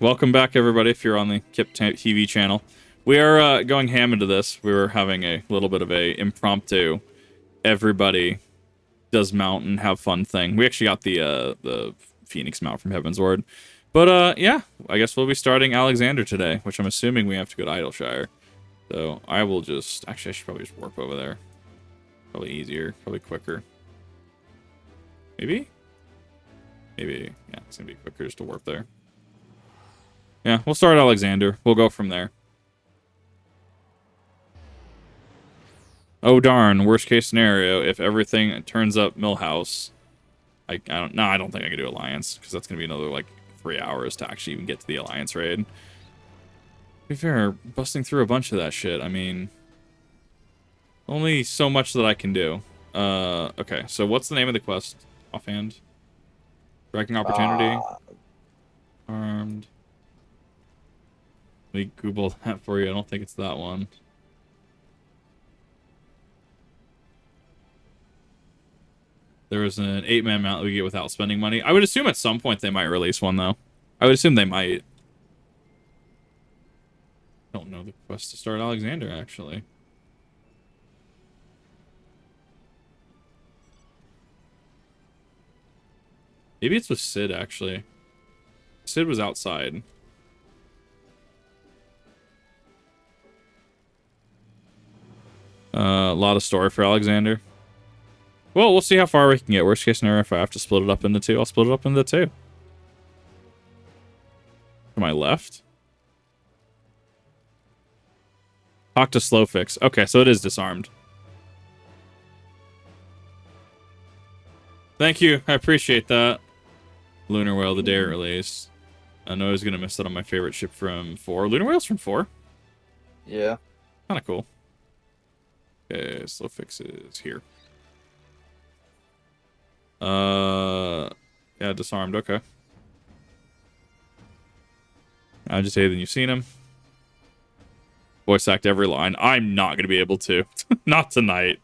Welcome back, everybody, if you're on the Kip TV channel. We are going ham into this. We were having a little bit of a impromptu, everybody does mount and have fun thing. We actually got the Phoenix mount from Heavensward. But, yeah, I guess we'll be starting Alexander today, which I'm assuming we have to go to Idleshire. So I will just... Actually, I should probably just warp over there. Probably easier, probably quicker. Maybe? Maybe, yeah, it's gonna be quicker just to warp there. Yeah, we'll start Alexander. We'll go from there. Oh darn, worst case scenario, if everything turns up Millhouse, I don't think I can do Alliance, because that's gonna be another like 3 hours to actually even get to the Alliance raid. To be fair, busting through a bunch of that shit, I mean, only so much that I can do. Okay, so what's the name of the quest offhand? Striking Opportunity? Armed. Let me Google that for you. I don't think it's that one. There was an 8-man mount that we get without spending money. I would assume at some point they might release one, though. I would assume they might. I don't know the quest to start Alexander, actually. Maybe it's with Sid, actually. Sid was outside. A lot of story for Alexander. Well, we'll see how far we can get. Worst case scenario, if I have to split it up into two, I'll split it up into two. To my left? Talk to Slowfix. Okay, so it is disarmed. Thank you. I appreciate that. Lunar Whale, the day it released. I know I was going to miss that on my favorite ship from 4. Lunar Whale's from 4? Yeah. Kind of cool. Okay, Slowfix is here. Yeah, disarmed. Okay. I just say that you've seen him. Voice act every line. I'm not going to be able to. Not tonight.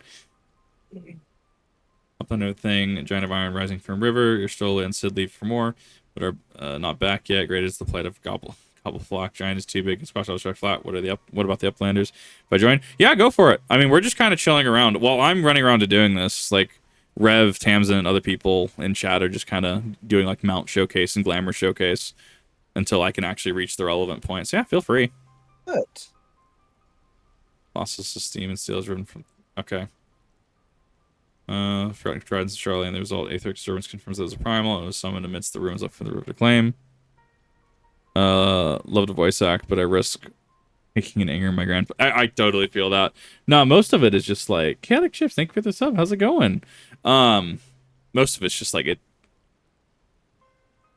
Up another thing. Giant of Iron rising from river. You're still in Sid leave for more, but are not back yet. Great is the plight of Gobble Flock. Giant is too big and squash outside flat. What about the Uplanders? If I join? Yeah, go for it. I mean, we're just kind of chilling around. While I'm running around to doing this, like Rev, Tamsin, and other people in chat are just kind of doing like mount showcase and glamour showcase until I can actually reach the relevant points. Yeah, feel free. Good. Losses of steam and steel is driven from... Okay. Tridents and Charlie, and the result, Aether Disturbance confirms that it was a primal, and it was summoned amidst the ruins up for the River to Claim. Love to voice act, but I risk making an anger in my grandpa. I totally feel that. No, most of it is just like, Chaotic Shifts, thank you for the sub, how's it going? Most of it's just like, I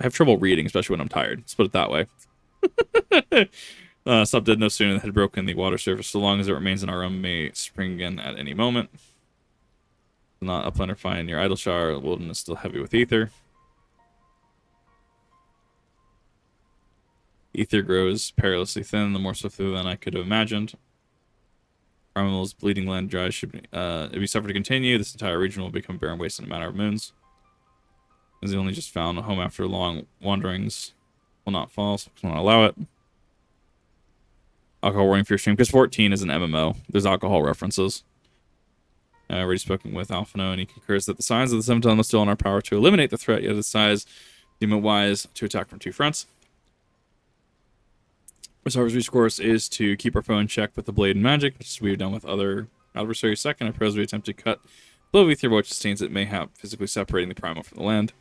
have trouble reading, especially when I'm tired. Let's put it that way. Sub did no sooner than had broken the water surface. So long as it remains in our realm, may spring again at any moment. Not upland or fine near Idleshire. Wilderness still heavy with ether. Ether grows perilously thin, the more swiftly than I could have imagined. Primal's bleeding land dry should be, if we suffer to continue, this entire region will become barren waste in a matter of moons. As he only just found a home after long wanderings, will not fall, so will not allow it. Alcohol warning for your stream, because 14 is an MMO. There's alcohol references. I've already spoken with Alphino, and he concurs that the signs of the 7 ton are still in our power to eliminate the threat, yet its size deem it wise to attack from 2 fronts. Reserve's recourse is to keep our foe in check with the blade and magic, which we've done with other adversaries. Second, I propose we attempt to cut blow of ether, which sustains it may have physically separating the primal from the land.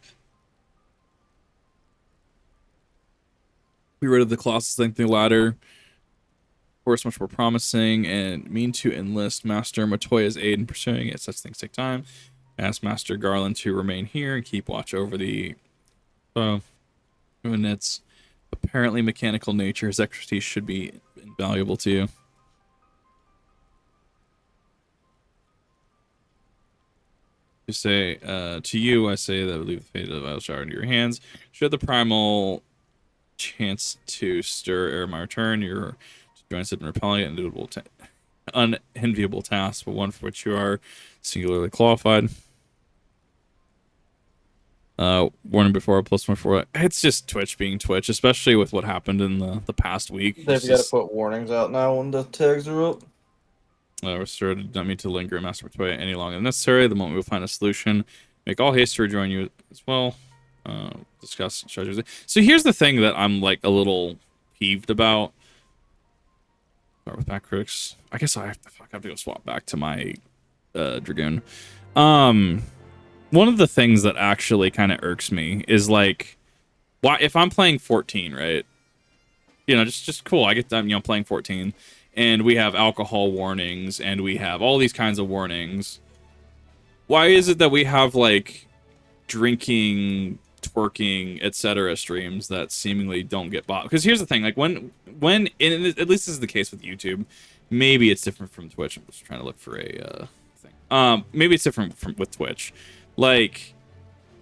Be rid of the Colossus lengthening ladder. Course much more promising, and mean to enlist Master Matoya's aid in pursuing it. Such things take time. Ask Master Garland to remain here and keep watch over the and its apparently mechanical nature. His expertise should be invaluable to you. You say to you, I say that I leave the fate of Idleshire into your hands. Should the primal chance to stir ere my return, your join Sid in repelling it, unenviable task, but one for which you are singularly qualified. Warning before I post my for it's just Twitch being Twitch, especially with what happened in the past week. They've got to put warnings out now when the tags are up. Restored don't need to linger in Master Toy any longer than necessary. The moment we will find a solution, make all haste to rejoin you as well. Discuss strategies. So here's the thing that I'm like a little peeved about. Start with back critics. I guess I have to go swap back to my Dragoon. One of the things that actually kind of irks me is like, why if I'm playing 14, right? You know, just cool. I get them, playing 14, and we have alcohol warnings, and we have all these kinds of warnings. Why is it that we have like drinking, twerking, etc. streams that seemingly don't get bought? Because here's the thing: like when and at least this is the case with YouTube. Maybe it's different from Twitch. I'm just trying to look for a thing. Maybe it's different with Twitch. Like,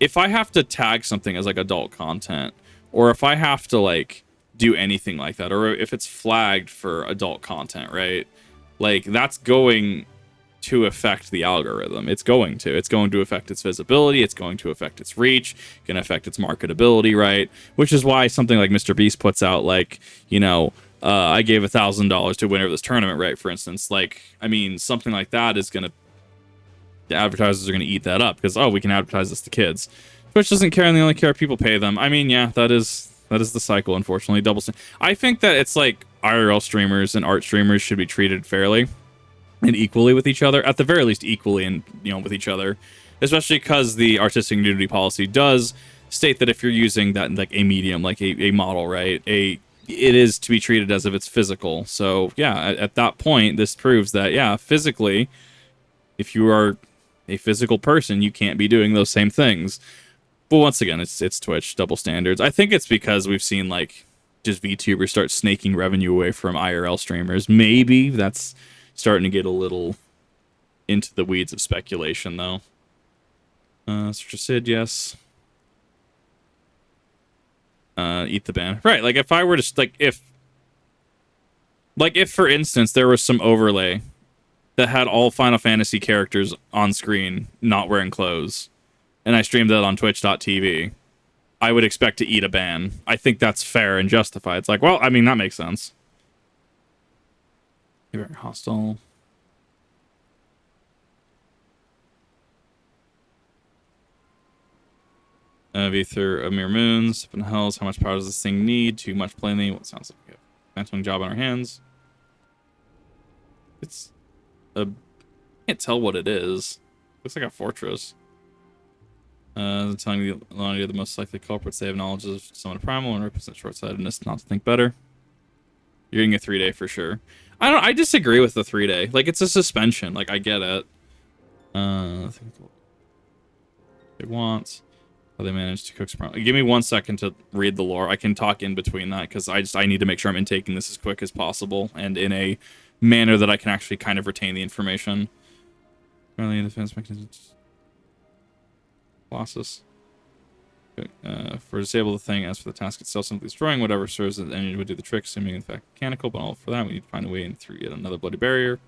if I have to tag something as like adult content, or if I have to like do anything like that, or if it's flagged for adult content, right? Like, that's going to affect the algorithm. It's going to affect its visibility. It's going to affect its reach. Going to affect its marketability, right? Which is why something like Mr. Beast puts out like, I gave $1,000 to a winner of this tournament, right? For instance, like, I mean, something like that is going to, the advertisers are going to eat that up because, we can advertise this to kids. Twitch doesn't care, and they only care if people pay them. I mean, yeah, that is the cycle, unfortunately. I think that it's like IRL streamers and art streamers should be treated fairly and equally with each other, at the very least equally and with each other, especially because the artistic nudity policy does state that if you're using that like a medium, like a model, right, it is to be treated as if it's physical. So yeah, at that point, this proves that yeah, physically, if you are a physical person, you can't be doing those same things. But once again, it's Twitch, double standards. I think it's because we've seen like just VTubers start snaking revenue away from IRL streamers. Maybe that's starting to get a little into the weeds of speculation, though. Search Sid, yes. Eat the ban. Right, like if I were to if for instance there was some overlay that had all Final Fantasy characters on screen not wearing clothes, and I streamed that on twitch.tv, I would expect to eat a ban. I think that's fair and justified. It's like, well, I mean, that makes sense. You're very hostile. Ether of Mere Moons, Seven Hells, how much power does this thing need? Too much plainly. What sounds like we have a phantom job on our hands. It's I can't tell what it is. Looks like a fortress. Telling the Lonnie are the most likely culprits. They have knowledge of someone primal and represent short-sightedness not to think better. You're getting a 3-day for sure. I disagree with the 3-day. Like, it's a suspension. Like, I get it. I think they want how they managed to cook some. Give me 1 second to read the lore. I can talk in between that because I need to make sure I'm intaking this as quick as possible and in a manner that I can actually kind of retain the information. Currently, defense mechanisms. Colossus. Okay. For disable the thing, as for the task itself, simply destroying whatever serves as energy would do the trick, assuming in fact mechanical, but all for that we need to find a way in through yet another bloody barrier.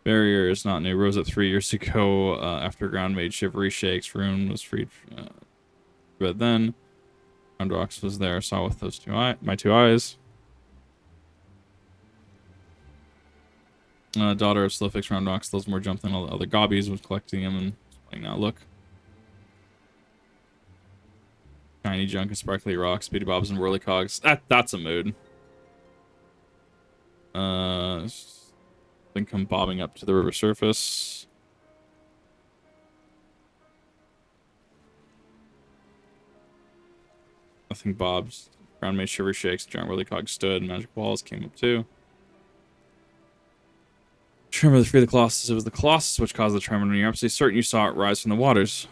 Barrier is not new. Rose up 3 years ago after ground made shivery shakes. Rune was freed. But then Groundrox was there. Saw with those my two eyes. Daughter of Slowfix Roundrox, those more jump than all the other gobbies, was collecting them and playing now. Look. Shiny junk and sparkly rocks, speedy bobs and whirly cogs. That's a mood. Then come bobbing up to the river surface. Nothing bobs. Ground made shiver shakes. Giant whirly cogs stood. Magic walls came up too. Tremor to free the Colossus. It was the Colossus which caused the tremor, and you're absolutely certain you saw it rise from the waters.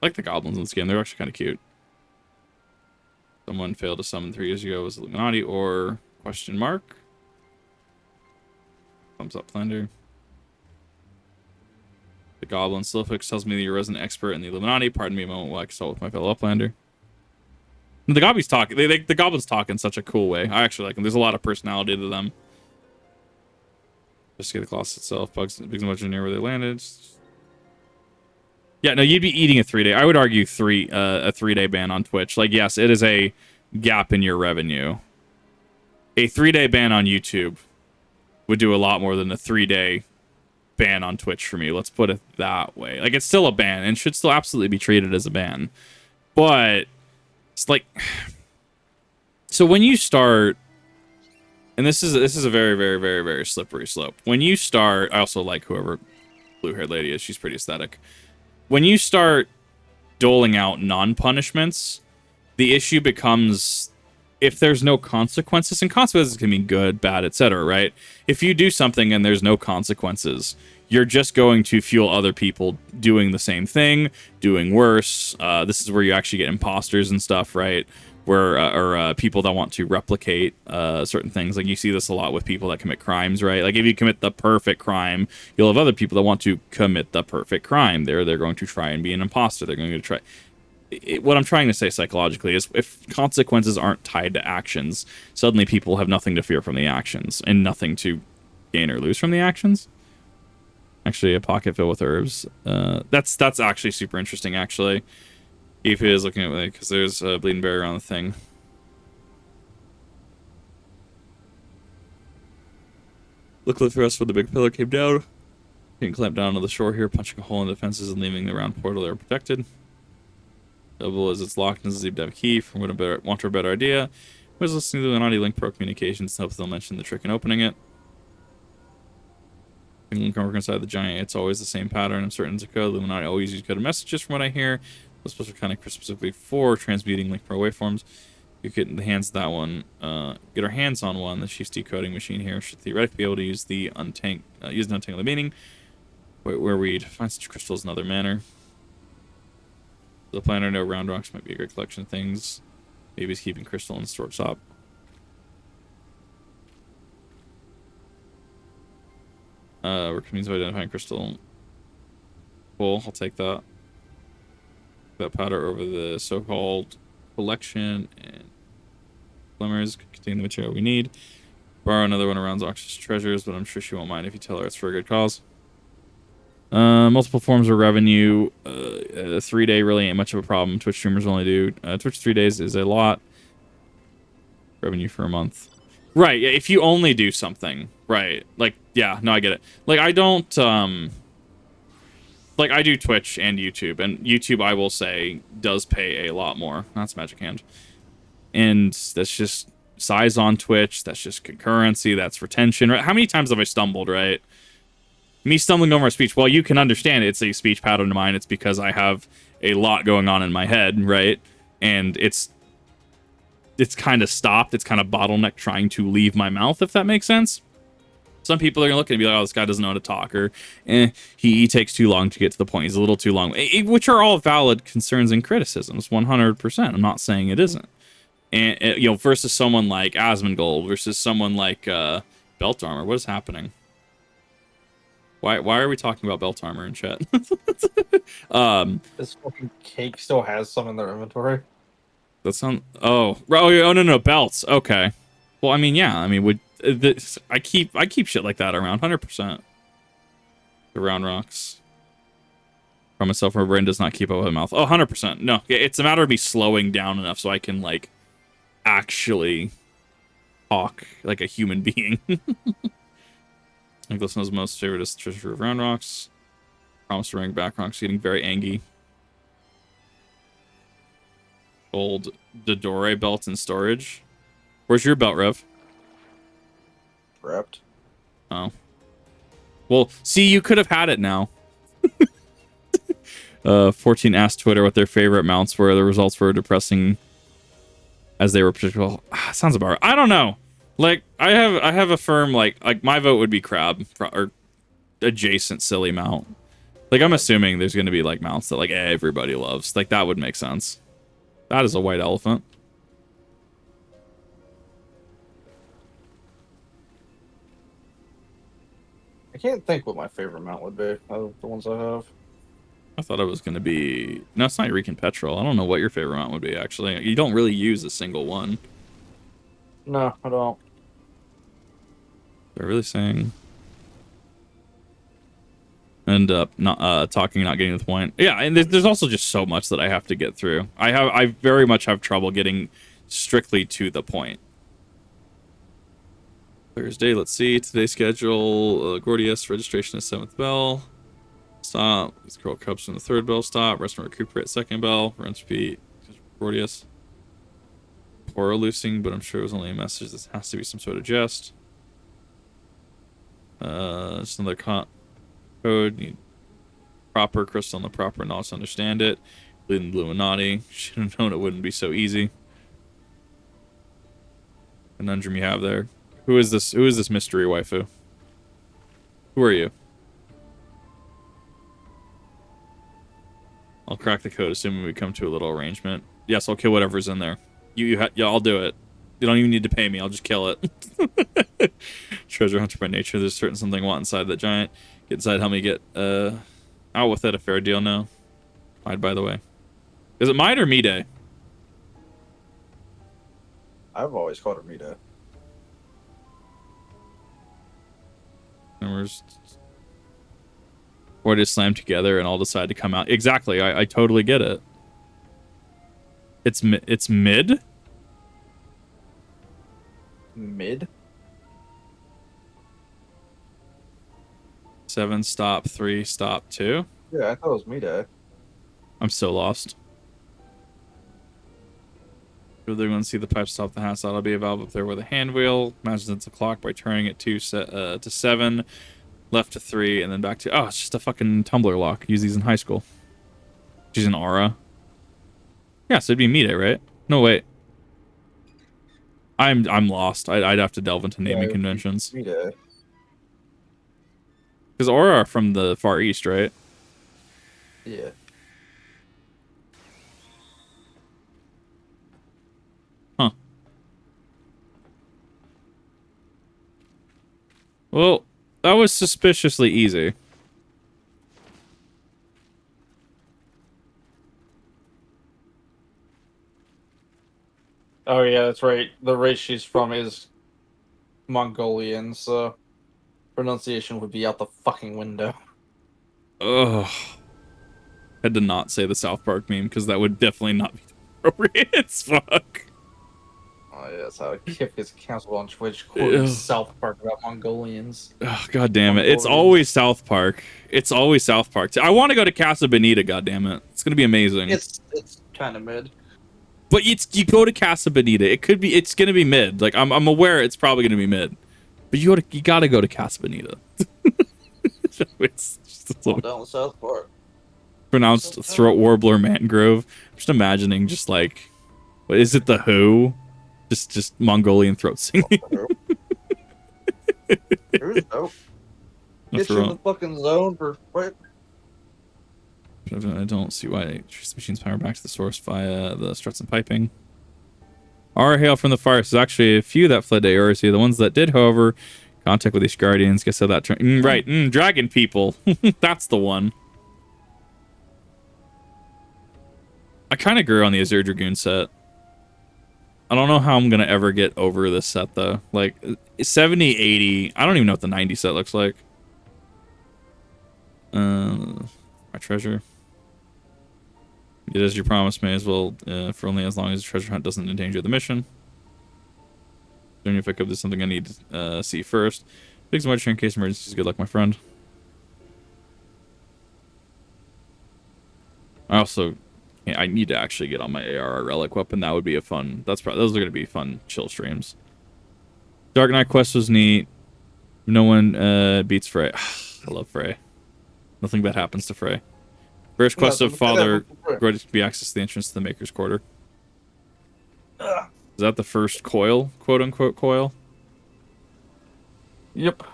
I like the goblins in this game. They're actually kind of cute. Someone failed to summon 3 years ago. Was Illuminati or question mark? Thumbs up, Flander. The goblin Slowfix tells me that you're a resident expert in the Illuminati. Pardon me a moment while I consult with my fellow Uplander. The goblins talk. The goblins talk in such a cool way. I actually like them. There's a lot of personality to them. Just get the Colossus itself. Bugs as much near where they landed. Yeah, no, you'd be eating a 3-day. I would argue a 3-day ban on Twitch. Like, yes, it is a gap in your revenue. A 3-day ban on YouTube would do a lot more than a 3-day ban on Twitch for me. Let's put it that way. Like, it's still a ban and should still absolutely be treated as a ban. But it's like, so when you start, and this is a very, very, very, very slippery slope. When you start, I also like whoever blue-haired lady is. She's pretty aesthetic. When you start doling out non-punishments, the issue becomes if there's no consequences, and consequences can be good, bad, etc., right? If you do something and there's no consequences, you're just going to fuel other people doing the same thing, doing worse. This is where you actually get imposters and stuff, right? Where or people that want to replicate certain things. Like you see this a lot with people that commit crimes, right? Like if you commit the perfect crime, you'll have other people that want to commit the perfect crime. They're going to try and be an imposter. They're going to try. What I'm trying to say psychologically is if consequences aren't tied to actions, suddenly people have nothing to fear from the actions and nothing to gain or lose from the actions. Actually, a pocket filled with herbs. That's actually super interesting, actually. If is looking at it, because there's a bleeding berry around the thing. Look for us when the big pillar came down. You can clamp down on the shore here, punching a hole in the fences and leaving the round portal there protected. Double as it's locked and zip have key from want a better idea. Was listening to the Naughty Link Pro communications to help they'll mention the trick in opening it. When you come inside the giant, it's always the same pattern. I'm certain it's a code. Illuminati always use coded messages from what I hear. Those supposed to kind of specifically for transmuting Link Pro waveforms. You get the hands of that one. Get our hands on one. The Chief's decoding machine here should theoretically be able to use the untangle meaning. Where we'd find such crystals in other manner. The planner, no round rocks might be a great collection of things. Maybe he's keeping crystal in the store shop. Work means of identifying crystal. Cool, I'll take that. That powder over the so-called collection and glimmers could contain the material we need. Borrow another one around Zox's treasures, but I'm sure she won't mind if you tell her it's for a good cause. Multiple forms of revenue. 3-day really ain't much of a problem. Twitch streamers only do. Twitch 3 days is a lot. Revenue for a month. Right, yeah, if you only do something. Right. Like, yeah, no, I get it. Like, I don't, like, I do Twitch and YouTube, and YouTube, I will say, does pay a lot more. That's Magic Hand. And that's just size on Twitch. That's just concurrency. That's retention. Right? How many times have I stumbled, right? Me stumbling over a speech, well, you can understand it's a speech pattern of mine. It's because I have a lot going on in my head, right? And it's kind of stopped. It's kind of bottleneck trying to leave my mouth, if that makes sense. Some people are going to look at it and be like, oh, this guy doesn't know how to talk, or he takes too long to get to the point. He's a little too long, which are all valid concerns and criticisms, 100%. I'm not saying it isn't. And, you know, versus someone like Asmongold, versus someone like Belt Armor. What is happening? Why are we talking about belt armor in chat? This fucking cake still has some in their inventory. That's not. Oh no, belts. Okay. Well, I mean, yeah. I mean, I keep shit like that around 100%. The round rocks. From myself, my brain does not keep up with my mouth. Oh, 100%. No, it's a matter of me slowing down enough so I can like actually talk like a human being. Nicholas knows most favorite is Treasure of Round Rocks. Promise to ring back rocks, getting very angry. Old Dodore belt in storage. Where's your belt, Rev? Wrapped. Oh. Well, see, you could have had it now. 14 asked Twitter what their favorite mounts were. The results were depressing as they were particularly. Sounds about right. I don't know. Like, I have a firm, like my vote would be crab, or adjacent silly mount. Like, I'm assuming there's going to be, like, mounts that, like, everybody loves. Like, that would make sense. That is a white elephant. I can't think what my favorite mount would be out of the ones I have. I thought it was going to be... No, it's not Eureka Petrol. I don't know what your favorite mount would be, actually. You don't really use a single one. No, I don't. They're really saying... end up not talking, not getting to the point. Yeah, and there's also just so much that I have to get through. I very much have trouble getting strictly to the point. Thursday, let's see. Today's schedule. Gordius, registration at 7th bell. Stop. Let's curl cups from the 3rd bell. Stop. Rest and recuperate 2nd bell. Rinse repeat. Gordius. Poro loosing, but I'm sure it was only a message. This has to be some sort of jest. Just another code. Need proper crystal and the proper knowledge to understand it. Bleeding Illuminati. Should have known it wouldn't be so easy. Conundrum you have there. Who is this? Who is this mystery waifu? Who are you? I'll crack the code assuming we come to a little arrangement. Yes, I'll kill whatever's in there. Yeah, I'll do it. You don't even need to pay me. I'll just kill it. Treasure hunter by nature. There's certain something I want inside that giant. Get inside. Help me get out with it. A fair deal now. Mide, by the way. Is it Mide or Mide? I've always called her Mida. Numbers. Or just slam together and all decide to come out. Exactly. I totally get it. It's mid. Mid? 7 stop 3 stop 2. Yeah, I thought it was Mida. I'm so lost. They're going to see the pipe stop the house. That'll be a valve up there with a hand wheel. Imagine it's a clock by turning it to 7, left to 3, and then back to. Oh, it's just a fucking tumbler lock. Use these in high school. She's an aura. Yeah, so it'd be Mide, right? No, wait. I'm lost. I'd have to delve into naming conventions. Mida. Because aura are from the Far East, right? Yeah. Huh. Well, that was suspiciously easy. Oh yeah, that's right. The race she's from is Mongolian, so pronunciation would be out the fucking window. Ugh. Had to not say the South Park meme because that would definitely not be appropriate as fuck. Oh yeah, that's how Kip gets canceled on Twitch quoting South Park about Mongolians. Oh, God damn it. It's always South Park. It's always South Park. I want to go to Casa Bonita, God damn it. It's going to be amazing. It's kind of mid. But you go to Casa Bonita. It's going to be mid. Like I'm aware it's probably going to be mid. But you got to go to Casa Bonita. It's down with South Park. Pronounced throat warbler mangrove. I'm just imagining just like, what is it, the Who? Just Mongolian throat singing. Who's dope? Get you in the fucking zone for what? I don't see why trace the machine's power back to the source via the struts and piping. Our hail from the forest. There's actually a few that fled to Eorzea. The ones that did, however, contact with these guardians. Guess how that right. Dragon people. That's the one. I kind of grew on the Azure Dragoon set. I don't know how I'm going to ever get over this set, though. Like, 70, 80... I don't even know what the 90 set looks like. My treasure. It is your promise, may as well, for only as long as the treasure hunt doesn't endanger the mission. Wondering if I could do something I need to see first. Big much in case emergencies. Good luck, my friend. I need to actually get on my AR relic weapon. That would be a fun. Those are going to be fun chill streams. Dark Knight quest was neat. No one beats Frey. I love Frey. Nothing bad happens to Frey. First quest of Father going to be access to the entrance to the Maker's Quarter. Is that the first coil, quote unquote coil? Yep.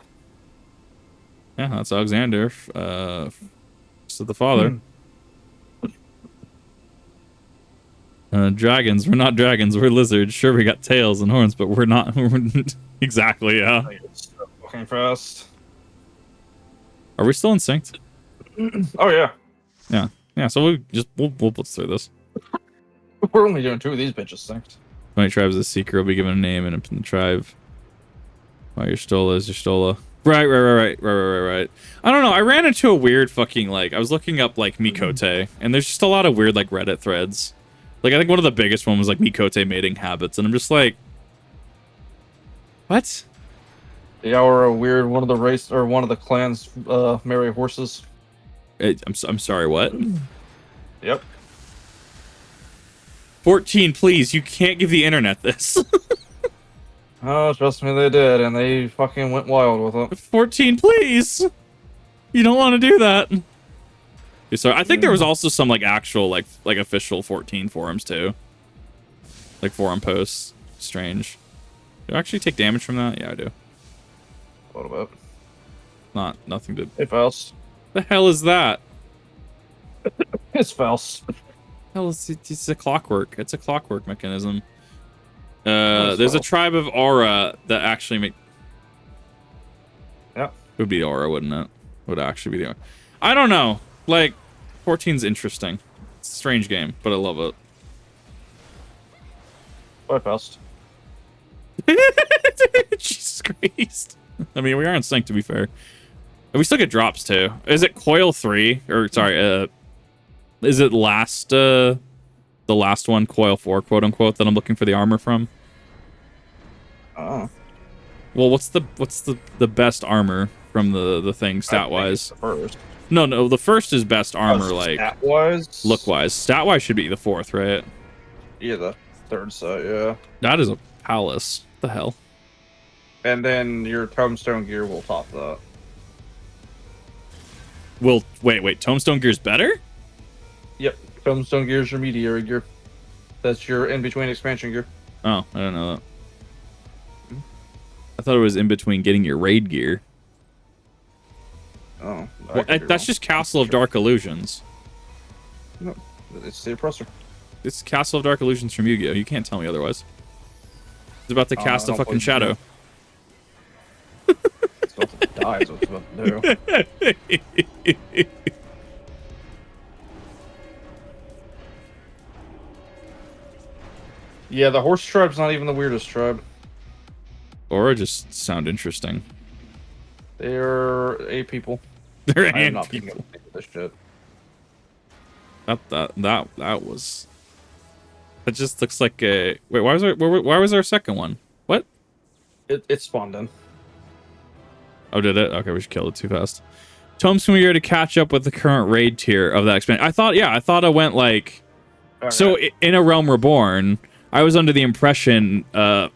Yeah, that's Alexander. So the father. Dragons. We're not dragons. We're lizards. Sure, we got tails and horns, but we're not. Exactly. Yeah. So fucking fast. Are we still in synced? Oh yeah. Yeah. Yeah. So we'll blitz through this. We're only doing 2 of these bitches synced. 20 tribes. The seeker will be given a name and a tribe. Well, your Stola is your Stola. Right. I don't know. I ran into a weird fucking, like, I was looking up, like, Mikote, and there's just a lot of weird, like, Reddit threads. Like, I think one of the biggest one was, like, Mikote mating habits, and I'm just like, what? Yeah, or a weird one of the race or one of the clans marry horses. I'm sorry, what? Yep. 14, please. You can't give the internet this. Oh, trust me, they did, and they fucking went wild with it. 14, please. You don't want to do that. So I think there was also some like actual like official 14 forums too, like forum posts. Strange. Do I actually take damage from that? Yeah, I do. A little bit. Nothing to. Hey, Faust. The hell is that? It's Faust. Hell, it's a clockwork. It's a clockwork mechanism. There's a tribe of Aura that actually make. Yep. It would be Aura, wouldn't it? Would actually be the Aura. I don't know. Like, 14's interesting. It's a strange game, but I love it. Bye, Faust. Jesus Christ. I mean, we are in sync, to be fair. We still get drops, too. Is it Coil 3? Or, sorry, is it the last one, Coil 4, quote-unquote, that I'm looking for the armor from? Oh. Well, what's the best armor from the thing, stat-wise? The first. No, the first is best armor, like... Stat-wise? Look-wise. Stat-wise should be the fourth, right? Yeah, the third set, yeah. That is a palace. What the hell? And then your tombstone gear will top that. Well, wait. Tombstone gear's better? Yep. Tombstone gear is your meteor gear. That's your in-between expansion gear. Oh, I don't know that. I thought it was in between getting your raid gear. Oh. Well, that's just Castle of Dark Illusions. No, it's the oppressor. It's Castle of Dark Illusions from Yu-Gi-Oh! You can't tell me otherwise. It's about to cast a fucking shadow. It's about to die is what it's about to do. Yeah, the horse tribe's not even the weirdest tribe. Aura just sound interesting. They're a people. They're I'm not people. being able to think of this shit. That was. That just looks like a. Wait, why was our second one? What? It spawned in. Oh, did it? Okay, we should kill it too fast. Tombstone gear to catch up with the current raid tier of that expansion. I thought I went like. Okay. So in A Realm Reborn, I was under the impression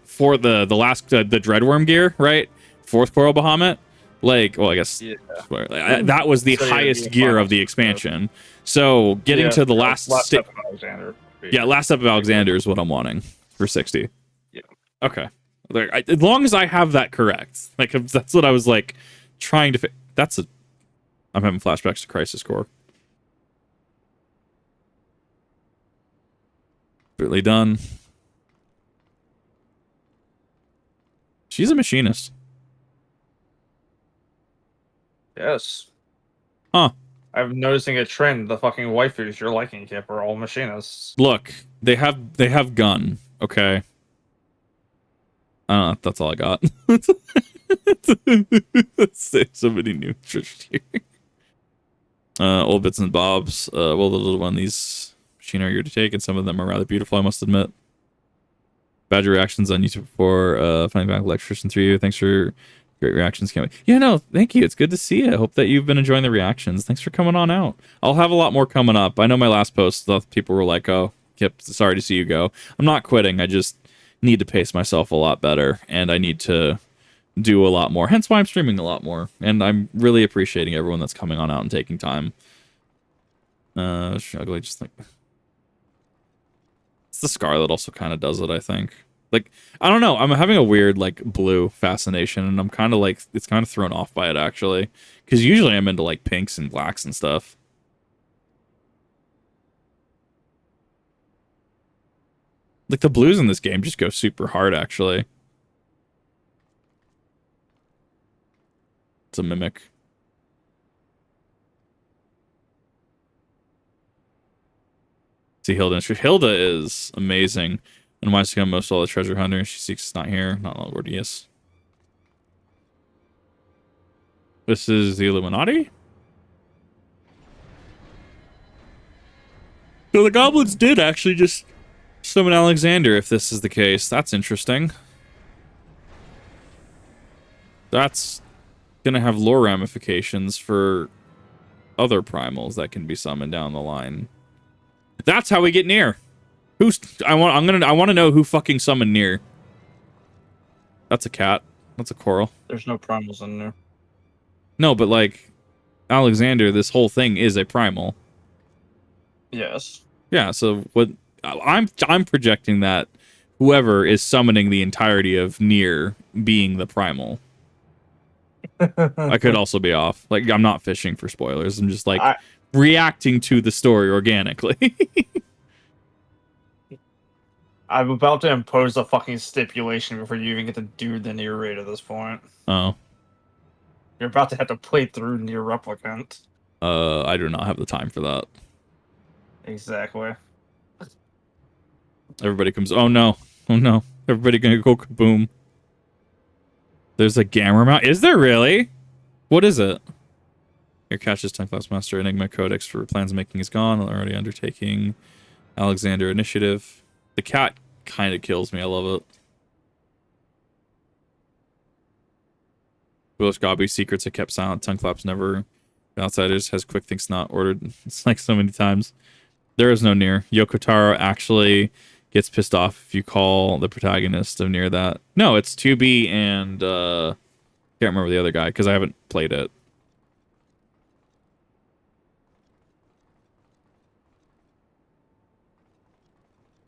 for the last the Dreadworm gear, right? Fourth Coral Bahamut. Like, well, I guess that was the highest gear of the expansion. So getting to the last step of Alexander. Yeah, last step of Alexander is what I'm wanting for 60. Yeah. Okay. As long as I have that correct. Like, that's what I was, like, trying to... I'm having flashbacks to Crisis Core. Really done. She's a machinist. Yes. Huh. I'm noticing a trend. The fucking waifus you're liking, Kip, are all machinists. Look, they have gun, okay? That's all I got. So many new trish here. Old bits and bobs. Well, the little one, these machine are here to take, and some of them are rather beautiful, I must admit. Bad reactions on YouTube for finding back electrician through you. Thanks for great reactions. Can't wait. Yeah, no, thank you. It's good to see you. I hope that you've been enjoying the reactions. Thanks for coming on out. I'll have a lot more coming up. I know my last post, people were like, oh, Kip, sorry to see you go. I'm not quitting. I just need to pace myself a lot better, and I need to do a lot more. Hence why I'm streaming a lot more. And I'm really appreciating everyone that's coming on out and taking time. Ugly, just like... It's the scar that also kind of does it, I think. Like, I don't know. I'm having a weird, like, blue fascination, and I'm kind of, like, it's kind of thrown off by it, actually. Because usually I'm into, like, pinks and blacks and stuff. Like, the blues in this game just go super hard, actually. It's a mimic. See Hilda. Hilda is amazing. And wants to become most of all the treasure hunter. She seeks not here, not Lord, yes. This is the Illuminati? So the goblins did actually just summon Alexander, if this is the case. That's interesting. That's gonna have lore ramifications for other primals that can be summoned down the line. That's how we get near. I want to know who fucking summoned near. That's a cat. That's a coral. There's no primals in there. No, but like Alexander, this whole thing is a primal. Yes. Yeah, so what I'm projecting that whoever is summoning the entirety of Nier being the primal. I could also be off. Like, I'm not fishing for spoilers. I'm just like reacting to the story organically. I'm about to impose a fucking stipulation before you even get to do the Nier raid at this point. Oh. You're about to have to play through Nier Replicant. I do not have the time for that. Exactly. Everybody comes. Oh no. Oh no. Everybody gonna go kaboom. There's a Gamma mount. Is there really? What is it? Your catches 10 class master Enigma Codex for plans making is gone. Already undertaking Alexander initiative. The cat kind of kills me. I love it. Willis Gobby secrets are kept silent. Tongue claps never. Outsiders has Quickthinx not ordered. It's like so many times. There is no Nier. Yokotaro actually gets pissed off if you call the protagonist of Nier that. No, it's 2B and can't remember the other guy because I haven't played it.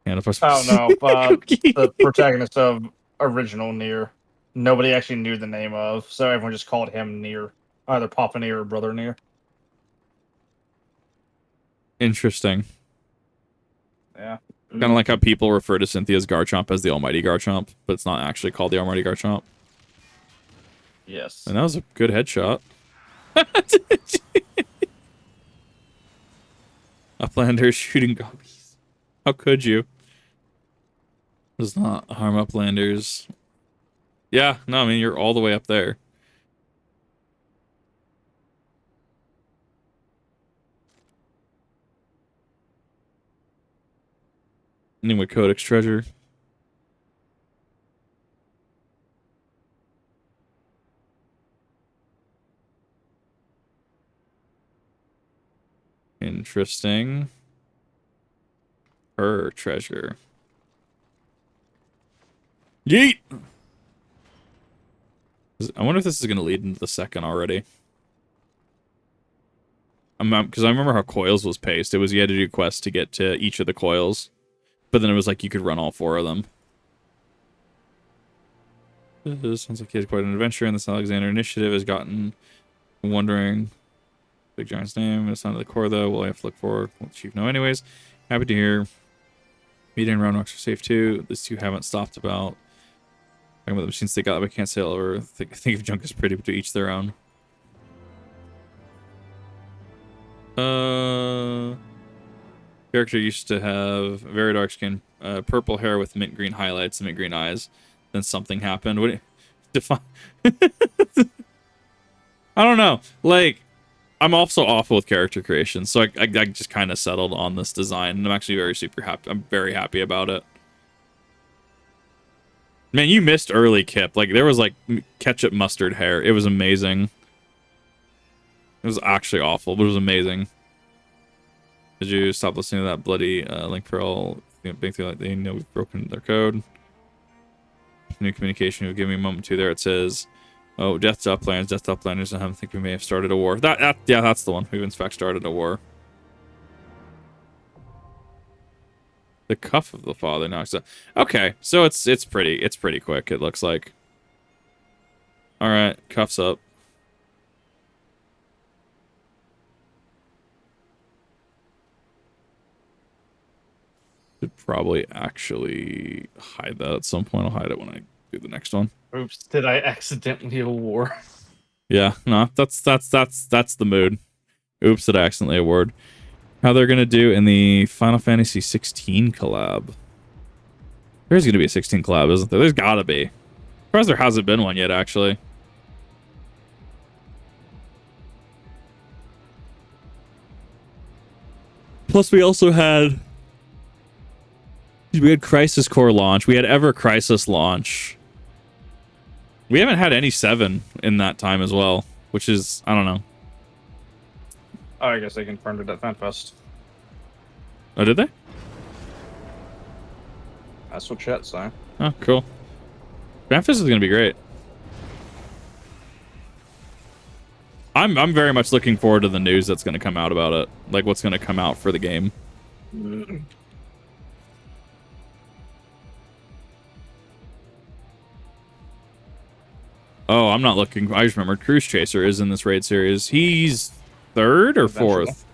And if I no, but the protagonist of original Nier, nobody actually knew the name of, so everyone just called him Nier, either Papa Nier or Brother Nier. Interesting. Yeah. Kind of like how people refer to Cynthia's Garchomp as the Almighty Garchomp, but it's not actually called the Almighty Garchomp. Yes. And that was a good headshot. Uplander shooting gobbies. How could you? Does not harm Uplanders. Yeah, no, I mean, you're all the way up there. Anyway, Codex Treasure. Interesting. Her treasure. Yeet! I wonder if this is going to lead into the second already. Because I remember how Coils was paced. It was you had to do quests to get to each of the Coils. But then it was like you could run all 4 of them. This sounds like he has quite an adventure, and this Alexander initiative has gotten wondering. Big Giant's name. It's not to the core, though. We'll have to look for. Well, the chief know anyways. Happy to hear. Media and Roundrocks are safe, too. These two haven't stopped about. Talking about the machines they got, but I can't say I'll ever think of junk as pretty, but to each their own. Character used to have very dark skin, purple hair with mint green highlights and mint green eyes. Then something happened. What do you define? I don't know. Like, I'm also awful with character creation, so I just kind of settled on this design, and I'm actually super happy. I'm very happy about it. Man, you missed early, Kip. Like, there was like ketchup mustard hair. It was amazing. It was actually awful, but it was amazing. Did you stop listening to that bloody Link Pearl? Big thing like they know we've broken their code. New communication. You'll give me a moment to there. It says, "Oh, death to Uplanders. I think we may have started a war." Yeah, that's the one. We've in fact started a war. The cuff of the father knocks up. Okay, so it's pretty quick. It looks like. All right, cuffs up. Should probably actually hide that at some point. I'll hide it when I do the next one. Oops! Did I accidentally award? Yeah, no, that's the mood. Oops, did I accidentally award? How they're gonna do in the Final Fantasy XVI collab? There's gonna be a 16 collab, isn't there? There's gotta be. As far as there hasn't been one yet, actually. Plus, we also had Crisis Core launch. We had Ever Crisis launch. We haven't had any 7 in that time as well, which is, I don't know. Oh, I guess they confirmed it at FanFest. Oh, did they? That's what chat's saying. Oh, cool. FanFest is going to be great. I'm very much looking forward to the news that's going to come out about it. Like, what's going to come out for the game. Oh, I'm not looking. I just remembered Cruise Chaser is in this raid series. He's 3rd or 4th?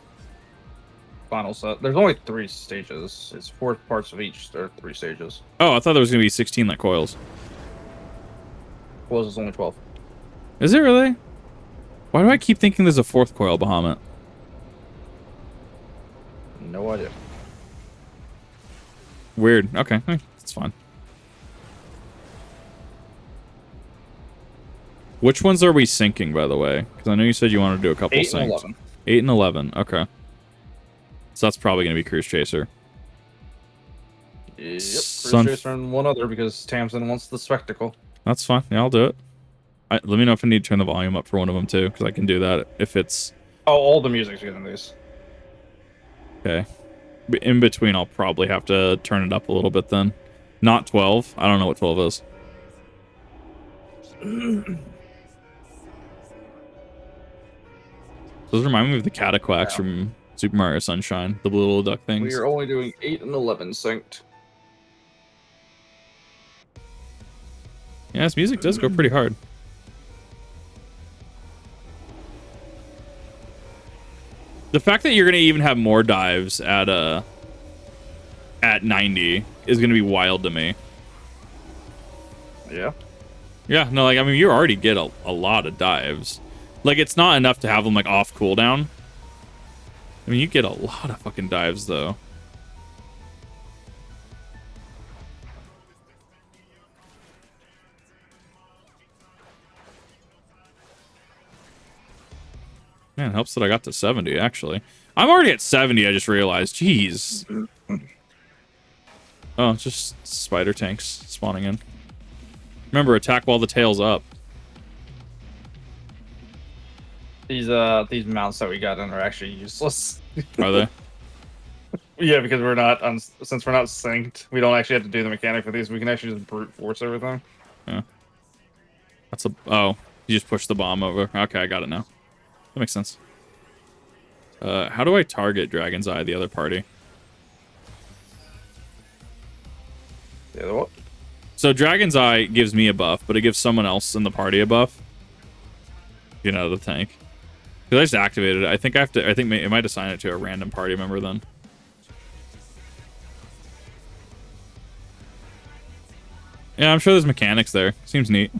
Final set. There's only 3 stages. It's 4 parts of each. There are 3 stages. Oh, I thought there was going to be 16 like coils. Coils is only 12. Is it really? Why do I keep thinking there's a 4th coil Bahamut? No idea. Weird. Okay, that's fine. Which ones are we syncing, by the way? Because I know you said you wanted to do a couple 8 syncs. and 11. 8 and 11. Okay. So that's probably going to be Cruise Chaser. Yep. Cruise Chaser and one other because Tamsin wants the spectacle. That's fine. Yeah, I'll do it. Let me know if I need to turn the volume up for one of them too, because I can do that if it's... Oh, all the music's good in these. Okay. In between, I'll probably have to turn it up a little bit then. Not 12. I don't know what 12 is. Those remind me of the Cataquax from Super Mario Sunshine, the blue little duck things. We are only doing 8 and 11 synced. Yeah, his music does go pretty hard. The fact that you're going to even have more dives at 90 is going to be wild to me. Yeah. Yeah, no, like, I mean, you already get a lot of dives. Like, it's not enough to have them, like, off cooldown. I mean, you get a lot of fucking dives, though. Man, it helps that I got to 70, actually. I'm already at 70, I just realized. Jeez. Oh, it's just spider tanks spawning in. Remember, attack while the tail's up. These mounts that we got in are actually useless. Are they? Yeah, because we're not since we're not synced, we don't actually have to do the mechanic for these. We can actually just brute force everything. Yeah. That's a... Oh, you just push the bomb over. Okay, I got it now. That makes sense. How do I target Dragon's Eye, the other party? The other what? So Dragon's Eye gives me a buff, but it gives someone else in the party a buff. You know, the tank. Because I just activated it. I think I have to... I think it might assign it to a random party member then. Yeah, I'm sure there's mechanics there. Seems neat.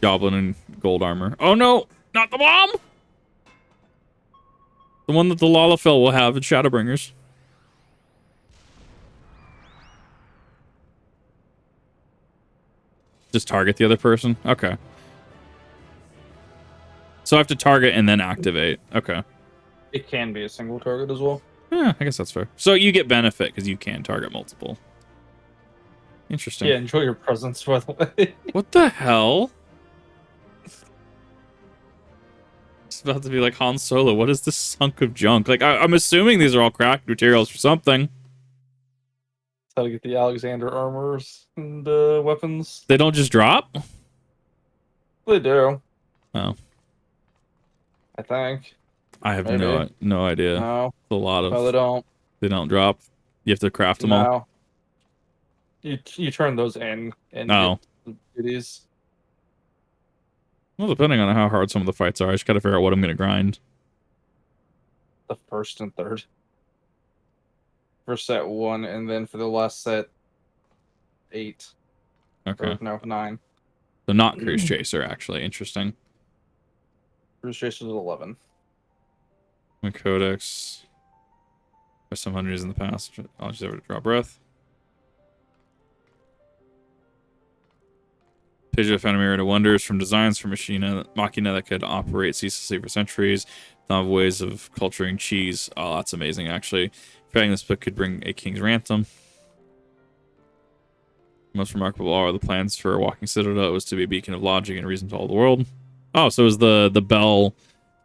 Goblin and gold armor. Oh no! Not the bomb! The one that the Lalafell will have in Shadowbringers. Just target the other person? Okay. So I have to target and then activate. Okay. It can be a single target as well. Yeah, I guess that's fair. So you get benefit because you can target multiple. Interesting. Yeah, enjoy your presence, by the way. What the hell? It's about to be like Han Solo. What is this sunk of junk? Like, I'm assuming these are all cracked materials for something. That's how to get the Alexander armors and weapons. They don't just drop? They do. Oh. I think. I have Maybe. no idea. No. It's a lot of... No, they don't. They don't drop? You have to craft them all? No. You turn those in and No. get the goodies. Well, depending on how hard some of the fights are, I just gotta figure out what I'm gonna grind. The first and third. First set 1, and then for the last set 8. Okay. Or, no, 9. So not Cruise Chaser, actually. Interesting. Cruise Chaser's 11. My Codex. There's some hundreds in the past. I'll just have to draw breath. Pidgeot found a myriad of wonders, from designs for machina that could operate ceaselessly for centuries, novel ways of culturing cheese. Oh, that's amazing, actually. Writing this book could bring a king's ransom. Most remarkable are the plans for a walking citadel. It was to be a beacon of logic and reason to all the world. Oh, so it was the bell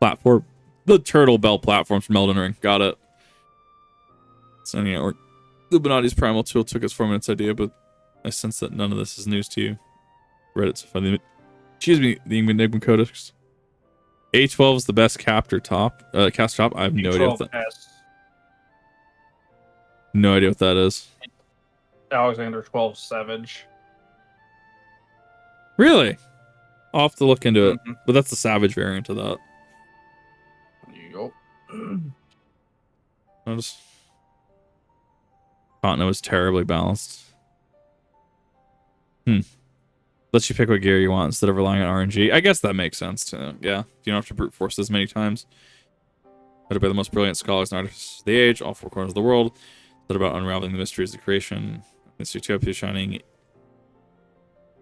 platform, the turtle bell platform from Elden Ring. Got it. So, yeah, or Illuminati's primal tool took us 4 minutes idea, but I sense that none of this is news to you. Reddit's funny. Excuse me, the Enigma Codex. A12 is the best captor top. Cast top. I have no idea what that. No idea what that is. Alexander 12 Savage. Really? I'll have to look into it. But that's the Savage variant of that. Yup. Continent was terribly balanced. Lets you pick what gear you want instead of relying on RNG. I guess that makes sense too. Yeah, you don't have to brute force as many times. Led by the most brilliant scholars and artists of the age, all four corners of the world. Led about unraveling the mysteries of creation. This utopia shining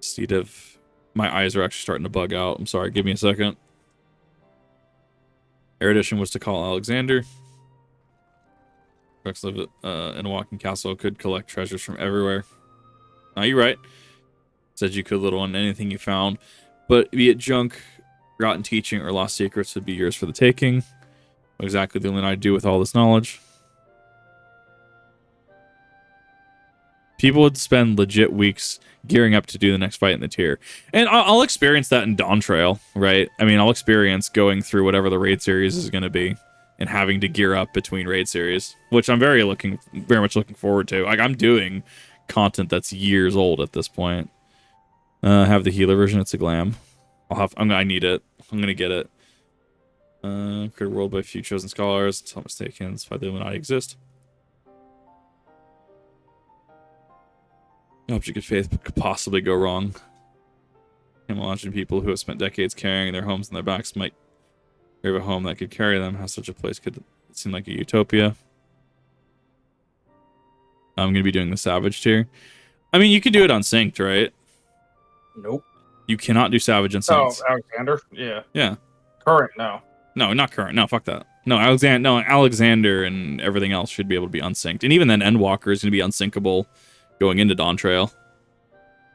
seed of... My eyes are actually starting to bug out. I'm sorry, give me a second. Erudition was to call Alexander. Rex lived in a walking castle, could collect treasures from everywhere. You're right. Said you could little on anything you found, but be it junk, forgotten teaching, or lost secrets would be yours for the taking. What exactly the Illuminati do with all this knowledge? People would spend legit weeks gearing up to do the next fight in the tier. And I'll experience that in Dawn Trail, right? I mean, I'll experience going through whatever the raid series is going to be and having to gear up between raid series, which I'm very much looking forward to. Like, I'm doing content that's years old at this point. Have the healer version. It's a glam. I need it. I'm gonna get it. Create a world by a few chosen scholars. Until I'm mistaken, that's why the Illuminati exist. Object of faith could possibly go wrong. Can't imagine people who have spent decades carrying their homes on their backs might crave a home that could carry them. How such a place could seem like a utopia. I'm gonna be doing the Savage tier. I mean, you could do it unsynced, right? Nope. You cannot do Savage unsynced. Oh, Alexander? Yeah. Yeah. Current, no. No, not current. No, fuck that. No, Alexander and everything else should be able to be unsynced. And even then, Endwalker is going to be unsyncable going into Dawn Trail.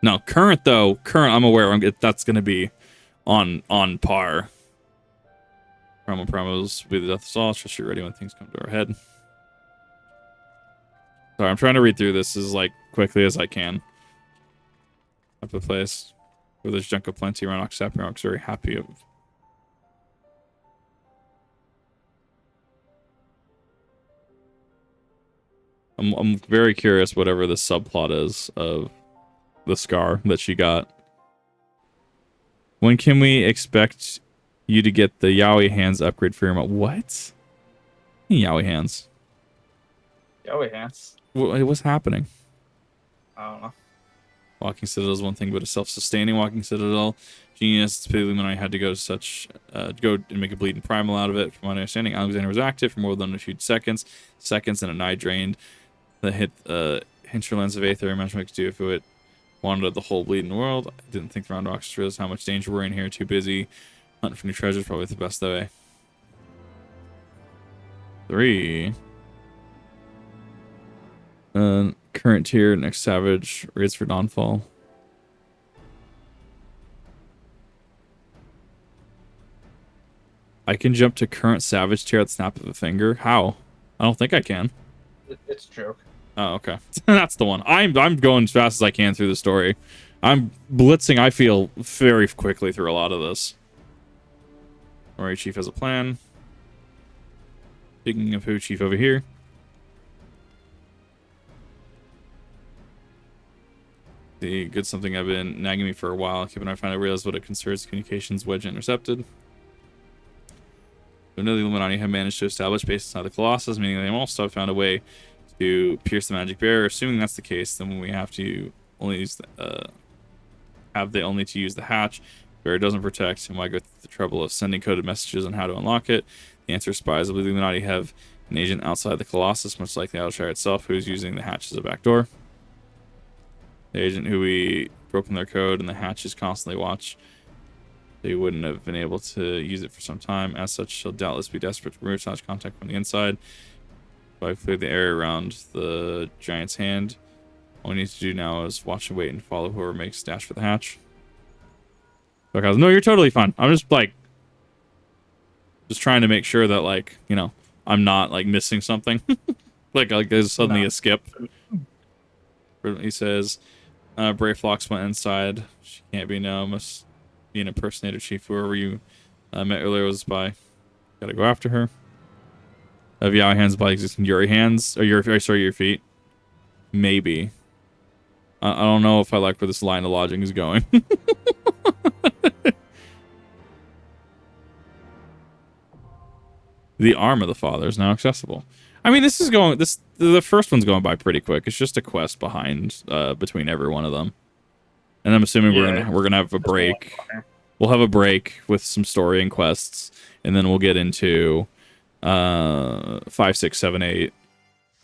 No, current, though. I'm aware that's going to be on par. Promos will be the death of Saul. Just shoot ready when things come to our head. Sorry, I'm trying to read through this as quickly as I can. Up a place where there's junk aplenty. Ronox happy. Ronox very happy of. I'm very curious whatever the subplot is of the scar that she got. When can we expect you to get the Yowie hands upgrade for your mom? What? Yowie hands. Yowie hands. What's happening? I don't know. Walking Citadel is one thing, but a self-sustaining Walking Citadel. Genius. Typically, when I had to go and make a bleeding primal out of it. From my understanding, Alexander was active for more than a few seconds, and a nigh drained. The hinterlands of Aether. Imagine what I could do if it wanted the whole bleeding world. I didn't think the round rocks was how much danger we're in here. Too busy hunting for new treasures. Probably the best way. 3. Current tier, next Savage, raids for Dawnfall. I can jump to current Savage tier at the snap of a finger. How? I don't think I can. It's a joke. Oh, okay. That's the one. I'm going as fast as I can through the story. I'm blitzing, I feel, very quickly through a lot of this. Alright, Chief has a plan. Speaking of who, Chief over here. The good something I've been nagging me for a while. Keep an eye, finally realized what it concerns communications wedge intercepted. So the Illuminati have managed to establish bases inside the Colossus, meaning they also have found a way to pierce the magic barrier. Assuming that's the case, then we have to only use to use the hatch. Barrier doesn't protect, and why go through the trouble of sending coded messages on how to unlock it? The answer is spies. I believe the Illuminati have an agent outside the Colossus, much like the Outershire itself, who's using the hatch as a backdoor. The agent who we broken their code and the hatches constantly watch. They wouldn't have been able to use it for some time. As such, she'll doubtless be desperate to remove such contact from the inside. If I clear the area around the giant's hand, all we need to do now is watch and wait and follow whoever makes dash for the hatch. Look, no, you're totally fine. I'm just like, just trying to make sure that, like, you know, I'm not like missing something. like there's suddenly a skip. He says, Brave Flocks went inside. She can't be now. Must be an impersonator, chief. Whoever you met earlier was a spy. Gotta go after her. Have Yao hands by existing Yuri hands? Or your feet? Maybe. I don't know if I like where this line of logic is going. The arm of the father is now accessible. I mean, the first one's going by pretty quick. It's just a quest behind, between every one of them. And I'm assuming we're gonna have a break. We'll have a break with some story and quests, and then we'll get into 5, 6, 7, 8,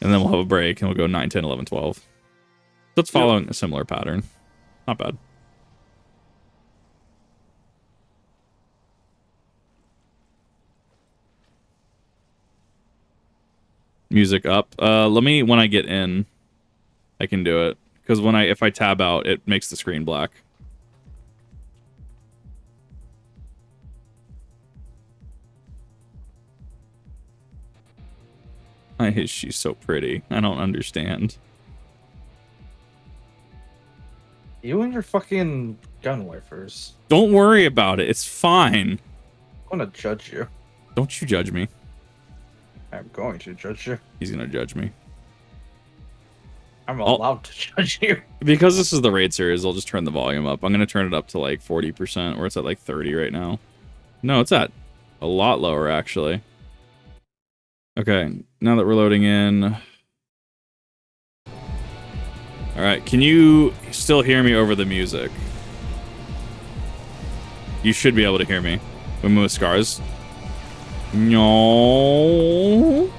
and then we'll have a break, and we'll go 9, 10, 11, 12. So it's following a similar pattern. Not bad. Music up. Let me, when I get in, I can do it. Because if I tab out, it makes the screen black. Why is she so pretty? I don't understand. You and your fucking gun wipers. Don't worry about it. It's fine. I'm gonna judge you. Don't you judge me. I'm going to judge you. He's gonna judge me. I'm allowed to judge you. Because this is the raid series, I'll just turn the volume up. I'm gonna turn it up to like 40%, or it's at like 30 right now. No, it's at a lot lower, actually. Okay, now that we're loading in... Alright, can you still hear me over the music? You should be able to hear me. We move scars. No.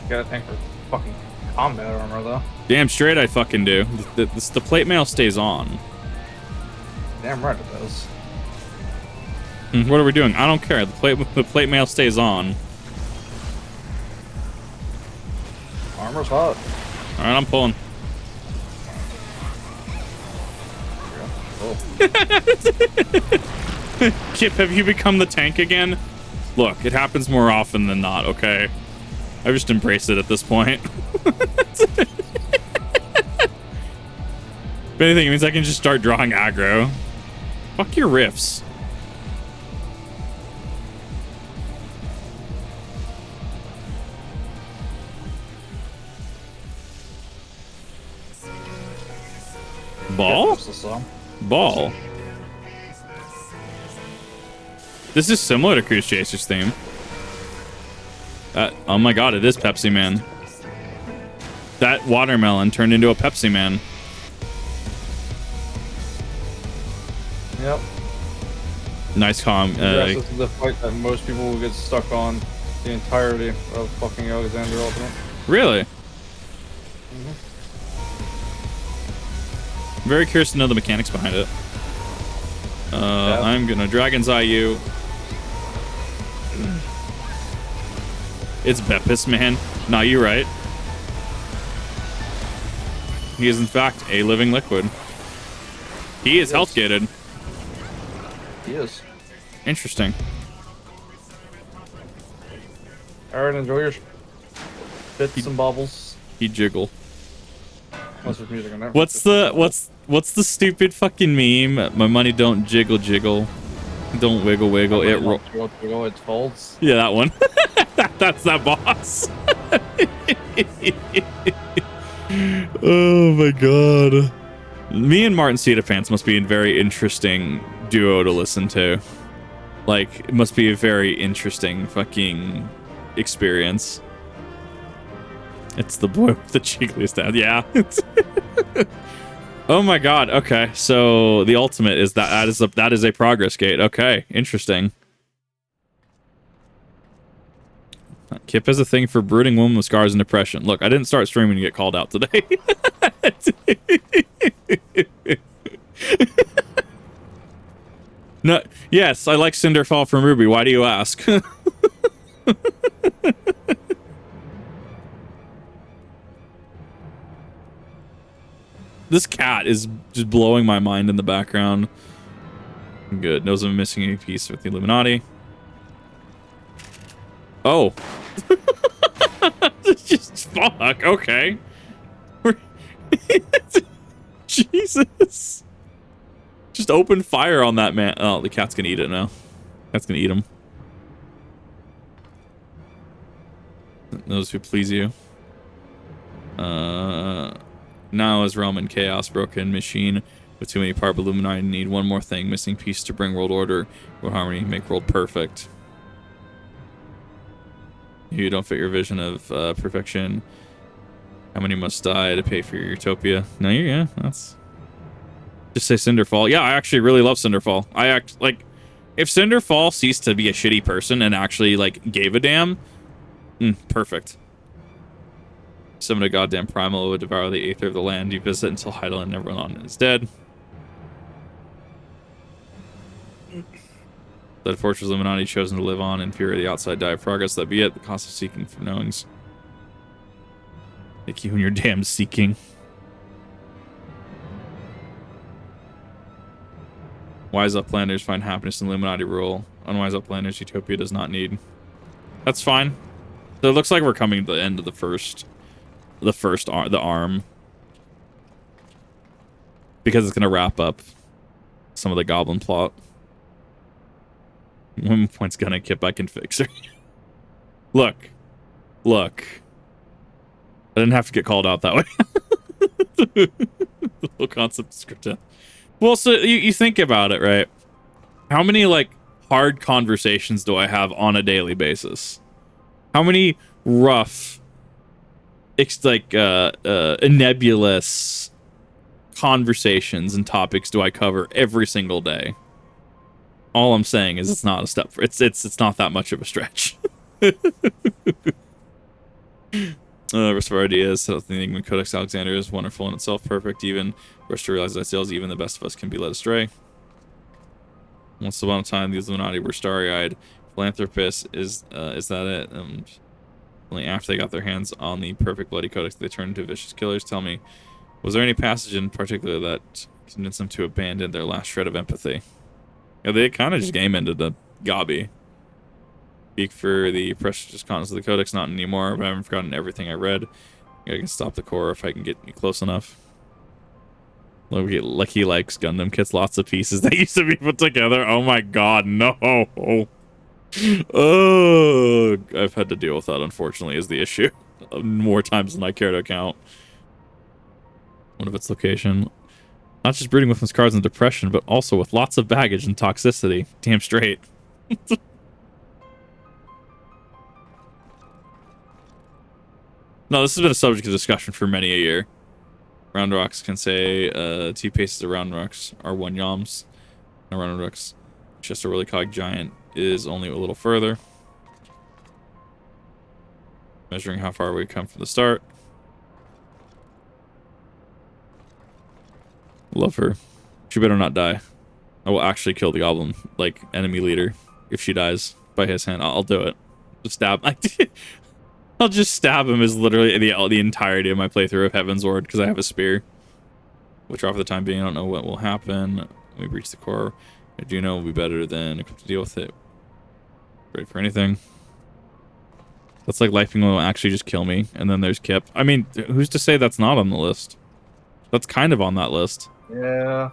Gotta thank for fucking combat armor, though. Damn straight I fucking do. The plate mail stays on. Damn right it does. What are we doing? I don't care. The plate mail stays on. Armor's hot. Alright, I'm pulling. Oh. Kip, have you become the tank again? Look, it happens more often than not, okay? I've just embraced it at this point. If anything, it means I can just start drawing aggro. Fuck your riffs. Ball? Ball. This is similar to Cruise Chaser's theme. Oh my god, it is Pepsi Man. That watermelon turned into a Pepsi Man. Yep. Nice calm. This is the fight that most people will get stuck on the entirety of fucking Alexander Ultimate. Really? I'm very curious to know the mechanics behind it. Yeah. I'm gonna Dragon's Eye you. It's Beppis, man. Nah, you're right. He is, in fact, a living liquid. He is health gated. He is. Interesting. Alright, enjoy your bits and bobbles. He jiggle. Unless there's music in there. What's the stupid fucking meme? My money don't jiggle jiggle. Don't wiggle wiggle. It wiggle, it folds. Yeah, that one. That's that boss. Oh my god. Me and Martin Cedafants must be a very interesting duo to listen to. Like, it must be a very interesting fucking experience. It's the boy with the cheekliest dad. Yeah. Oh my god. Okay, so the ultimate is that is a progress gate. Okay, interesting. Kip has a thing for brooding women with scars and depression. Look, I didn't start streaming to get called out today. No, yes, I like Cinderfall from Ruby. Why do you ask? This cat is just blowing my mind in the background. Good. Knows I'm missing a piece with the Illuminati. Oh. Just fuck. Okay. Jesus. Just open fire on that man. Oh, the cat's gonna eat it now. Cat's gonna eat him. Those who please you. Now is realm in chaos, broken machine with too many part Illuminati need one more thing, missing piece to bring world order, world harmony, make world perfect. You don't fit your vision of perfection. How many must die to pay for your utopia? No, yeah, that's... Just say Cinderfall. Yeah, I actually really love Cinderfall. If Cinderfall ceased to be a shitty person and actually, like, gave a damn, perfect. Summon a goddamn primal would devour the aether of the land you visit until Heidel and everyone on it is dead. That fortress Illuminati chosen to live on in fear of the outside die of progress. That be it. The cost of seeking for knowings. Like you and your damn seeking. Wise uplanders find happiness in Illuminati rule. Unwise uplanders, Utopia does not need. That's fine. So it looks like we're coming to the end of the arm. Because it's gonna wrap up some of the goblin plot. 1 point's gonna Kip, I can fix her. Look. I didn't have to get called out that way. The whole concept is scripted. Well, so you think about it, right? How many, like, hard conversations do I have on a daily basis? How many rough, nebulous conversations and topics do I cover every single day? All I'm saying is it's not a step for it's not that much of a stretch. Restore ideas. The Enigma Codex Alexander is wonderful in itself, perfect. Even rush to realize that sales, even the best of us can be led astray. Once upon a time, the Illuminati were starry-eyed philanthropists. Is that it? Only after they got their hands on the perfect bloody codex, they turned into vicious killers. Tell me, was there any passage in particular that convinced them to abandon their last shred of empathy? Yeah, they kind of just game ended the Gabi. Speak for the precious contents of the codex, not anymore, but I haven't forgotten everything I read. I can stop the core if I can get me close enough. Like he likes Gundam kits, lots of pieces that used to be put together. Oh my god, no. Oh, I've had to deal with that, unfortunately, is the issue. More times than I care to count. One of its location. Not just breeding with cards and depression, but also with lots of baggage and toxicity. Damn straight. No, this has been a subject of discussion for many a year. Round rocks can say 2 paces of round rocks are 1 yams. And round rocks, just a really cog giant, is only a little further. Measuring how far we come from the start. Love her. She better not die. I will actually kill the goblin, like, enemy leader, if she dies by his hand. I'll do it. Just stab. I'll just stab him is literally the entirety of my playthrough of Heavensward, because I have a spear. Which, for the time being, I don't know what will happen. When we breach the core, I do know it will be better than equipped to deal with it. Ready for anything. That's like Lifing will actually just kill me, and then there's Kip. I mean, who's to say that's not on the list? That's kind of on that list. Yeah.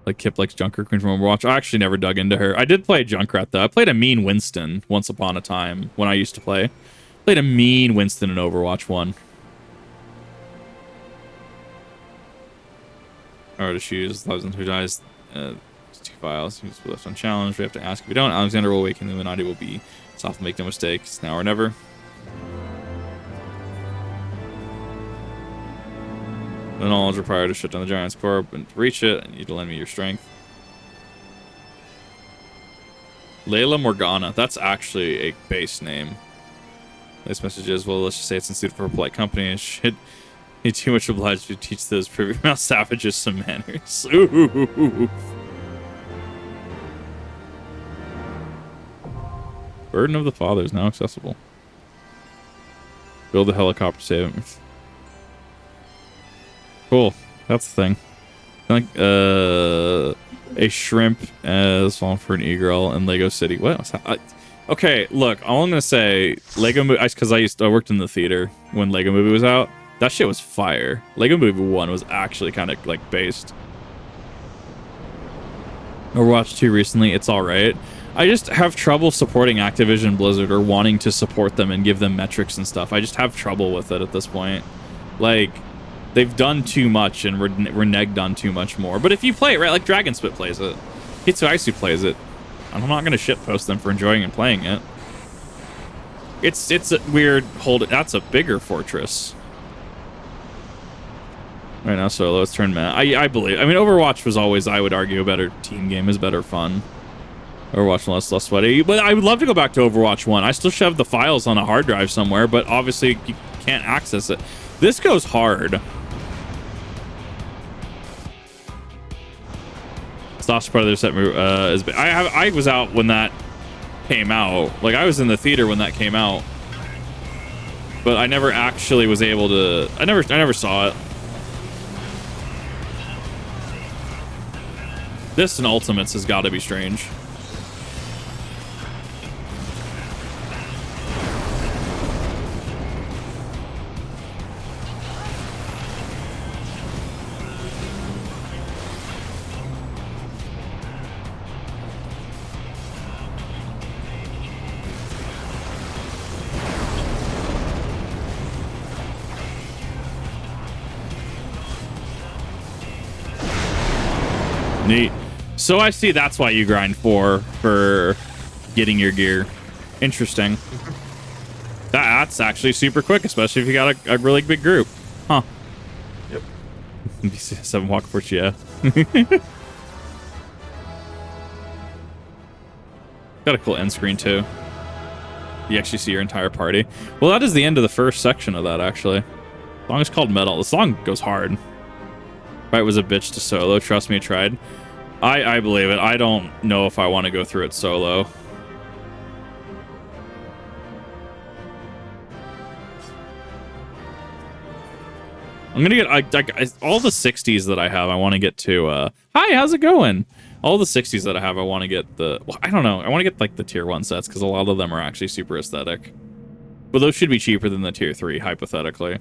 Like Kip likes Junker Queen from Overwatch. I actually never dug into her. I did play Junkrat though. I played a mean Winston once upon a time when I used to play. Played a mean Winston in Overwatch 1. Or to choose Thousand who dies. 2 files. Who's left unchallenged. We have to ask. If we don't, Alexander will awaken. The Illuminati will be soft. Make no mistakes. Now or never. The knowledge required to shut down the Giant's core, but to reach it, I need to lend me your strength. Layla Morgana. That's actually a base name. This message is, well, let's just say it's instituted for polite company. It should You're too much obliged to teach those privy mouth savages some manners. Ooh. Burden of the Father is now accessible. Build a helicopter, save him. Cool. That's the thing. Like a shrimp as falling for an e-girl in Lego City. What? Okay, look. All I'm gonna say, Lego Movie, because I worked in the theater when Lego Movie was out. That shit was fire. Lego Movie 1 was actually kind of like based. Overwatch 2 recently, it's all right. I just have trouble supporting Activision Blizzard or wanting to support them and give them metrics and stuff. I just have trouble with it at this point. Like, they've done too much and reneged on too much more. But if you play it, right, like Dragon Spit plays it, Hitsuisu plays it, I'm not going to shitpost them for enjoying and playing it. It's a weird that's a bigger fortress. Right now, solo, let's turn meta. I believe. I mean, Overwatch was always, I would argue, a better team game, is better fun. Overwatch less sweaty. But I would love to go back to Overwatch 1. I still have the files on a hard drive somewhere, but obviously you can't access it. This goes hard. Stops part of their set move is I was out when that came out. Like, I was in the theater when that came out. But I never actually was able to I never saw it. This and Ultimates has got to be strange. Neat. So I see that's why you grind for getting your gear. Interesting. That's actually super quick, especially if you got a really big group. Huh. Yep. BC7 walk for yeah. Got a cool end screen too. You actually see your entire party. Well, that is the end of the first section of that, actually. The song is called Metal. The song goes hard. Fight was a bitch to solo. Trust me, I tried. I believe it. I don't know if I want to go through it solo. I'm gonna get all the 60s that I have. I want to get to. Hi, how's it going? All the 60s that I have, I want to get the. Well, I don't know. I want to get like the tier 1 sets because a lot of them are actually super aesthetic. But those should be cheaper than the tier 3, hypothetically.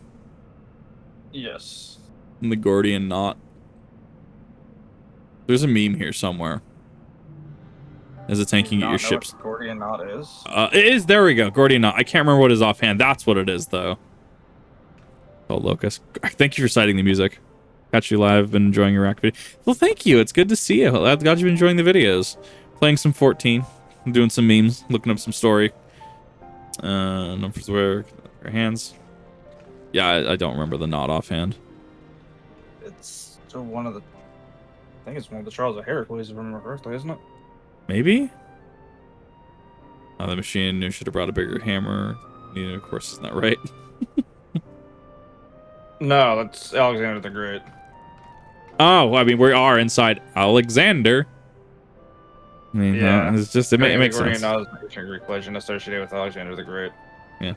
Yes. And the Gordian knot. There's a meme here somewhere. As a tank, you get your ships. Gordian knot is. It is. There we go. Gordian knot. I can't remember what is offhand. That's what it is, though. Oh, Locust. Thank you for citing the music. Got you live. Been enjoying your react video. Well, thank you. It's good to see you. I'm glad you've been enjoying the videos. Playing some 14. Doing some memes. Looking up some story. Numbers where our hands. Yeah, I don't remember the knot offhand. It's one of the. I think it's one of the Trials of Heracles, if I remember correctly, isn't it? Maybe? The machine knew should have brought a bigger hammer. Needed, of course, isn't that right? No, that's Alexander the Great. Oh, I mean, we are inside Alexander. I mean, yeah. It's just, it makes sense. Gordian knot is an ancient Greek legend associated with Alexander the Great. Yeah.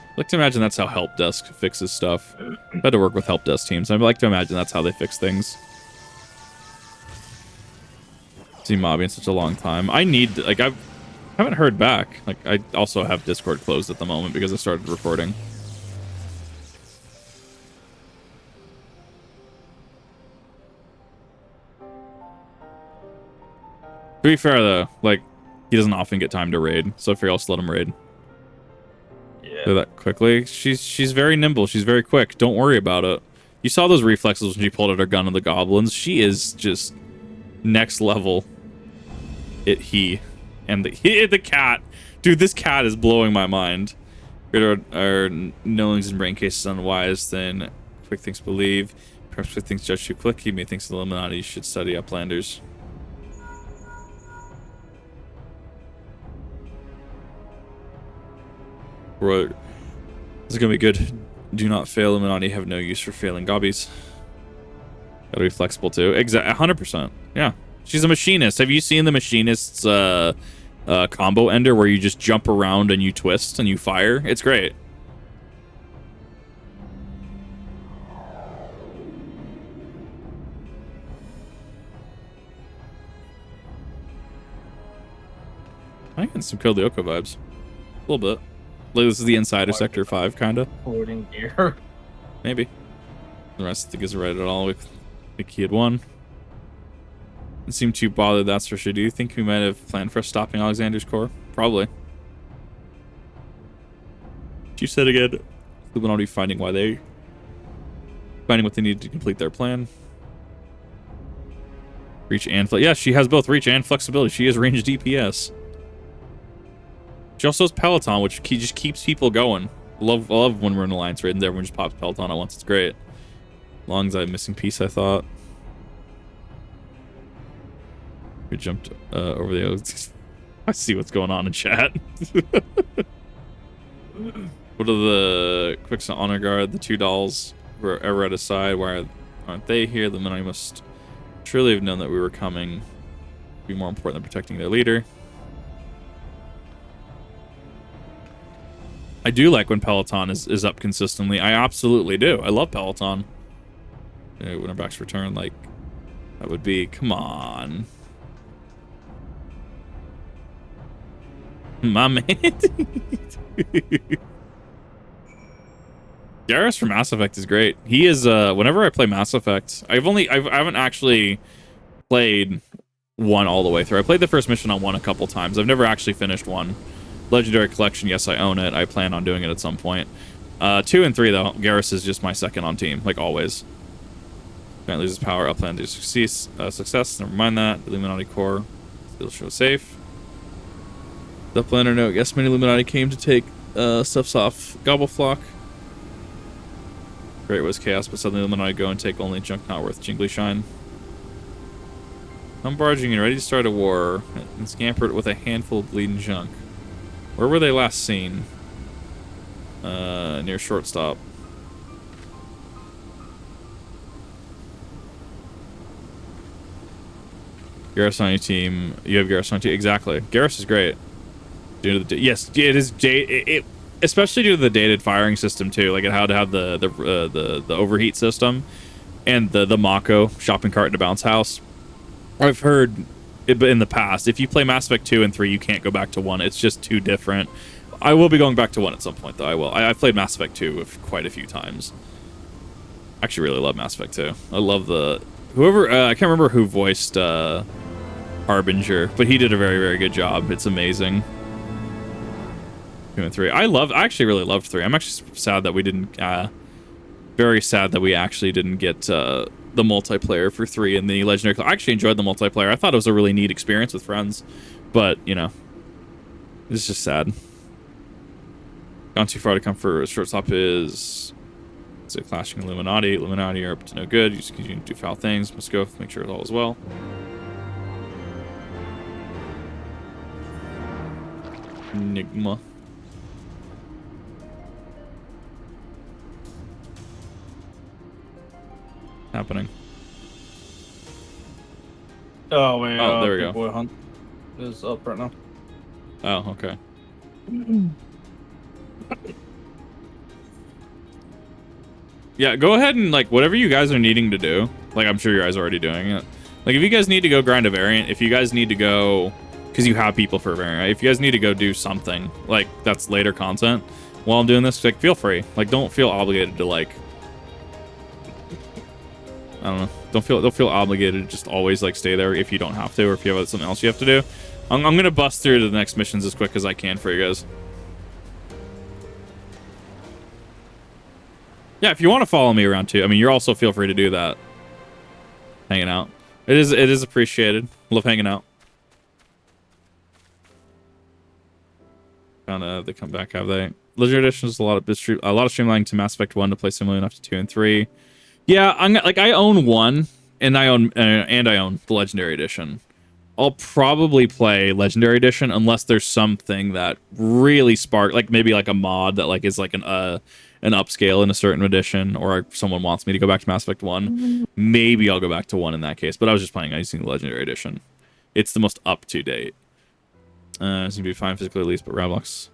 I like to imagine that's how help desk fixes stuff. I've had to work with help desk teams. I'd like to imagine that's how they fix things. Seen Mobby in such a long time. I need, like, I haven't heard back. Like, I also have Discord closed at the moment because I started recording. To be fair, though, like, he doesn't often get time to raid, so I figure I'll just let him raid. Yeah. Do that quickly. She's very nimble. She's very quick. Don't worry about it. You saw those reflexes when she pulled out her gun on the goblins. She is just next level. And the cat. Dude, this cat is blowing my mind. Our knowings and brain cases unwise, then Quickthinx believe. Perhaps Quickthinx judge too quick. He may think the Illuminati should study Uplanders. Right. This is gonna be good. Do not fail. Illuminati have no use for failing gobbies. Gotta be flexible too. Exactly, 100%. Yeah, she's a machinist. Have you seen the machinist's combo ender where you just jump around and you twist and you fire? It's great. I get some Code Lyoko vibes. A little bit. Like this is the inside of Sector 5, kind of. Floating gear. Maybe. The rest of the is right at all. I think he had won. Didn't seem too bothered, that's for sure. Do you think we might have planned for stopping Alexander's core? Probably. You said again, Illuminati finding what they need to complete their plan. Reach and yeah, she has both reach and flexibility. She has ranged DPS. She also has Peloton, which just keeps people going. I love when we're in Alliance raid and everyone just pops Peloton at once. It's great. As long as I have a missing piece, I thought. We jumped over the... I see what's going on in chat. What are the Quickthinx Honor Guard? The two dolls were ever at his side. Why aren't they here? The Illuminati must surely have known that we were coming. Be more important than protecting their leader. I do like when Peloton is up consistently. I absolutely do. I love Peloton. Winterback's return, like, that would be... Come on. My man. Garrus from Mass Effect is great. He is, whenever I play Mass Effect, I haven't actually played one all the way through. I played the first mission on one a couple times. I've never actually finished one. Legendary Collection, yes, I own it. I plan on doing it at some point. 2 and 3, though, Garrus is just my second on team, like always. Can't lose his power. Upland to success. Never mind that. Illuminati core still show safe. The Uplander note. Yes, many Illuminati came to take stuffs off Gobbleflock. Great was chaos, but suddenly Illuminati go and take only junk not worth Jingly Shine. I'm barging in, ready to start a war, and scampered with a handful of bleeding junk. Where were they last seen? Near Shortstop. Garrus on your team. You have Garrus on your team. Exactly. Garrus is great. Due to the yes, it is. Especially due to the dated firing system too. Like it had to have the overheat system, and the Mako shopping cart to bounce house. I've heard it in the past. If you play Mass Effect 2 and 3, you can't go back to 1. It's just too different. I will be going back to 1 at some point, though. I will. I've played Mass Effect 2 quite a few times. I actually really love Mass Effect 2. I love the... Whoever... I can't remember who voiced Harbinger, but he did a very, very good job. It's amazing. 2 and 3. I actually really loved 3. I'm actually sad that we didn't... very sad that we actually didn't get... the multiplayer for 3 in the Legendary. I actually enjoyed the multiplayer. I thought it was a really neat experience with friends, but you know, it's just sad. Gone too far to come for Shortstop is clashing Illuminati. Illuminati are up to no good. You just continue to do foul things. Must go make sure all is well. Enigma. Happening. Oh wait. Oh, there we go. Boy Hunt is up right now. Oh, okay. Yeah, go ahead and like whatever you guys are needing to do. Like I'm sure you guys are already doing it. Like if you guys need to go grind a variant, if you guys need to go because you have people for a variant, right? If you guys need to go do something like that's later content while I'm doing this, like feel free. Like don't feel obligated to like. I don't know. Don't feel obligated to just always like stay there if you don't have to, or if you have something else you have to do. I'm gonna bust through to the next missions as quick as I can for you guys. Yeah, if you want to follow me around too, I mean, you're also feel free to do that. Hanging out, it is appreciated. Love hanging out. They come back, have they? Legendary Edition is a lot of streamlining to Mass Effect 1 to play similarly enough to 2 and 3. Yeah, I own 1 and I own the Legendary Edition. I'll probably play Legendary Edition unless there's something that really spark, like maybe like a mod that like is like an upscale in a certain edition, or someone wants me to go back to Mass Effect 1. Maybe I'll go back to 1 in that case, but I was just playing using the Legendary Edition. It's the most up-to-date. It's going to be fine physically at least, but Roblox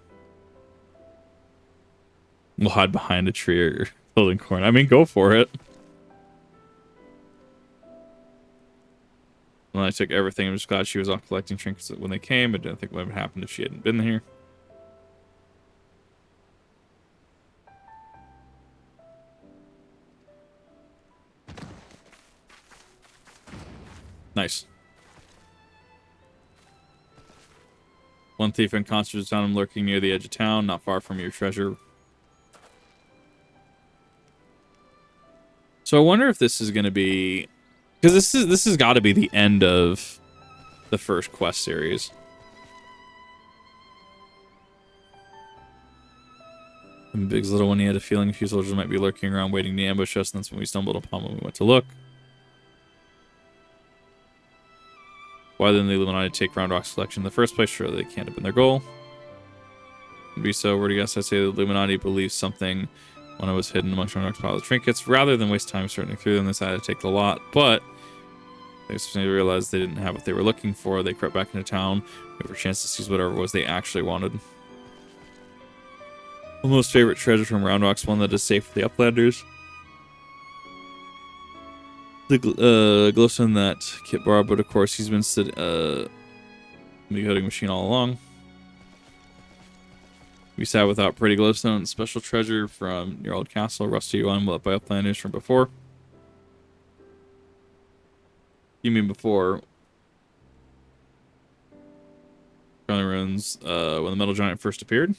will hide behind a tree or building corner. I mean, go for it. When I took everything, I'm just glad she was off collecting trinkets when they came. I didn't think what would happen if she hadn't been here. Nice. One thief and constables found him lurking near the edge of town, not far from your treasure. So I wonder if this is going to be... Because this has got to be the end of the first quest series. And Big's little one, he had a feeling a few soldiers might be lurking around waiting to ambush us, and that's when we stumbled upon when we went to look. Why didn't the Illuminati take Round Rock's collection in the first place? Surely they can't have been their goal. It'd be so, where do you guess I say the Illuminati believes something when I was hidden amongst Round Rock's pile of trinkets? Rather than waste time sorting through them, they decided to take the lot, but they realized they didn't have what they were looking for. They crept back into town, gave a chance to seize whatever it was they actually wanted. My most favorite treasure from Round Rock's one that is safe for the Uplanders. The glowstone that Kit borrowed, but of course he's been the coding machine all along. We sat without pretty glowstone, special treasure from your old castle, rusty one by Uplanders from before. You mean before? Charlie Ruins, when the metal giant first appeared.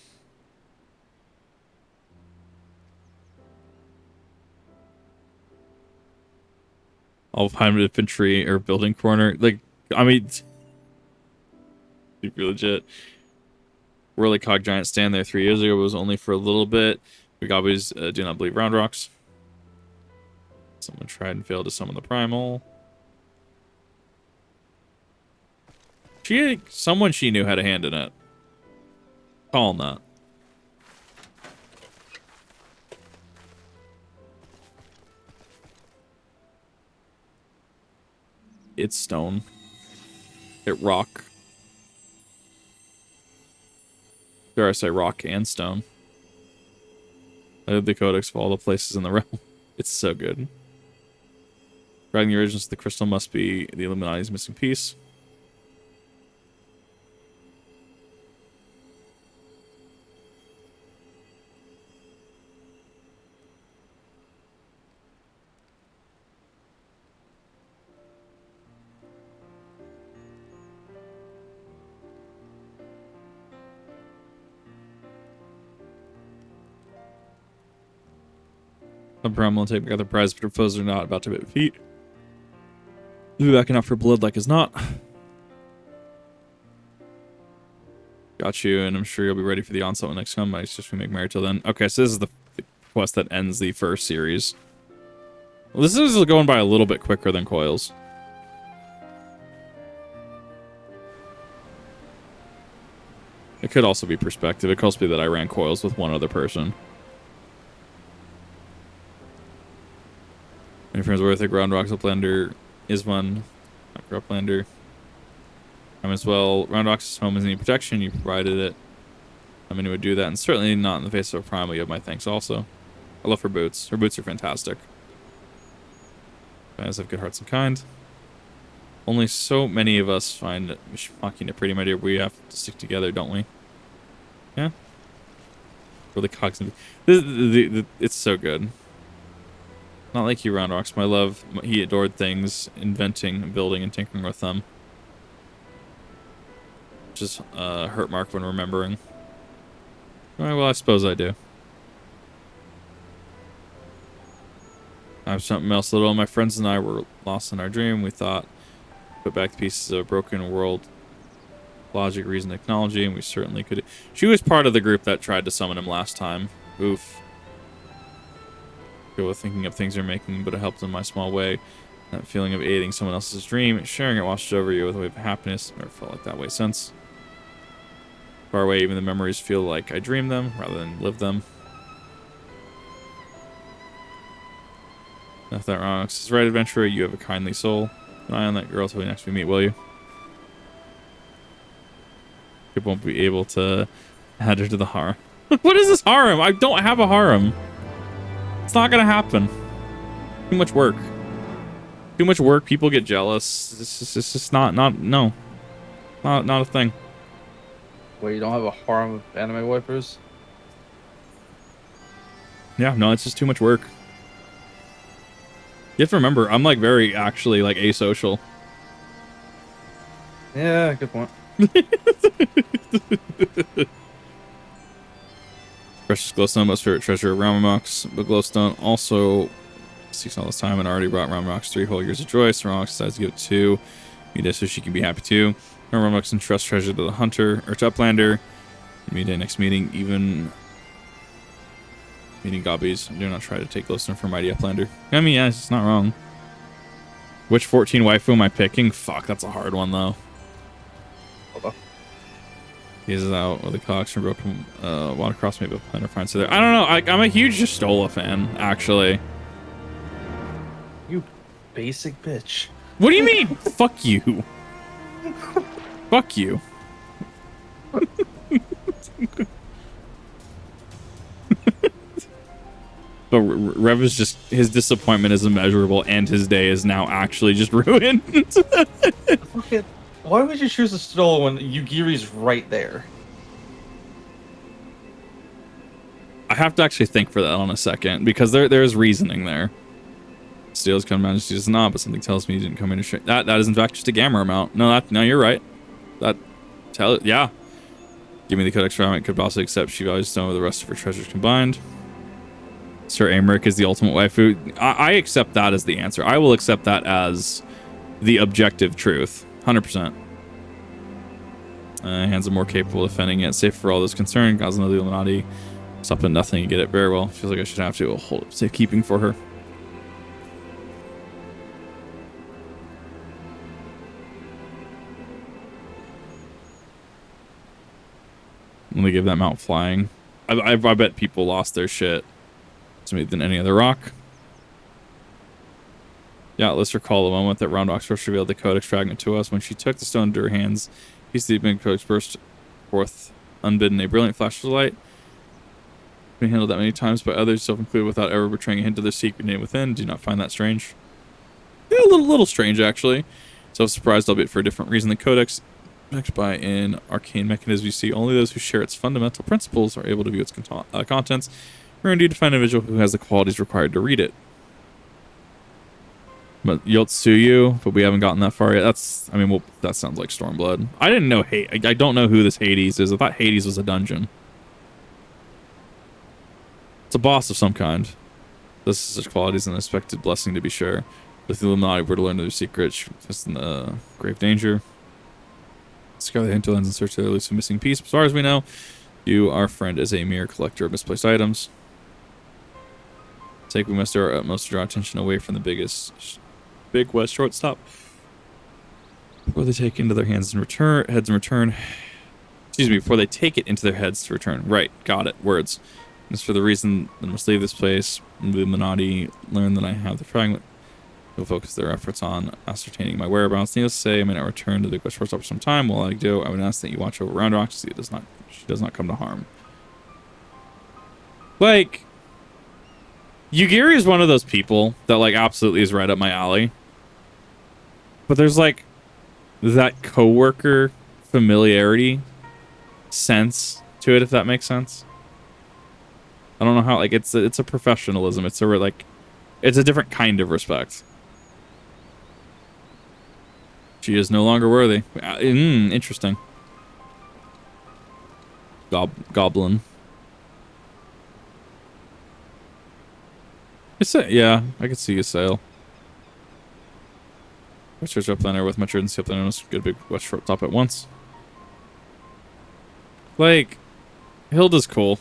All of Hyman infantry or building corner. Like, I mean, super legit. Whirly Cog Giant stand there 3 years ago was only for a little bit. We always do not believe Round Rocks. Someone tried and failed to summon the Primal. Someone she knew had a hand in it. Call him that. It's stone. It rock. Dare I say rock and stone. I did the codex of all the places in the realm. It's so good. Dragging the origins of the crystal must be the Illuminati's missing piece. Some problem will take back the prize, but her foes are not about to defeat. We'll be backing out for blood like as not. Got you, and I'm sure you'll be ready for the onslaught when next come. I just we make merry till then. Okay, so this is the quest that ends the first series. Well, this is going by a little bit quicker than Coils. It could also be perspective. It could also be that I ran Coils with one other person. My friends worth it. Round Rocks Uplander is one. Uplander. I'm as well. Round Rocks' home is any protection. You provided it. I mean, it would do that, and certainly not in the face of a Primal. You have my thanks also. I love her boots. Her boots are fantastic. Fans have good hearts and kind. Only so many of us find Machina pretty, my dear. We have to stick together, don't we? Yeah. For the cogs. It's so good. Not like you, Round Rocks. My love, he adored things, inventing, building, and tinkering with them. Just hurt Mark when remembering. Well, I suppose I do. I have something else. Little, my friends and I were lost in our dream. We thought, put back the pieces of a broken world, logic, reason, technology, and we certainly could. She was part of the group that tried to summon him last time. Oof. With thinking of things you're making, but it helped in my small way. That feeling of aiding someone else's dream, sharing it washes over you with a wave of happiness. Never felt like that way since. Far away, even the memories feel like I dreamed them rather than lived them. If that wrong, it's right, adventurer. You have a kindly soul. An eye on that girl till next we meet, will you? You won't be able to add her to the harem. What is this harem? I don't have a harem. It's not gonna happen. Too much work. Too much work. People get jealous. It's just not a thing. Wait, you don't have a harem of anime waifus? Yeah, no, it's just too much work. You have to remember, I'm like very actually like asocial. Yeah, good point. Precious glowstone, most favorite treasure of Ramamox. But glowstone also seeks all this time and already brought Ramamox 3 whole years of joy. So Ramamox decides to give it 2. Mida so she can be happy too. Ramamox entrusts treasure to the hunter or to Uplander. Mida next meeting, even meeting gobbies. Do not try to take glowstone from mighty Uplander. I mean, yeah, it's not wrong. Which 14 waifu am I picking? Fuck, that's a hard one though. Hold on. He's out with a cox from broken watercross, maybe a planner finds her there. I don't know. I'm a huge Justola fan, actually. You basic bitch. What do you mean? Fuck you. Fuck you. But Rev is just, his disappointment is immeasurable and his day is now actually just ruined. Why would you choose a Stola when Yugiri's right there? I have to actually think for that on a second because there's reasoning there. Steel's come majesty does not, but something tells me he didn't come in to straight. That is in fact just a gamma amount. No, you're right. Yeah. Give me the Codex fragment. Could possibly accept she values stone with the rest of her treasures combined. Sir Amric is the ultimate waifu. I accept that as the answer. I will accept that as the objective truth. 100%. Hands are more capable of defending it. Safe for all those concerned. Gazan of the Illuminati. Stop at nothing. You get it very well. Feels like I should have to hold up safekeeping for her. When they give that mount flying, I bet people lost their shit than any other rock. Yeah, let's recall the moment that Roundrox first revealed the Codex fragment to us. When she took the stone into her hands, piece of the big Codex burst forth unbidden, a brilliant flash of light. Been handled that many times by others, self-included, without ever betraying a hint of their secret name within. Do you not find that strange? Yeah, a little strange, actually. Self-surprised, albeit for a different reason. The Codex, backed by an arcane mechanism you see, only those who share its fundamental principles are able to view its contents. We're indeed to find an individual who has the qualities required to read it. But Yotsuyu, but we haven't gotten that far yet. That's, I mean, well, that sounds like Stormblood. I didn't know I don't know who this Hades is. I thought Hades was a dungeon. It's a boss of some kind. This is such qualities an unexpected blessing, to be sure. If the Illuminati were to learn their secret, it's in grave danger. Scour the hinterlands in search of the elusive missing piece. As far as we know, you, our friend, is a mere collector of misplaced items. We must do our utmost to draw attention away from the big West shortstop before they take it into their heads and return. Excuse me, before they take it into their heads to return. Right, got it. Words. As for the reason they must leave this place, the Illuminati learn that I have the fragment. They'll focus their efforts on ascertaining my whereabouts. Needless to say, I may not return to the West shortstop for some time. While I do, I would ask that you watch over Roundrock to see she does not come to harm. Like, Yugiri is one of those people that like absolutely is right up my alley. But there's like that coworker familiarity sense to it, if that makes sense. I don't know how, like, it's a professionalism. It's a different kind of respect. She is no longer worthy. Interesting. Goblin. Yeah, I could see a sail. West Church Uplander with mature and see Uplander. Get a big West short top at once. Like, Hilda's cool.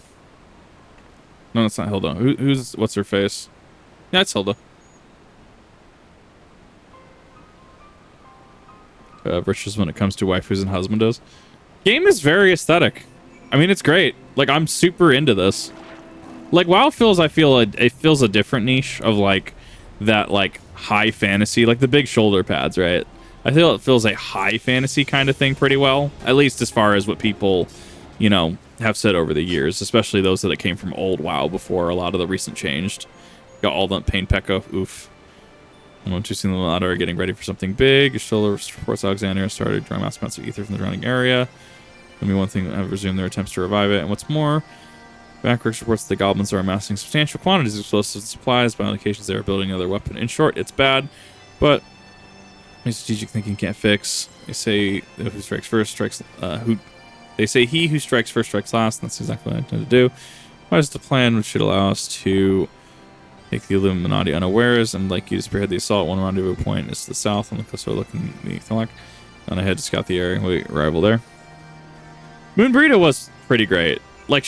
No, it's not Hilda. What's her face? Yeah, it's Hilda. riches when it comes to waifus and husbandos. Game is very aesthetic. I mean, it's great. Like, I'm super into this. Like, WoW feels, I feel, it feels a different niche of, like, that, like, high fantasy, like the big shoulder pads, right? I feel it feels a high fantasy kind of thing pretty well, at least as far as what people, you know, have said over the years, especially those that came from old WoW before a lot of the recent changed. Got all the Pain Pekka, oof. I want to see the ladder getting ready for something big. Your shoulder reports Alexander started drawing mass amounts of ether from the surrounding area. Only one thing have resumed their attempts to revive it, and what's more, Backworks reports the goblins are amassing substantial quantities of explosive supplies. By indications, they are building another weapon. In short, it's bad, but my strategic thinking can't fix. They say who strikes first strikes. They say he who strikes first strikes last, and that's exactly what I intend to do. Why is the plan which should allow us to make the Illuminati unawares and like you to spearhead the assault? One rendezvous point is to the south on the coast looking beneath the lock. On ahead to scout the area. Wait, arrival there. Moon Burrito was pretty great. Like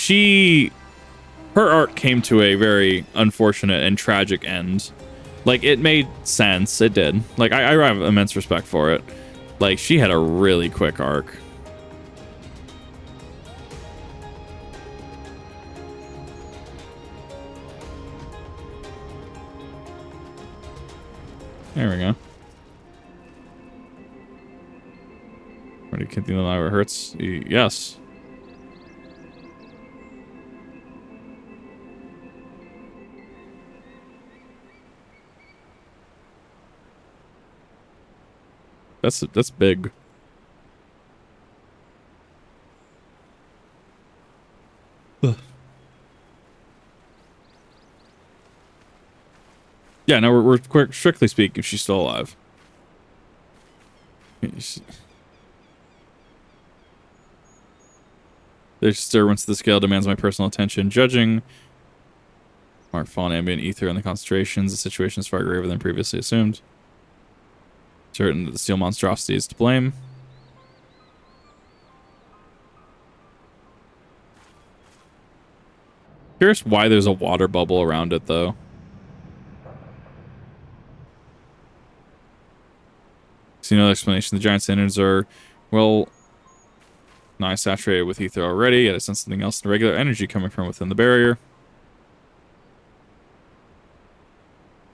her art came to a very unfortunate and tragic end. Like, it made sense. It did. Like, I have immense respect for it. Like, she had a really quick arc. There we go. Ready to continue the line where it hurts? Yes. That's big. Yeah, no, we're strictly speaking, she's still alive. There's disturbance of the scale demands my personal attention. Judging Mark Fawn, ambient ether, and the concentrations, the situation is far graver than previously assumed. Certain that the steel monstrosity is to blame. Curious why there's a water bubble around it, though. See no explanation. The giant standards are, well, nigh saturated with ether already. Yet I sense something else in regular energy coming from within the barrier.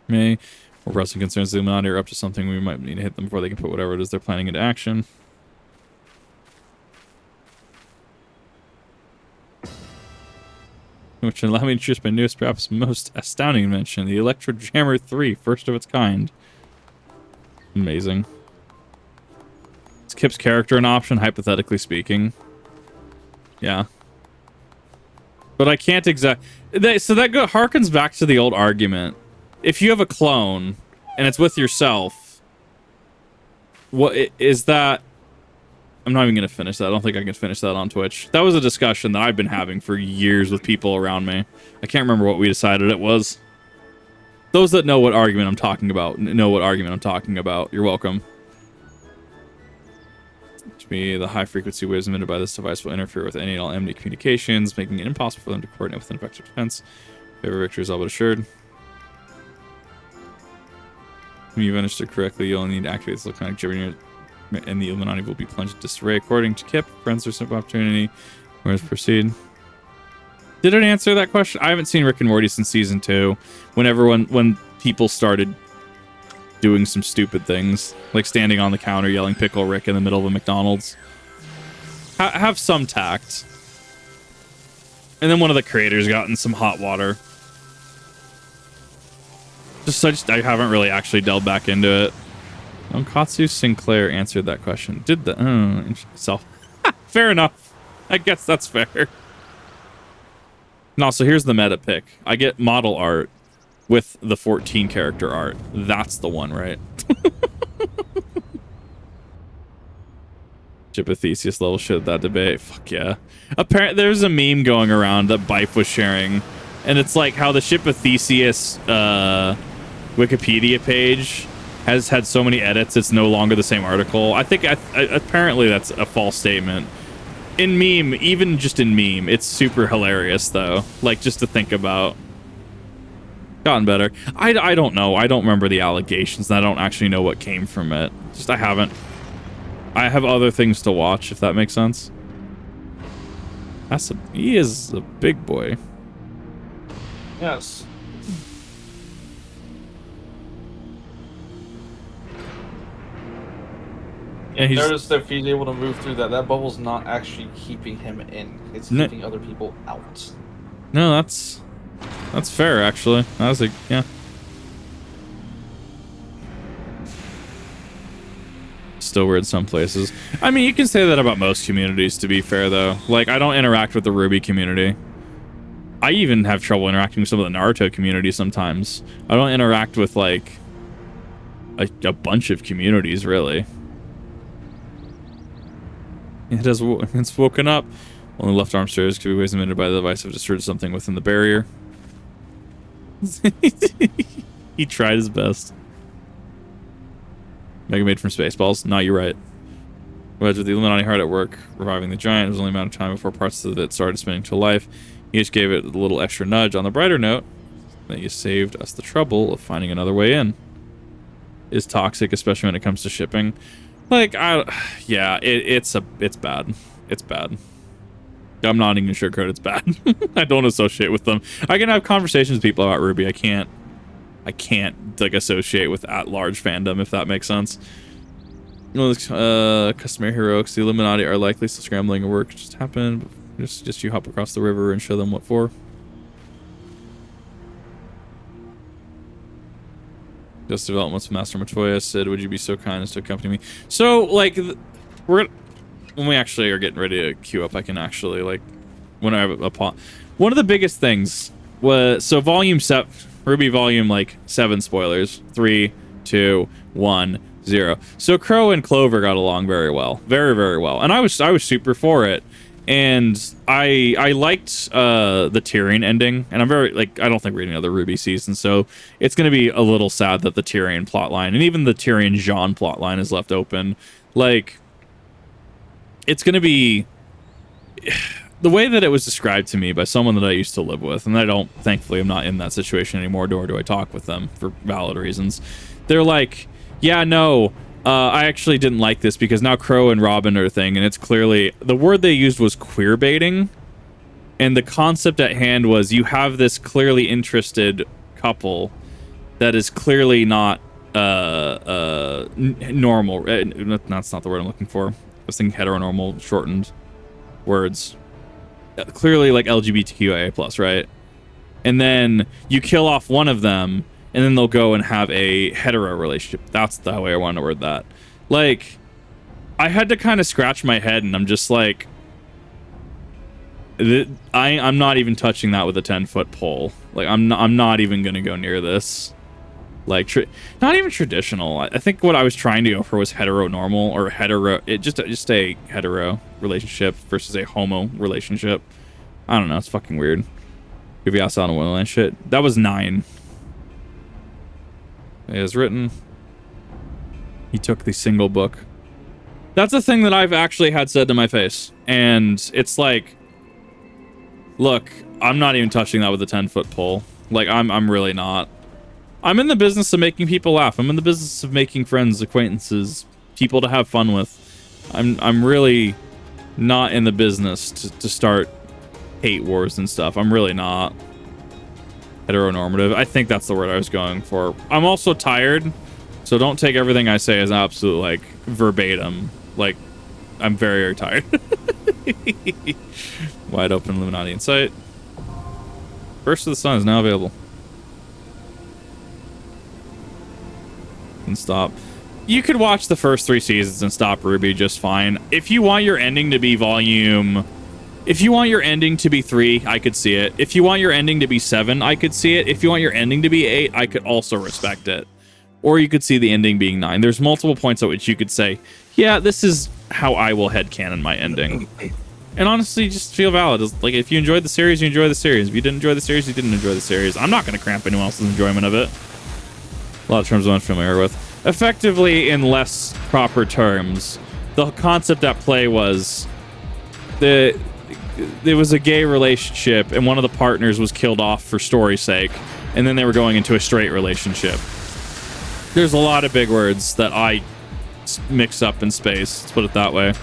Or pressing concerns the Illuminati are up to something. We might need to hit them before they can put whatever it is they're planning into action. Which allow me to introduce my newest, perhaps most astounding invention, the Electro Jammer 3, first of its kind. Amazing. Is Kip's character an option, hypothetically speaking? Yeah. But I can't exactly... So that harkens back to the old argument. If you have a clone, and it's with yourself, what is that... I'm not even going to finish that. I don't think I can finish that on Twitch. That was a discussion that I've been having for years with people around me. I can't remember what we decided it was. Those that know what argument I'm talking about, You're welcome. To me, the high-frequency waves emitted by this device will interfere with any and all enemy communications, making it impossible for them to coordinate with an effective defense. Favor victory is all but assured. When you've understood correctly, you'll only need to activate this electronic gibbering, and the Illuminati will be plunged in disarray. According to Kip, friends are simple opportunity. Where's proceed? Did it answer that question? I haven't seen Rick and Morty since season 2. When people started doing some stupid things, like standing on the counter yelling "Pickle Rick" in the middle of a McDonald's. Have some tact. And then one of the creators got in some hot water. I haven't really actually delved back into it. Katsu Sinclair answered that question. Did the self? Fair enough. I guess that's fair. And also, here's the meta pick. I get model art with the 14 character art. That's the one, right? Ship of Theseus level shit, that debate. Fuck yeah. Apparently, there's a meme going around that Bife was sharing, and it's like how the Ship of Theseus Wikipedia page has had so many edits, it's no longer the same article. I think apparently that's a false statement. In meme, even just in meme, it's super hilarious though. Like, just to think about. Gotten better. I don't know. I don't remember the allegations, and I don't actually know what came from it. Just I haven't I have other things to watch, if that makes sense. He is a big boy. Yes. Yeah, Notice that if he's able to move through that bubble's not actually keeping him in. It's keeping other people out. No, that's fair, actually. I was like, yeah. Still weird some places. I mean, you can say that about most communities, to be fair, though. Like, I don't interact with the Ruby community. I even have trouble interacting with some of the Naruto community sometimes. I don't interact with, like, a bunch of communities, really. It's woken up. Only left arm stirs could be ways emitted by the device. I've just heard something within the barrier. He tried his best. Mega made from Spaceballs. No, you're right. Wedge with the Illuminati hard at work, reviving the giant. It was only a matter of time before parts of it started spinning to life. He just gave it a little extra nudge. On the brighter note, that you saved us the trouble of finding another way in. Is toxic, especially when it comes to shipping. Like, yeah, it's bad. It's bad. I'm not even sugarcoat it's bad. I don't associate with them. I can have conversations with people about Ruby. I can't like associate with at-large fandom, if that makes sense. You know, customary heroics, the Illuminati are likely still scrambling at work. Just happened. Just you hop across the river and show them what for. Just developments with Master Matoya said, would you be so kind as to accompany me? So, like, when we actually are getting ready to queue up, I can actually, like, when I have one of the biggest things was, so volume 7, Ruby volume, like, 7 spoilers. 3, 2, 1, 0. So Crow and Clover got along very well. Very, very well. And I was super for it. And I liked the Tyrion ending, and I'm very, like, I don't think we're getting another Ruby season, so it's going to be a little sad that the Tyrion plotline, and even the Tyrion Jean plotline is left open. Like, it's going to be the way that it was described to me by someone that I used to live with, and I don't, thankfully, I'm not in that situation anymore, nor do I talk with them for valid reasons. They're like, yeah, no, I actually didn't like this because now Crow and Robin are a thing, and it's clearly, the word they used was queer baiting, and the concept at hand was you have this clearly interested couple that is clearly not normal. That's not the word I'm looking for. I was thinking heteronormal, shortened words. Clearly like LGBTQIA+, right? And then you kill off one of them, and then they'll go and have a hetero relationship. That's the way I want to word that. Like, I had to kind of scratch my head, and I'm just like, I'm not even touching that with a 10-foot pole. Like, I'm not even gonna go near this. Like, not even traditional. I think what I was trying to go for was heteronormal or hetero. Just a hetero relationship versus a homo relationship. I don't know. It's fucking weird. Give you outside on Wonderland shit. That was 9. It is written. He took the single book. That's a thing that I've actually had said to my face, and it's like, look, I'm not even touching that with a 10-foot pole. Like, I'm really not. I'm in the business of making people laugh. I'm in the business of making friends, acquaintances, people to have fun with. I'm really not in the business to start hate wars and stuff. I'm really not. Heteronormative. I think that's the word I was going for. I'm also tired, so don't take everything I say as absolute, like, verbatim. Like, I'm very, very tired. Wide open Illuminati in sight. Burst of the Sun is now available. And stop. You could watch the first 3 seasons and stop Ruby just fine. If you want your ending to be volume... If you want your ending to be 3, I could see it. If you want your ending to be 7, I could see it. If you want your ending to be 8, I could also respect it. Or you could see the ending being 9. There's multiple points at which you could say, yeah, this is how I will headcanon my ending. And honestly, just feel valid. It's like, if you enjoyed the series, you enjoy the series. If you didn't enjoy the series, you didn't enjoy the series. I'm not going to cramp anyone else's enjoyment of it. A lot of terms I'm unfamiliar with. Effectively, in less proper terms, the concept at play was there was a gay relationship, and one of the partners was killed off for story's sake, and then they were going into a straight relationship. There's a lot of big words that I mixed up in space. Let's put it that way.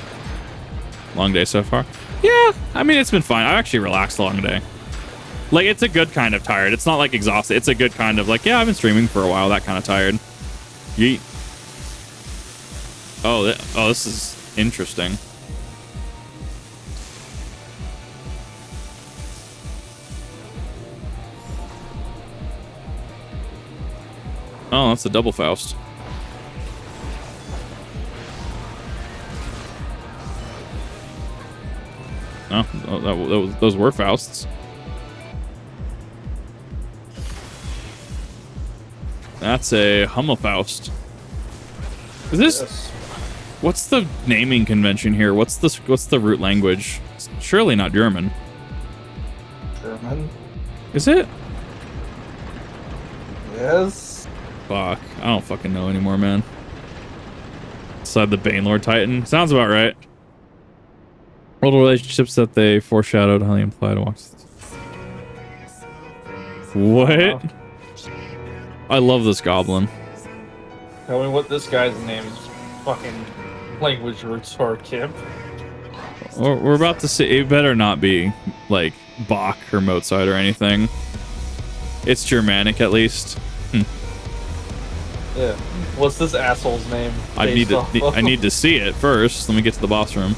Long day so far. Yeah, I mean, it's been fine. I actually relaxed a long day. Like, it's a good kind of tired. It's not like exhausted. It's a good kind of like, yeah, I've been streaming for a while. That kind of tired. Yeet. Oh, this is interesting. Oh, that's a double Faust. Oh, those were Fausts. That's a Hummelfaust. Is this? Yes. What's the naming convention here? What's the root language? It's surely not German. German. Is it? Yes. Fuck. I don't fucking know anymore, man. Beside the Banelord Titan. Sounds about right. World relationships that they foreshadowed, highly implied. What? I love this goblin. Tell me what this guy's name is. Fucking language roots are, Kim. We're about to see. It better not be like Bach or Mozart or anything. It's Germanic at least. Yeah. What's this asshole's name? I need to see it first. Let me get to the boss room.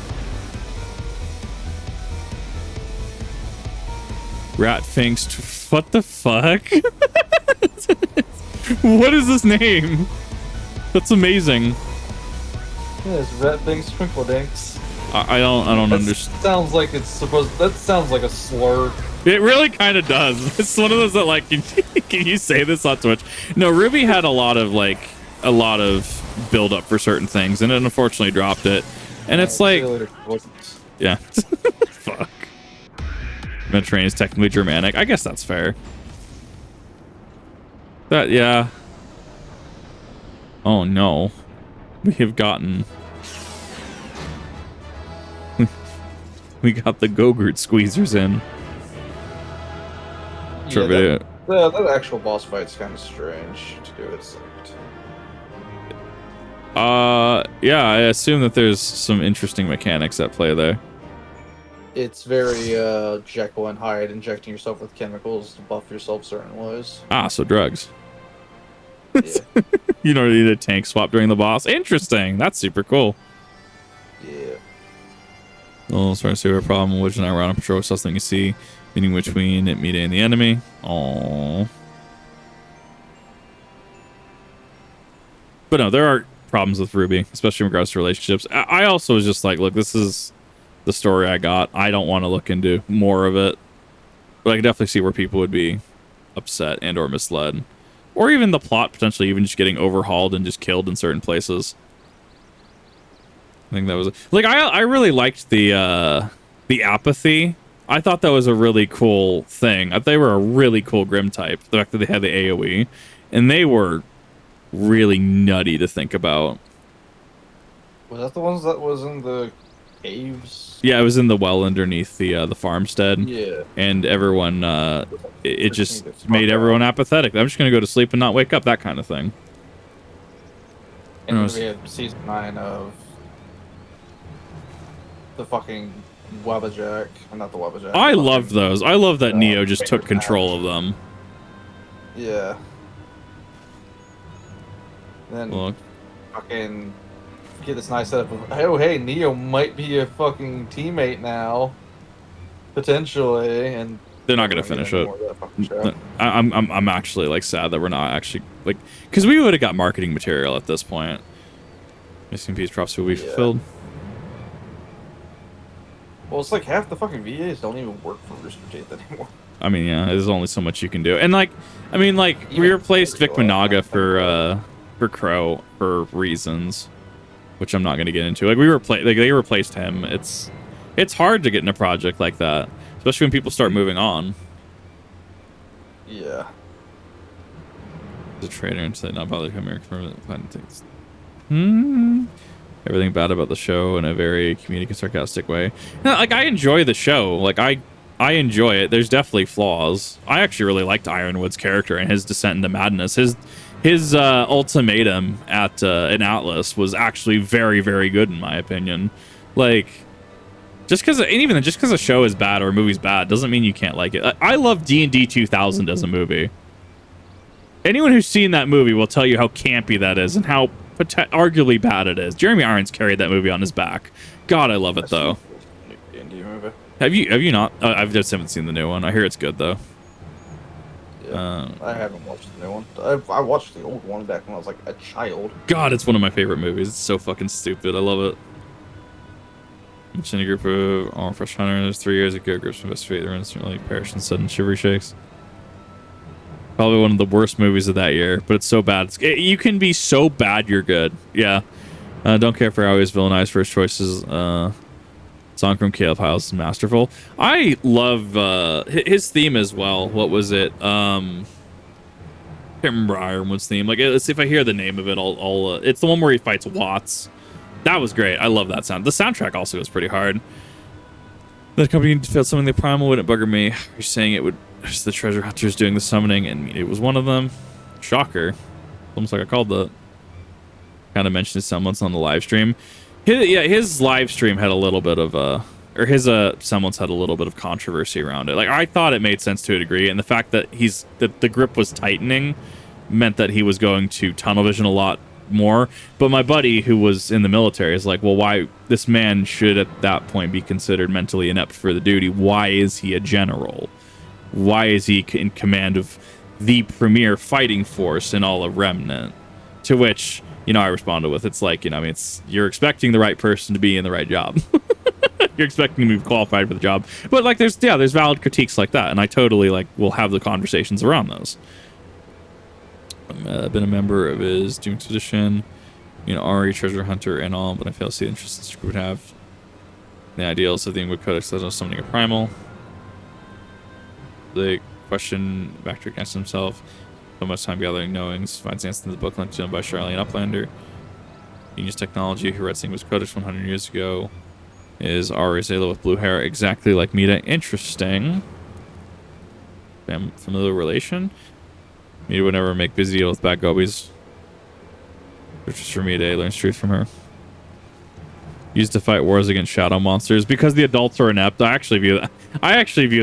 Ratfinx. What the fuck? What is this name? That's amazing. Yes, Ratfinx Twinkledinks. I don't understand. Sounds like it's supposed. That sounds like a slur. It really kind of does. It's one of those that like, can you say this on Twitch? No, Ruby had a lot of build up for certain things, and it unfortunately dropped it. And it's like, yeah, fuck. Mediterranean is technically Germanic. I guess that's fair. That, yeah. Oh no, we have gotten. We got the Gogurt squeezers in. Yeah, that actual boss fight's kind of strange to do it. Yeah, I assume that there's some interesting mechanics at play there. It's very Jekyll and Hyde, injecting yourself with chemicals to buff yourself certain ways. Ah, so drugs. Yeah. You don't need a tank swap during the boss. Interesting. That's super cool. Yeah. Well, sorry to see a problem. Which and I were on a patrol, saw something you see, meeting between it, Mita, and the enemy. Aww. But no, there are problems with Ruby, especially in regards to relationships. I also was just like, look, this is the story I got. I don't want to look into more of it. But I can definitely see where people would be upset and or misled. Or even the plot potentially even just getting overhauled and just killed in certain places. I think that was like I really liked the apathy. I thought that was a really cool thing. They were a really cool Grim type. The fact that they had the AoE, and they were really nutty to think about. Was that the ones that was in the caves? Yeah, it was in the well underneath the farmstead. Yeah. And everyone, it just made everyone apathetic. I'm just gonna go to sleep and not wake up. That kind of thing. And then we had season 9 of the fucking Webbajack. Not the Webbajack. I loved those. I love that Neo just took control of them. Yeah. Then Look. fucking get this nice setup of, oh hey, Neo might be a fucking teammate now, potentially, and They're not gonna finish it. I'm actually like sad that we're not actually like, because we would have got marketing material at this point. Missing piece props will be fulfilled. Well, it's like half the fucking VAs don't even work for Rooster Teeth anymore. I mean, yeah, there's only so much you can do, and like, I mean, like we replaced Vic Managa for Crow for reasons, which I'm not gonna get into. Like they replaced him. It's hard to get in a project like that, especially when people start moving on. Yeah. The trader and said not bother to come here for things. Everything bad about the show in a very comedic and sarcastic way. No, like I enjoy the show. Like I enjoy it. There's definitely flaws. I actually really liked Ironwood's character and his descent into madness. His ultimatum at an Atlas was actually very, very good in my opinion. Like, just because a show is bad or a movie's bad doesn't mean you can't like it. I love D&D 2000 as a movie. Anyone who's seen that movie will tell you how campy that is and how arguably bad it is. Jeremy Irons carried that movie on his back. God, I love it though. Have you not? I just haven't seen the new one. I hear it's good though. Yeah, I haven't watched the new one. I watched the old one back when I was like a child. God, it's one of my favorite movies. It's so fucking stupid. I love it. Mentioned a group of all fresh hunters 3 years ago. Groups of investigate their instantly perish in sudden shivery shakes. Probably one of the worst movies of that year, but it's so bad. You can be so bad you're good. Yeah. Don't care for how he's villainized for his choices. Song from Caleb Hiles is masterful. I love his theme as well. What was it? Can't remember Ironwood's theme. Like, if I hear the name of it, I'll it's the one where he fights Watts. That was great. I love that sound. The soundtrack also was pretty hard. The company failed summoning the primal wouldn't bugger me. You're saying it would. It's the treasure hunters doing the summoning, and it was one of them. Shocker. Almost like I called that. Kind of mentioned his semblance on the live stream. His live stream had a little bit of or his semblance had a little bit of controversy around it. Like, I thought it made sense to a degree, and the fact that the grip was tightening meant that he was going to tunnel vision a lot more. But my buddy who was in the military is like, well, why this man should at that point be considered mentally inept for the duty? Why is he a general? Why is he in command of the premier fighting force in all of Remnant? To which, I responded with, it's like, you're expecting the right person to be in the right job. You're expecting to be qualified for the job. But like, there's valid critiques like that, and I totally will have the conversations around those. I've been a member of his Doom Expedition, Ari, Treasure Hunter, and all, but I fail to see the interest this group would have. The ideals of the Ingrid Codex that was summoning a primal. The question Bactric asked himself, so much time gathering knowings, finds answers in the book linked to him by Charlene Uplander. Genius technology, who read Ingrid Codex 100 years ago, is Ari Zayla with blue hair, exactly like Mita. Interesting. Familiar relation? Mita would never make busy deal with bad gobies. Which is for Mita, learns truth from her. Used to fight wars against shadow monsters because the adults are inept. I actually view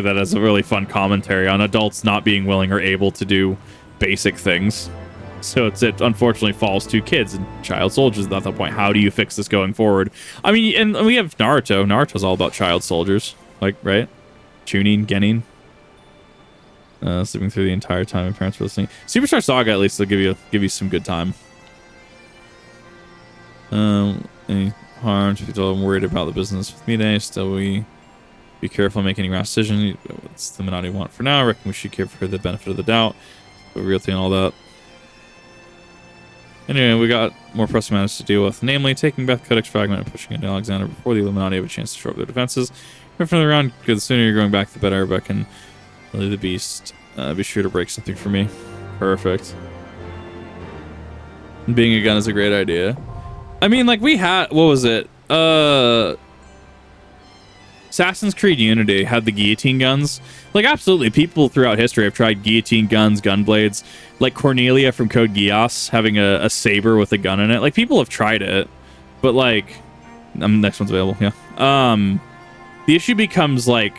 that as a really fun commentary on adults not being willing or able to do basic things. So it unfortunately falls to kids and child soldiers at that point. How do you fix this going forward? I mean, and we have Naruto. Naruto's all about child soldiers, like, right? Chunin, Genin. Sleeping through the entire time and parents were listening. Superstar Saga, at least, will give you some good time. Any harm to people worried about the business with me? Still, we be careful making any rash decisions. What's the Minati want for now? I reckon we should give her the benefit of the doubt. But realty and all that. Anyway, we got more pressing matters to deal with, namely taking Beth Codex Fragment and pushing into Alexander before the Illuminati have a chance to shore up their defenses. From the round, the sooner you're going back, the better. But can Lily the Beast be sure to break something for me. Perfect. Being a gun is a great idea. I mean, like, we had, what was it? Assassin's Creed Unity had the guillotine guns. Like, absolutely, people throughout history have tried guillotine guns, gun blades. Like Cornelia from Code Geass having a saber with a gun in it. Like, people have tried it, but like, next one's available. Yeah. The issue becomes like,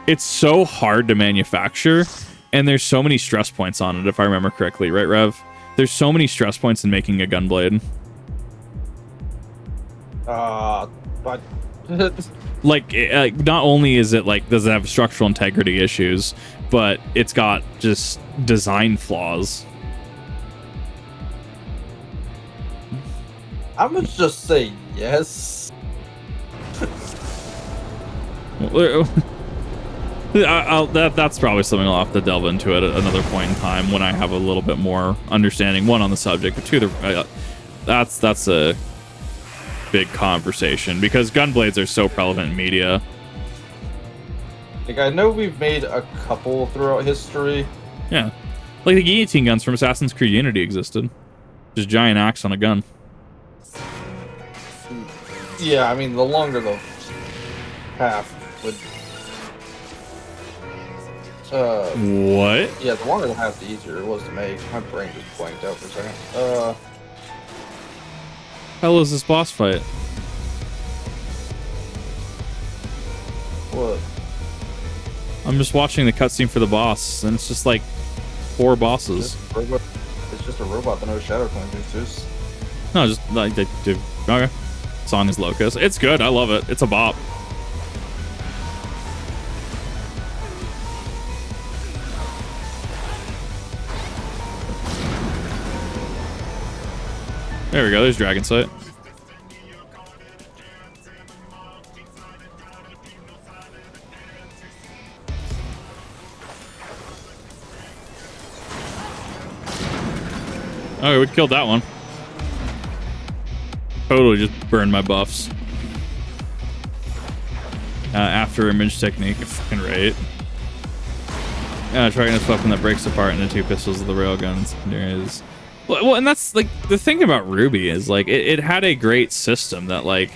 it's so hard to manufacture, and there's so many stress points on it. If I remember correctly, right, Rev? There's so many stress points in making a gun blade. But. Like, not only is it like, does it have structural integrity issues, but it's got just design flaws. I'm gonna just say yes. That's probably something I'll have to delve into at another point in time when I have a little bit more understanding, one, on the subject, but two, that's a big conversation because gun blades are so prevalent in media. Like, I know we've made a couple throughout history. Yeah, like the guillotine guns from Assassin's Creed Unity existed. Just giant axe on a gun. Yeah, I mean, the longer the path would What? Yeah, the longer the half, the easier it was to make. My brain just blanked out for a second. Hell is this boss fight? What? I'm just watching the cutscene for the boss, and it's just like 4 bosses. It's just a robot that knows shadow cleansing too. No, just like they do. Okay. Song is Locust. It's good. I love it. It's a bop. There we go. There's Dragon Sight. Okay, we killed that one. Totally just burned my buffs. After image technique, fucking right. Trying this weapon that breaks apart into 2 pistols of the railguns. There is. Well, and that's like the thing about Ruby is like it had a great system that like,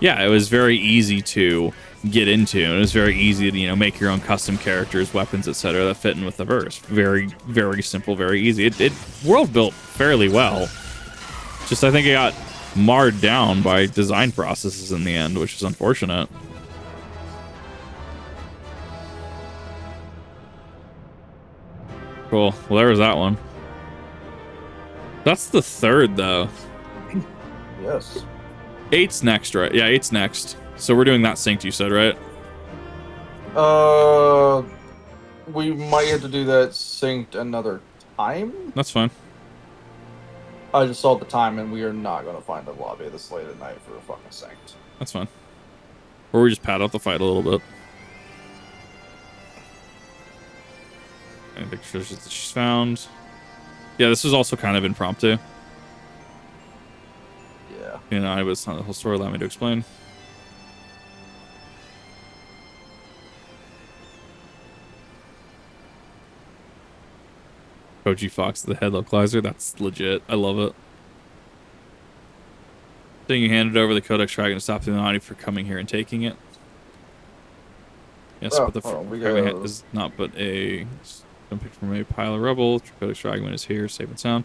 yeah, it was very easy to get into. It was very easy to, you know, make your own custom characters, weapons, etc. that fit in with the verse. Very, very simple, very easy. It world built fairly well. Just I think it got marred down by design processes in the end, which is unfortunate. Cool. Well, there was that one. That's the 3rd, though. Yes. 8's next, right? Yeah, 8's next. So we're doing that synced, you said, right? We might have to do that synced another time. That's fine. I just saw the time, and we are not going to find a lobby this late at night for a fucking synced. That's fine. Or we just pad out the fight a little bit. Any pictures that she's found. Yeah, this was also kind of impromptu. Yeah. You know, it was not the whole story. Allow me to explain. Koji Fox, the head localizer. That's legit. I love it. Then you handed over the Codex Dragon to stop the Illuminati for coming here and taking it. Yes, but the fragment is not but a stone picked from a pile of rubble. Codex Dragon is here, safe and sound.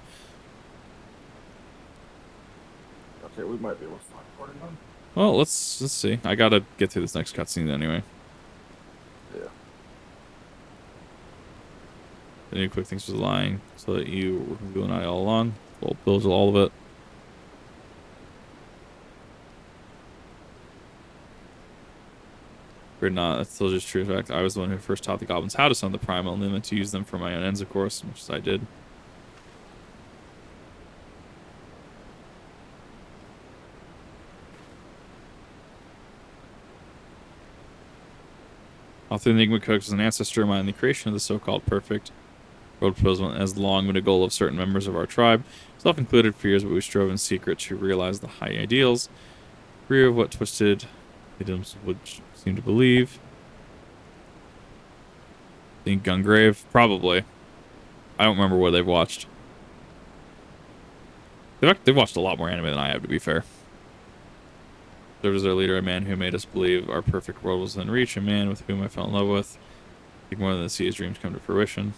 Okay, we might be able to find part of them. Well, let's see. I gotta get through this next cutscene anyway. Yeah. The new Quickthinx was lying, so that you were with Illuminati all along. Well, those are all of it. Or not, that's still just true fact. I was the one who first taught the goblins how to summon the primal and then meant to use them for my own ends, of course, which I did. Author Enigma Codex was an ancestor of mine in the creation of the so-called perfect road proposal has long been a goal of certain members of our tribe. Self-included for years, but we strove in secret to realize the high ideals. Free of what twisted idioms would seem to believe. Think Gungrave? Probably. I don't remember what they've watched. They've watched a lot more anime than I have, to be fair. Served as our leader, a man who made us believe our perfect world was within reach, a man with whom I fell in love with. I think more than to see his dreams come to fruition.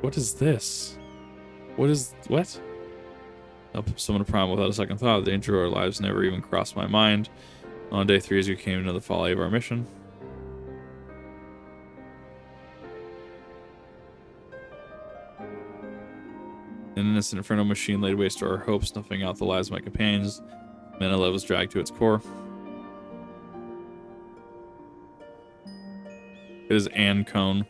What is this? What? I'll summon a prime without a second thought. The danger of our lives never even crossed my mind. On day 3, as we came into the folly of our mission. An innocent infernal machine laid waste to our hopes, snuffing out the lives of my companions. Manila was dragged to its core. It is Anne Cone.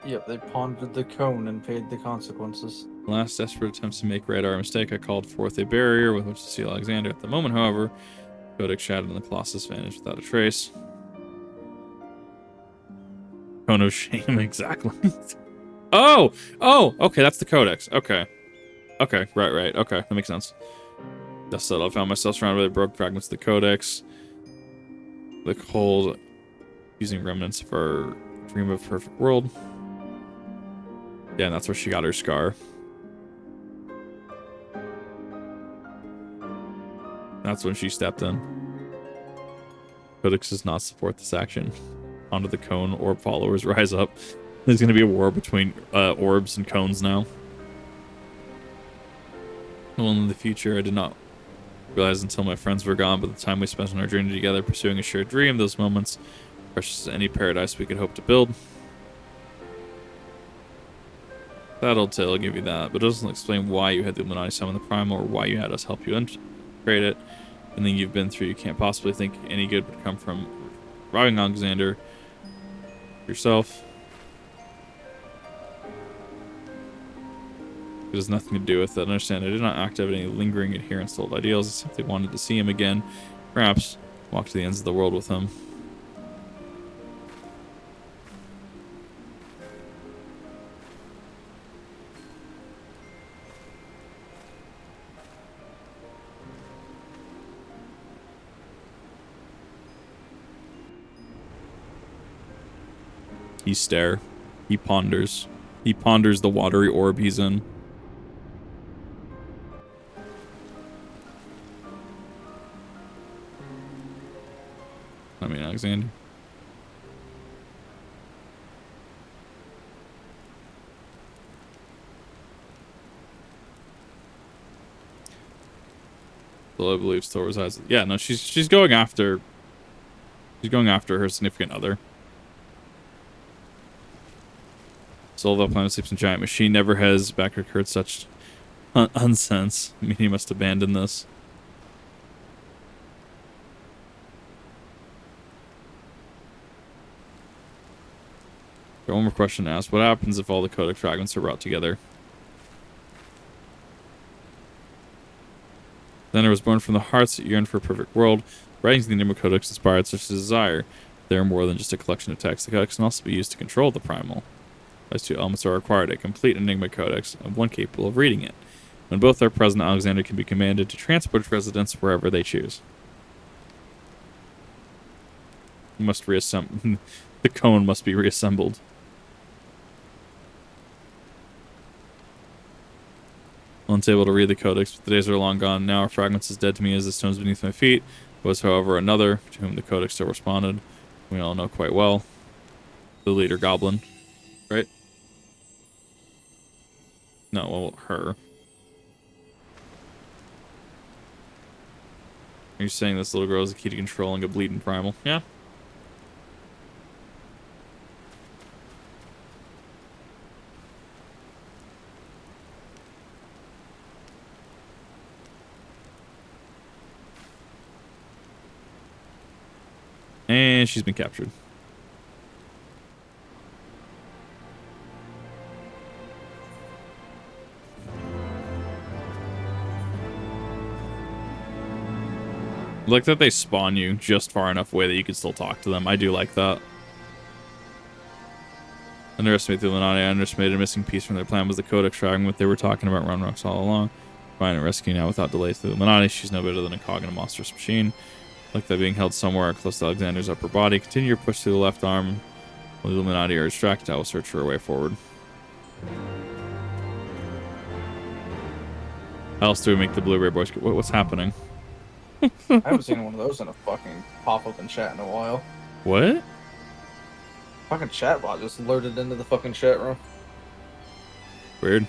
Yep, they pondered the cone and paid the consequences. Last desperate attempts to make right our mistake, I called forth a barrier with which to seal Alexander. At the moment, however, Codex shattered and the Colossus vanished without a trace. Cone of shame, exactly. Oh, okay, that's the Codex. Okay, right. Okay, that makes sense. Thus said, I found myself surrounded by broken fragments of the Codex. The cold, using remnants of our dream of a perfect world. Yeah, and that's where she got her scar. That's when she stepped in. Codex does not support this action. Onto the cone, orb followers rise up. There's going to be a war between orbs and cones now. Well, in the future, I did not realize until my friends were gone, but the time we spent on our journey together pursuing a shared dream, those moments, precious as any paradise we could hope to build. That old tale, I'll give you that, but it doesn't explain why you had the Illuminati summon the Primal or why you had us help you integrate it. Anything you've been through, you can't possibly think any good would come from robbing Alexander yourself. It has nothing to do with it. Understand, I did not activate any lingering adherence to old ideals. I simply wanted to see him again. Perhaps walk to the ends of the world with him. He stare. He ponders. He ponders the watery orb he's in. I mean, Alexander. Well, I believe still resides. Yeah, no, she's going after. She's going after her significant other. Soul of the planet sleeps in a giant machine. Never has back occurred such unsense. I mean, he must abandon this. Got one more question to ask. What happens if all the Codex fragments are brought together? Then I was born from the hearts that yearn for a perfect world. Writings in the Enigma Codex inspired such a desire. They are more than just a collection of texts. The Codex can also be used to control the Primal. Those two elements are required: a complete Enigma Codex and one capable of reading it. When both are present, Alexander can be commanded to transport residents wherever they choose. He must reassemble. The cone must be reassembled. Once able to read the Codex, but the days are long gone. Now our fragments is dead to me as the stones beneath my feet. Was, however, another to whom the Codex still responded. We all know quite well. The leader goblin. Right? No, well, her. Are you saying this little girl is the key to controlling a bleeding primal? Yeah. And she's been captured. I like that they spawn you just far enough away that you can still talk to them. I do like that. Underestimate the Illuminati. I underestimated a missing piece from their plan was the Codex fragment. They were talking about Run Rocks all along. Find and rescue now without delay to the Illuminati. She's no better than a cog in a monstrous machine. Like that being held somewhere close to Alexander's upper body. Continue your push through the left arm. While the Illuminati are distracted, I will search for a way forward. How else do we make the Blueberry Boys? What's happening? I haven't seen one of those in a fucking pop-up and chat in a while. What? Fucking chat bot just alerted into the fucking chat room. Weird.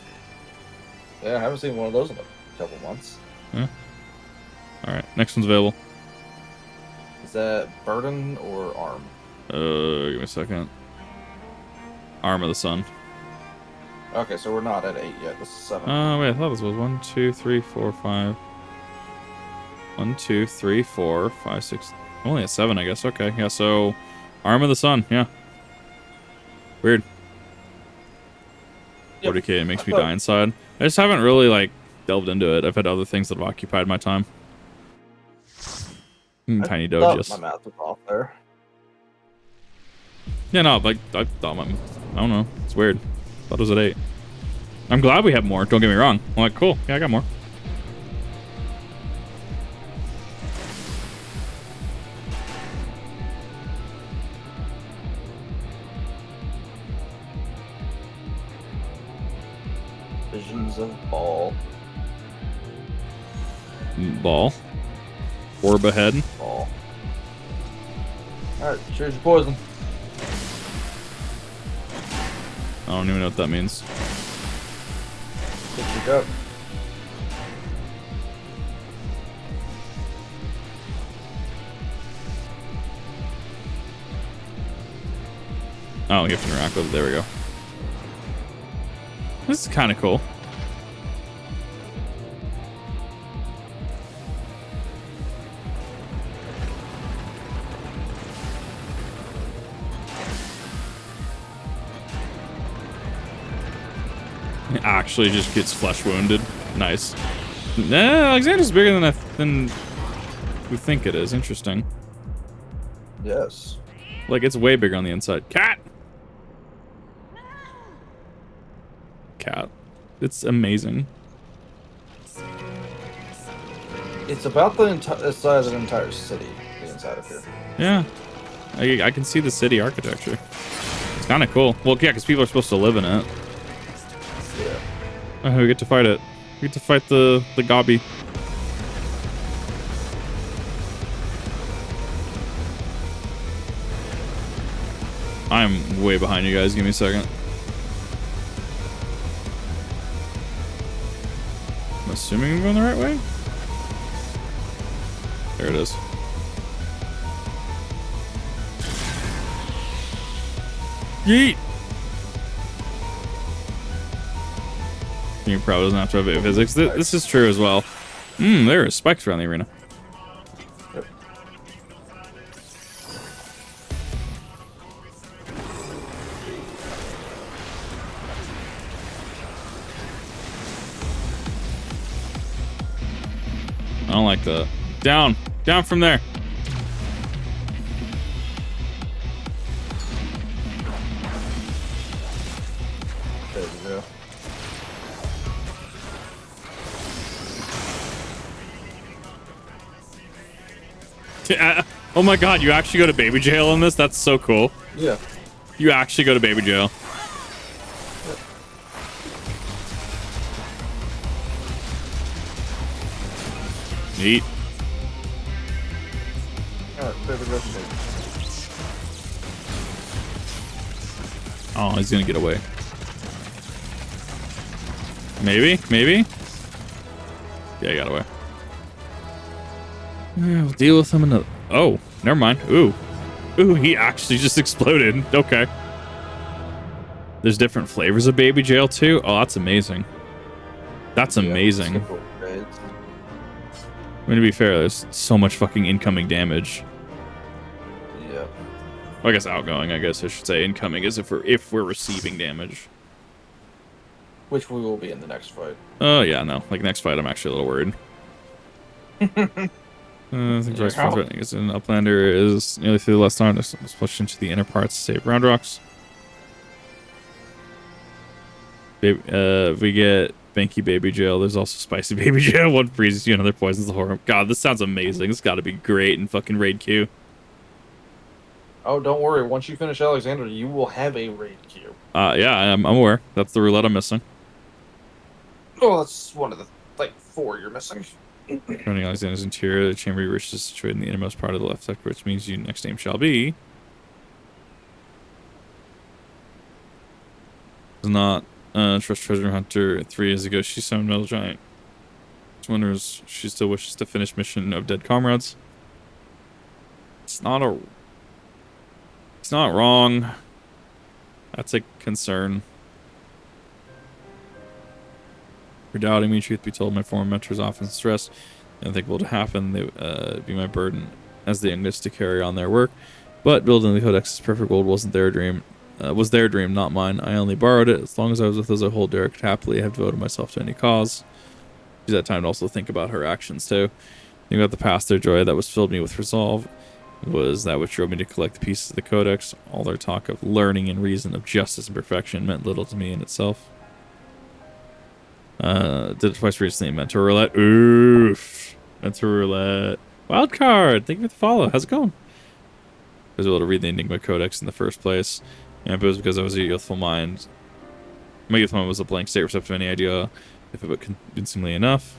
Yeah, I haven't seen one of those in a couple months. Yeah. Alright, next one's available. Is that Burden or Arm? Give me a second. Arm of the Sun. Okay, so we're not at 8 yet. This is 7. Wait, I thought this was 1, 2, 3, 4, 5. 1, 2, 3, 4, 5, 6. Only at 7, I guess. Okay, yeah, so Arm of the Sun, yeah. Weird. Yep. 40k, it makes me die inside. I just haven't really, like, delved into it. I've had other things that have occupied my time. Tiny Doges. My math was off there. Yeah, no, like, I thought I don't know. It's weird. Thought it was at 8. I'm glad we have more, don't get me wrong. I'm like, cool, yeah, I got more. Visions of Ball. Ball? Orb ahead. Oh. Alright, choose your poison. I don't even know what that means. Pick your cup. Oh, you have to interact with it. There we go. This is kind of cool. It actually just gets flesh wounded. Nice. Nah, Alexander's bigger than we think it is. Interesting. Yes. Like, it's way bigger on the inside. Cat! Cat. It's amazing. It's about the size of an entire city, the inside of here. Yeah. I can see the city architecture. It's kind of cool. Well, yeah, because people are supposed to live in it. Yeah. Oh, we get to fight it. We get to fight the gobby. I'm way behind you guys. Give me a second. I'm assuming I'm going the right way. There it is. Yeet! You probably doesn't have to have it physics. This is true as well. There are spikes around the arena. Yep. I don't like that. Down! Down from there! There you go. Oh my god, you actually go to baby jail in this? That's so cool. Yeah. You actually go to baby jail. Neat. Alright, favorite recipe. Oh, he's gonna get away. Maybe? Maybe? Yeah, he got away. Yeah, we'll deal with him another. Oh, never mind. Ooh. Ooh, he actually just exploded. Okay. There's different flavors of baby jail too. Oh, that's amazing. That's amazing. Yeah, I mean, to be fair, there's so much fucking incoming damage. yeah. Well, I guess outgoing, I guess I should say. Incoming is if we're receiving damage. Which we will be in the next fight. Oh yeah, no. Like next fight I'm actually a little worried. I think Rice threatening is an Uplander is nearly through the last time. Let's push into the inner parts to save round rocks. Baby, we get Banky Baby Jail. There's also Spicy Baby Jail. One freezes you, another poisons the horror. God, this sounds amazing. This got to be great in fucking raid queue. Oh, don't worry. Once you finish Alexander, you will have a raid queue. Yeah, I'm aware. That's the roulette I'm missing. Oh, that's one of the, like, 4 you're missing. Running Alexander's interior, the chamber you wish is situated in the innermost part of the left sector, which means your next name shall be. Is not Trust Treasure Hunter 3 years ago. She summoned Metal Giant. Just wonders she still wishes to finish mission of Dead Comrades. It's not wrong. That's a concern. For doubting me, truth be told, my former mentors often stressed unthinkable to happen. They would be my burden as the youngest to carry on their work. But building the Codex's perfect world wasn't their dream. Was their dream, not mine. I only borrowed it. As long as I was with as a whole, Derek happily have devoted myself to any cause. Use that time to also think about her actions too. Think about the past, their joy that was filled me with resolve. It was that which drove me to collect the pieces of the Codex. All their talk of learning and reason, of justice and perfection meant little to me in itself. Did it twice recently. Mentor Roulette. Oof. Mentor Roulette. Wild card. Thank you for the follow. How's it going? I was able to read the Enigma Codex in the first place. And it was because I was a youthful mind. My youthful mind was a blank state, receptive to any idea, if it were convincingly enough.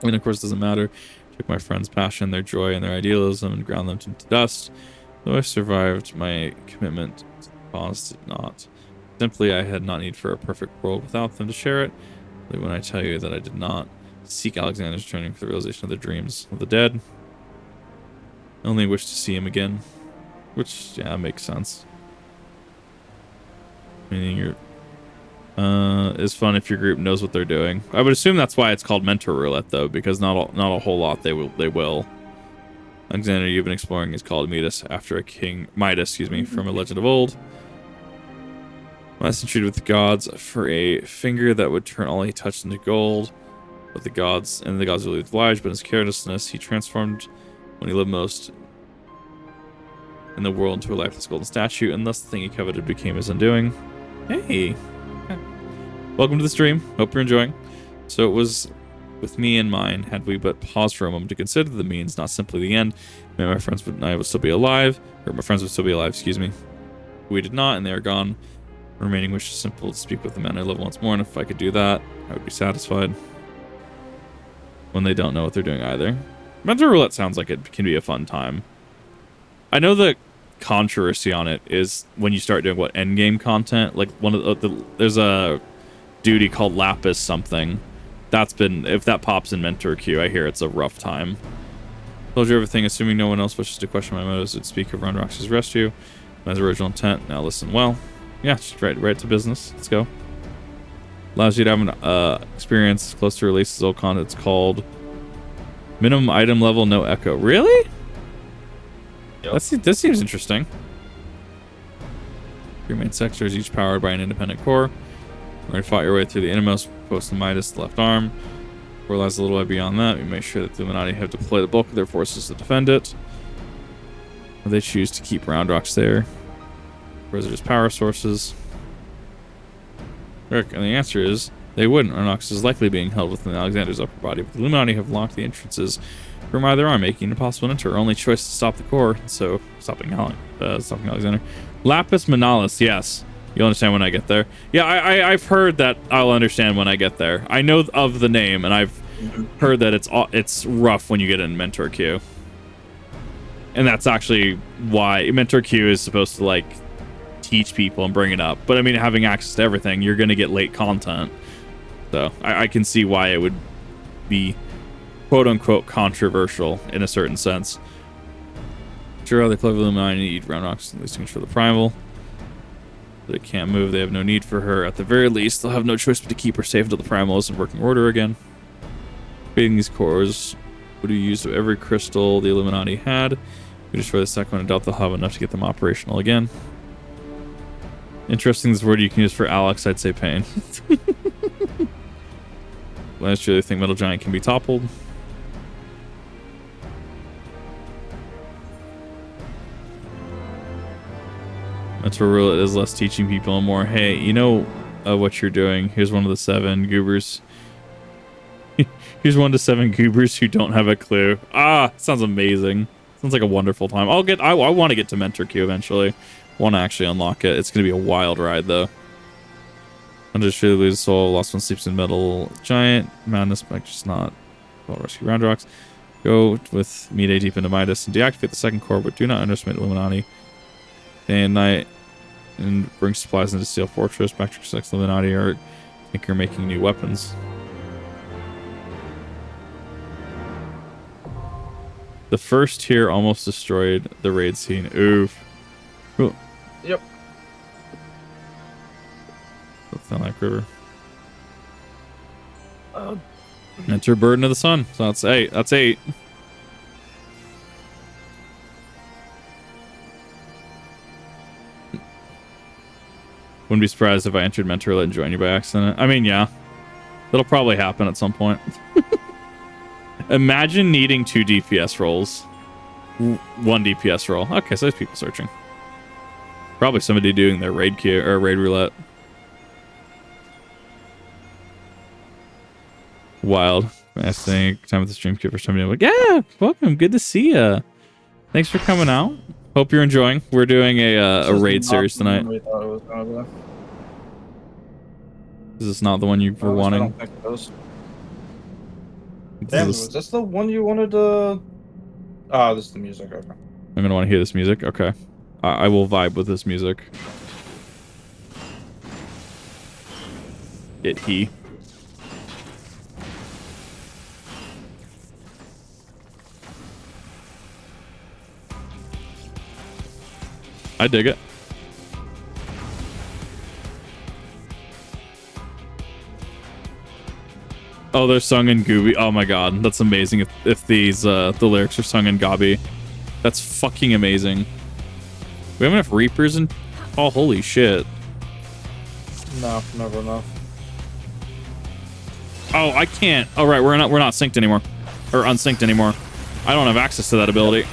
And of course, it doesn't matter. Took my friends' passion, their joy, and their idealism and ground them to dust. Though I survived, my commitment to the cause did not. Simply, I had not need for a perfect world without them to share it. But when I tell you that I did not seek Alexander's returning for the realization of the dreams of the dead, I only wish to see him again. Which, yeah, makes sense. Meaning you're... is fun if your group knows what they're doing. I would assume that's why it's called Mentor Roulette, though, because not a whole lot they will. Alexander, you've been exploring is called Midas after a king... Midas, excuse me, from a legend of old. Midas entreated with the gods for a finger that would turn all he touched into gold. But the gods really obliged, but in his carelessness, he transformed when he lived most in the world into a lifeless golden statue, and thus the thing he coveted became his undoing. Hey! Welcome to the stream. Hope you're enjoying. So it was with me in mind, had we but paused for a moment to consider the means, not simply the end. Maybe my friends and I would still be alive, or my friends would still be alive, excuse me. We did not, and they are gone. Remaining wish is simple to speak with the men I love once more, and if I could do that, I would be satisfied. When they don't know what they're doing either. Mentor Roulette sounds like it can be a fun time. I know the controversy on it is when you start doing endgame content, like one of there's a duty called Lapis something. That's been, if that pops in Mentor Queue, I hear it's a rough time. Told you everything, assuming no one else wishes to question my motives, would speak of Roundrox's rescue. My original intent. Now listen well. Yeah, just right to business. Let's go. Allows you to have an experience close to release as old content. It's called minimum item level, no echo. Really? Yep. This seems interesting. Three main sectors, each powered by an independent core. Where you fought your way through the innermost post of Midas, left arm. Core lies a little way beyond that. We make sure that the Illuminati have deployed the bulk of their forces to defend it. Or they choose to keep Roundrox there. Or is it just power sources? And the answer is they wouldn't. Roundrox is likely being held within Alexander's upper body, but the Illuminati have locked the entrances from either arm, making it impossible to enter. Our only choice is to stop the core, so stopping Alexander. Lapis Manalis, yes. You'll understand when I get there. Yeah, I've heard that I'll understand when I get there. I know of the name, and I've heard that it's rough when you get in Mentor Queue. And that's actually why Mentor Queue is supposed to, like, teach people and bring it up. But I mean, having access to everything, you're going to get late content. So I can see why it would be quote-unquote controversial in a certain sense. Sure, the clever Illuminati need Roundrox at least to control the primal. They can't move. They have no need for her. At the very least, they'll have no choice but to keep her safe until the primal is in working order again. Creating these cores would be used of every crystal the Illuminati had. We destroy the second one and doubt they'll have enough to get them operational again. Interesting, this word you can use for Alex, I'd say pain. Last year, they think Metal Giant can be toppled. That's where Roulette is less teaching people and more, hey, you know what you're doing. Here's one of the 7 goobers. Here's 1 to 7 goobers who don't have a clue. Ah, sounds amazing. Sounds like a wonderful time. I want to get to Mentor Queue eventually. Want to actually unlock it. It's going to be a wild ride, though. Under surely lose soul. Lost one sleeps in Metal Giant. Madness might just not. Well, rescue Roundrox. Go with me day deep into Midas and deactivate the second core, but do not underestimate Illuminati. Day and night. And bring supplies into Steel Fortress. Backtrack Sex Illuminati are think you're making new weapons. The first tier almost destroyed the raid scene. Oof. Cool. Yep. That's not like river. Enter Burden of the Sun. So that's 8. That's 8. Wouldn't be surprised if I entered Mentor Roulette and joined you by accident. I mean, yeah. That'll probably happen at some point. Imagine needing 2 DPS rolls. 1 DPS roll. Okay, so there's people searching. Probably somebody doing their raid queue or raid roulette. Wild. I think time with the stream queue for somebody. Like, yeah, welcome. Good to see ya. Thanks for coming out. Hope you're enjoying. We're doing a raid series tonight. Is this not the one you were wanting? I don't think it is. Damn, This was is- this the one you wanted to? Oh, this is the music. Okay. I'm gonna want to hear this music. Okay. I will vibe with this music. He. I dig it. Oh, they're sung in Gooby. Oh my god, that's amazing. If these the lyrics are sung in Gabi, that's fucking amazing. We have enough Reapers and oh, holy shit. No, never enough. Oh, I can't. Oh right, we're not synced anymore, or unsynced anymore. I don't have access to that ability.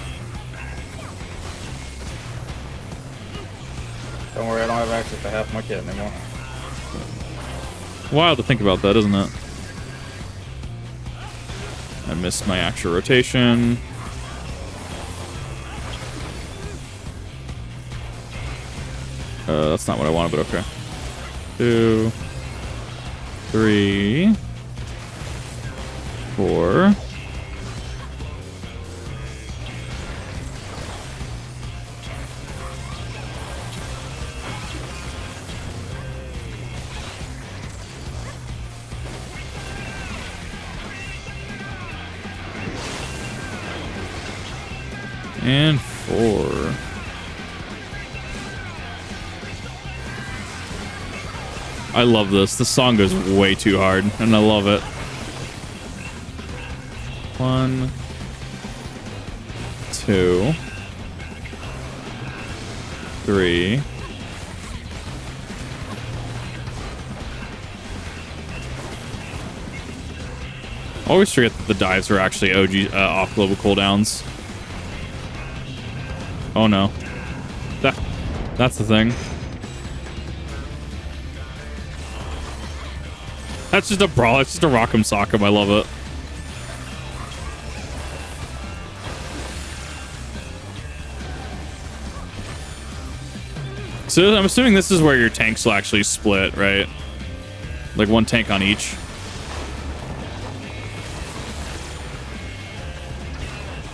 Don't worry, I don't have access to half my kit anymore. Wild to think about that, isn't it? I missed my actual rotation. That's not what I wanted, but okay. 2, 3, 4. And 4. I love this. The song goes way too hard, and I love it. 1, 2, 3. I always forget that the dives are actually OG off global cooldowns. Oh no. That's the thing. That's just a brawl. It's just a rock'em sock'em. I love it. So I'm assuming this is where your tanks will actually split, right? Like one tank on each.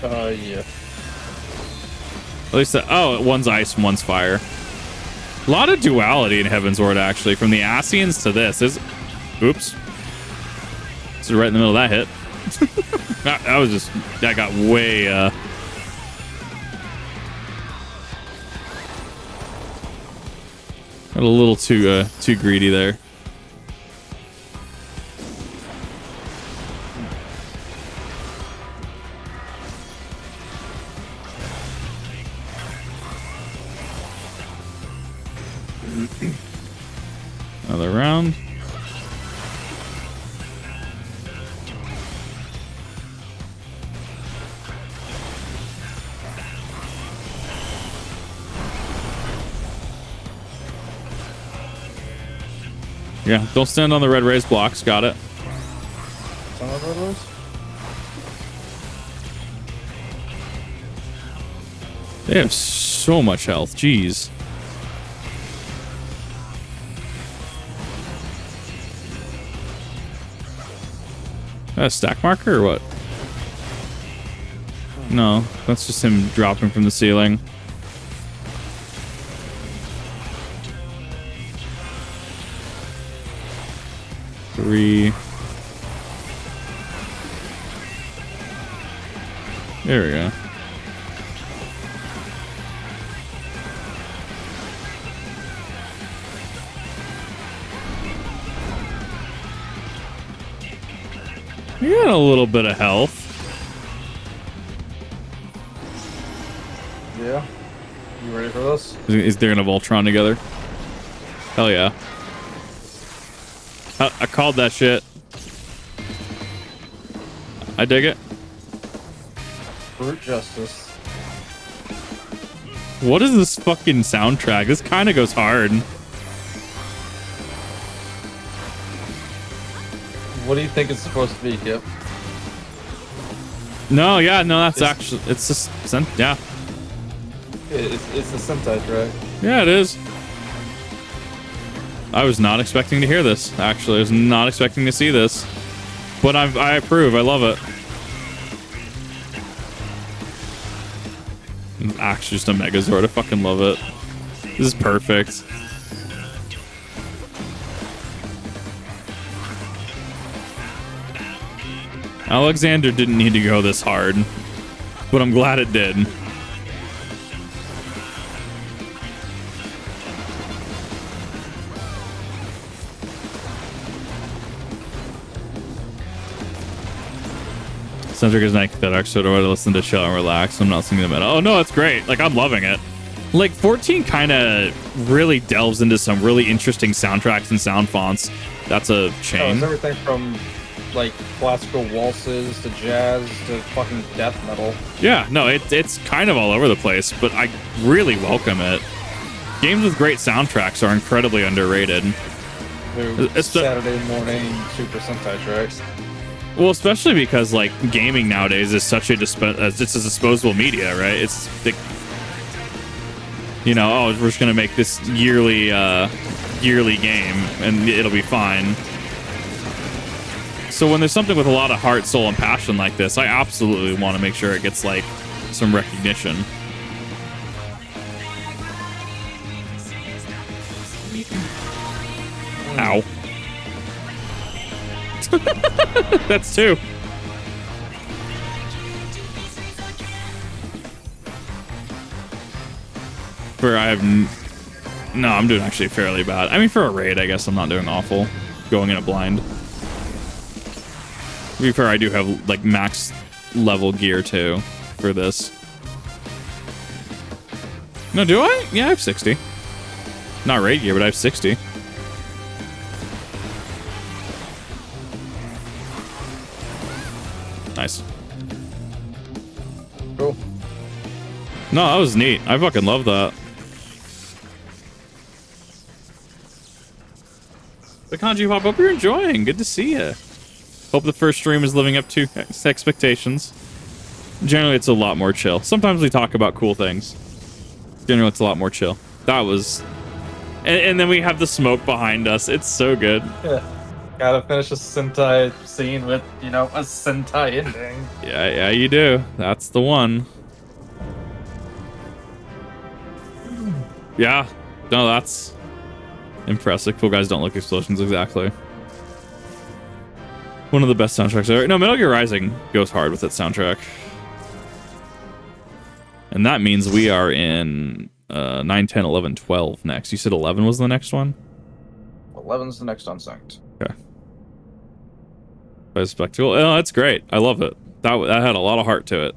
Yeah. At least, oh, one's ice and one's fire. A lot of duality in Heavensward, actually, from the Asians to this. Oops. This is right in the middle of that hit. that got way, got a little too greedy there. Another round. Yeah, don't stand on the red raised blocks. Got it. Some of it was? They have so much health. Jeez. A stack marker or what? No, that's just him dropping from the ceiling. Three. There we go. You got a little bit of health. Yeah. You ready for this? Is there gonna Voltron together? Hell yeah. I called that shit. I dig it. Brute justice. What is this fucking soundtrack? This kind of goes hard. What do you think it's supposed to be, Kip? No, yeah, no, that's actually, it's just, yeah. It's the Sentai track. Yeah, it is. I was not expecting to hear this, actually. I was not expecting to see this. But I approve. I love it. Actually, just a Megazord. I fucking love it. This is perfect. Alexander didn't need to go this hard, but I'm glad it did. Centric is like that extra to listen to chill and relax. I'm not singing the meta. Oh no, it's great. Like, I'm loving it. Like, 14 kind of really delves into some really interesting soundtracks and sound fonts. That's a Oh, change. it's everything from like classical waltzes to jazz to fucking death metal. Yeah, no, it's kind of all over the place, but I really welcome it. Games with great soundtracks are incredibly underrated. Dude, Saturday morning Super Sentai tracks. Well, especially because like gaming nowadays is such a it's a disposable media, right? It's the, you know, oh, we're just gonna make this yearly game and it'll be fine. So when there's something with a lot of heart, soul, and passion like this, I absolutely want to make sure it gets like some recognition. Ow. That's two. For I have no, I'm doing actually fairly bad. I mean, for a raid, I guess I'm not doing awful. Going in a blind. To be fair, I do have like max level gear too for this. No, do I? Yeah, I have 60. Not raid gear, but I have 60. Nice. Cool. No, that was neat. I fucking love that. The Kanji Pop, hope you're enjoying. Good to see you. Hope the first stream is living up to expectations. Generally, it's a lot more chill. Sometimes we talk about cool things. Generally, it's a lot more chill. That was... And then we have the smoke behind us. It's so good. Yeah. Gotta finish a Sentai scene with, you know, a Sentai ending. Yeah, you do. That's the one. Yeah. No, that's impressive. Cool guys don't look explosions exactly. One of the best soundtracks ever. No, Metal Gear Rising goes hard with its soundtrack. And that means we are in 9, 10, 11, 12 next. You said 11 was the next one? 11's the next unsynched. Okay. By spectacle. Oh, that's great. I love it. That had a lot of heart to it.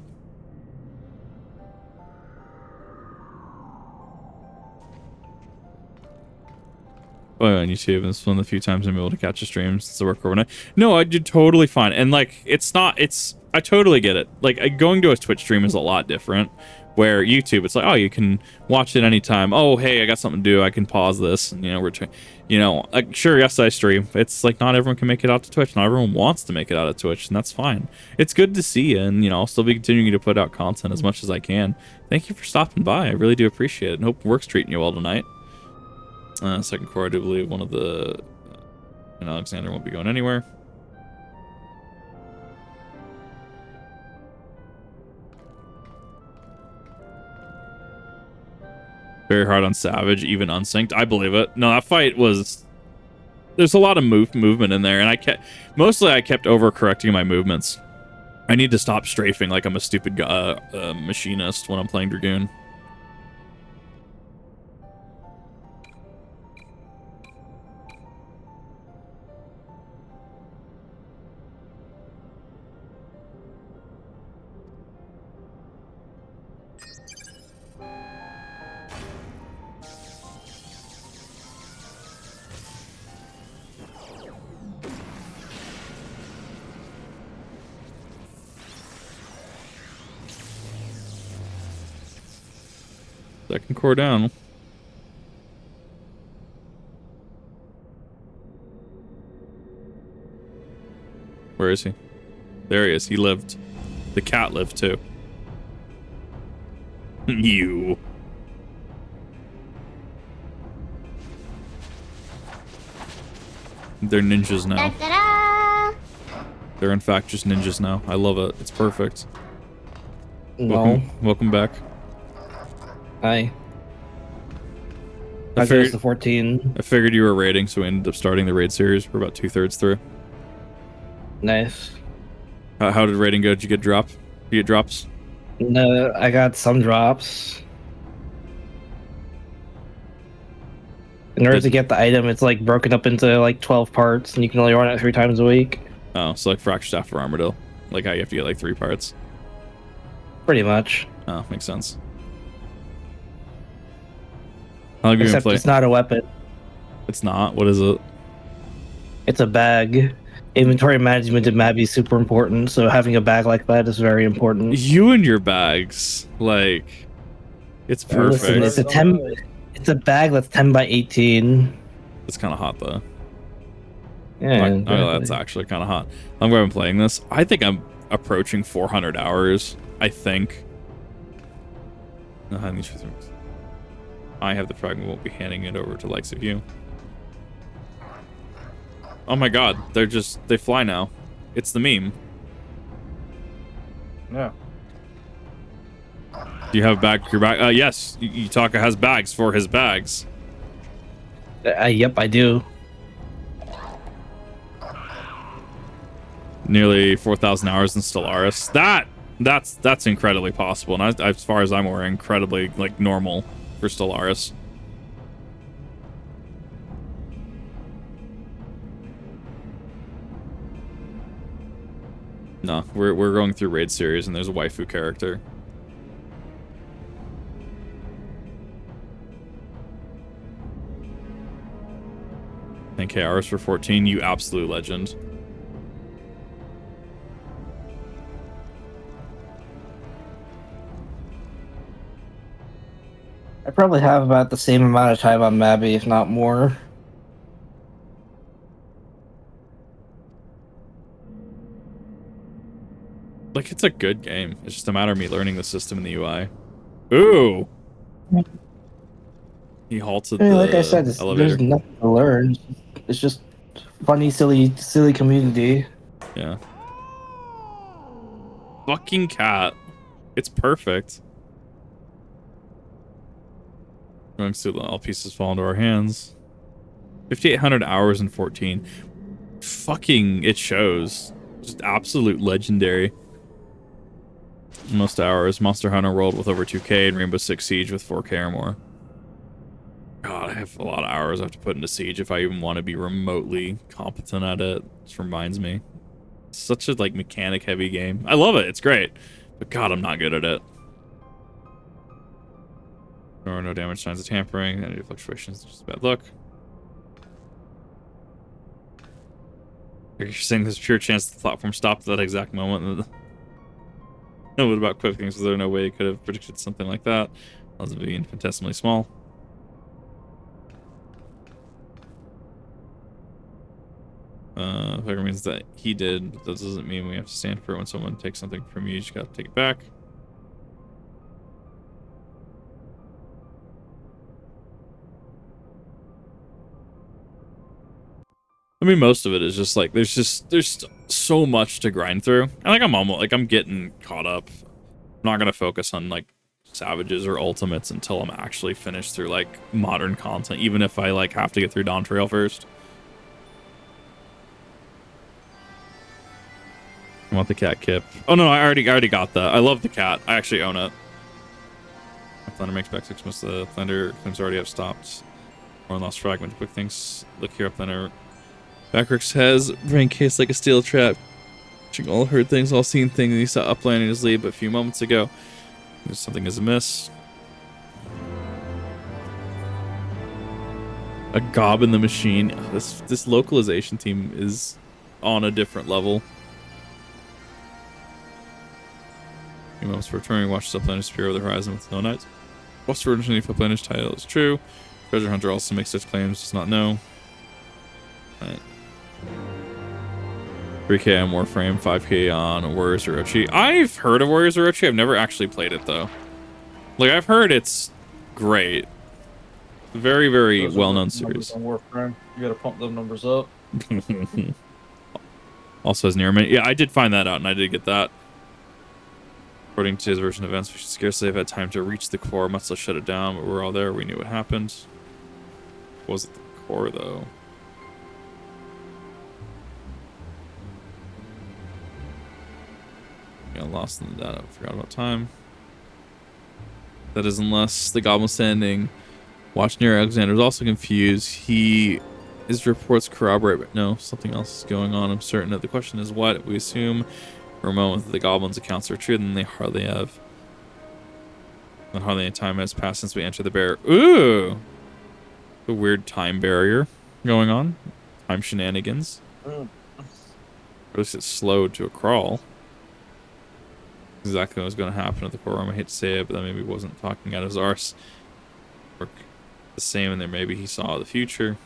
Oh, on YouTube, it's one of the few times I'm able to catch a stream since I work overnight. No, I did totally fine. And like, I totally get it. Like, going to a Twitch stream is a lot different. Where YouTube, it's like, oh, you can watch it anytime. Oh, hey, I got something to do. I can pause this. And, like, sure, yes, I stream. It's like not everyone can make it out to Twitch. Not everyone wants to make it out of Twitch, and that's fine. It's good to see you, and, I'll still be continuing to put out content as much as I can. Thank you for stopping by. I really do appreciate it, and hope work's treating you well tonight. Second core, I do believe one of the... and Alexander won't be going anywhere. Very hard on Savage, even unsynced. I believe it. No, that fight was... There's a lot of movement in there, and I kept overcorrecting my movements. I need to stop strafing like I'm a stupid machinist when I'm playing Dragoon. Second core down. Where is he? There he is. He lived. The cat lived too. You. They're ninjas now. Da-da-da! They're in fact just ninjas now. I love it. It's perfect. No. Welcome back. Hi. I I chose the 14. I figured you were raiding, so we ended up starting the raid series. We're about 2/3 through. Nice. How did raiding go? Did you get drop? You get drops? No, I got some drops. In order to get the item, it's like broken up into like 12 parts, and you can only run it 3 times a week. Oh, so like fractured staff for armadillo. Like how you have to get like 3 parts. Pretty much. Oh, makes sense. How long have you been Except playing? it's not a weapon. It's not. What is it? It's a bag. Inventory management in Mabby is super important, so having a bag like that is very important. You and your bags. Like, it's perfect. Listen, it's a bag that's 10 by 18. It's kind of hot though. Yeah, Oh, exactly. that's actually kind of hot. I'm going to be playing this. I think I'm approaching 400 hours. I think. I have the fragment. Won't be handing it over to likes of you. Oh my god, they fly now. It's the meme. Yeah. Do you have your bag? Yes, Yutaka has bags for his bags. Yep, I do. Nearly 4,000 hours in Stellaris. That's incredibly possible, and as far as I'm aware, incredibly like normal for Stellaris. No, we're going through raid series, and there's a waifu character. And K hours for 14. You absolute legend. I probably have about the same amount of time on Mabby, if not more. Like, it's a good game. It's just a matter of me learning the system and the UI. Ooh! He halted the Like I said, elevator. there's nothing to learn. It's just funny, silly community. Yeah. Fucking cat. It's perfect. Going through all pieces fall into our hands. 5,800 hours and 14. Fucking, it shows. Just absolute legendary. Most hours. Monster Hunter World with over 2K and Rainbow Six Siege with 4K or more. God, I have a lot of hours I have to put into Siege if I even want to be remotely competent at it. Just reminds me. It's such a like mechanic heavy game. I love it. It's great. But God, I'm not good at it. No damage signs of tampering. Any fluctuations. Just a bad luck. You're saying there's a pure chance the platform stopped at that exact moment. No, what about Quickthinx? Was there no way it could have predicted something like that? Odds of being infinitesimally small. Figure means that he did, but that doesn't mean we have to stand for it. When someone takes something from you, you just gotta take it back. I mean, most of it is just like there's so much to grind through. And like I'm getting caught up. I'm not gonna focus on like savages or ultimates until I'm actually finished through like modern content, even if I like have to get through Dawn Trail first. I want the cat kip. Oh no, I already got that. I love the cat. I actually own it. Thunder makes back 6. Most of the Thunder claims already have stopped. Or lost fragment. Quickthinx. Look here up Thunder. Backrix has brain case like a steel trap. All heard things, all seen things. He saw uplanding his lead, but a few moments ago. Something is amiss. A gob in the machine. This localization team is on a different level. Few moments for returning, watch the planet disappear over the horizon with no nights. What's the originally Planet title is true. Treasure Hunter also makes such claims, does not know. Right. 3K on Warframe, 5K on Warriors Orochi. I've heard of Warriors Orochi. I've never actually played it though. Like I've heard it's great. Very, very well-known series. On Warframe. You gotta pump them numbers up. Also has near mint. Yeah, I did find that out, and I did get that. According to his version of events, we should scarcely have had time to reach the core, much less shut it down, but we're all there. We knew what happened. Was it the core, though? Got lost in the data. Forgot about time. That is unless the goblin standing watch near Alexander is also confused. His reports corroborate, but no, something else is going on. I'm certain that the question is what? We assume for a moment that the goblins' accounts are true, then they hardly have. Not hardly any time has passed since we entered the barrier. Ooh! A weird time barrier going on. Time shenanigans. Or at least it's slowed to a crawl. Exactly what was going to happen at the core room. I hate to say it, but that maybe wasn't talking out his arse. Or the same in there. Maybe he saw the future.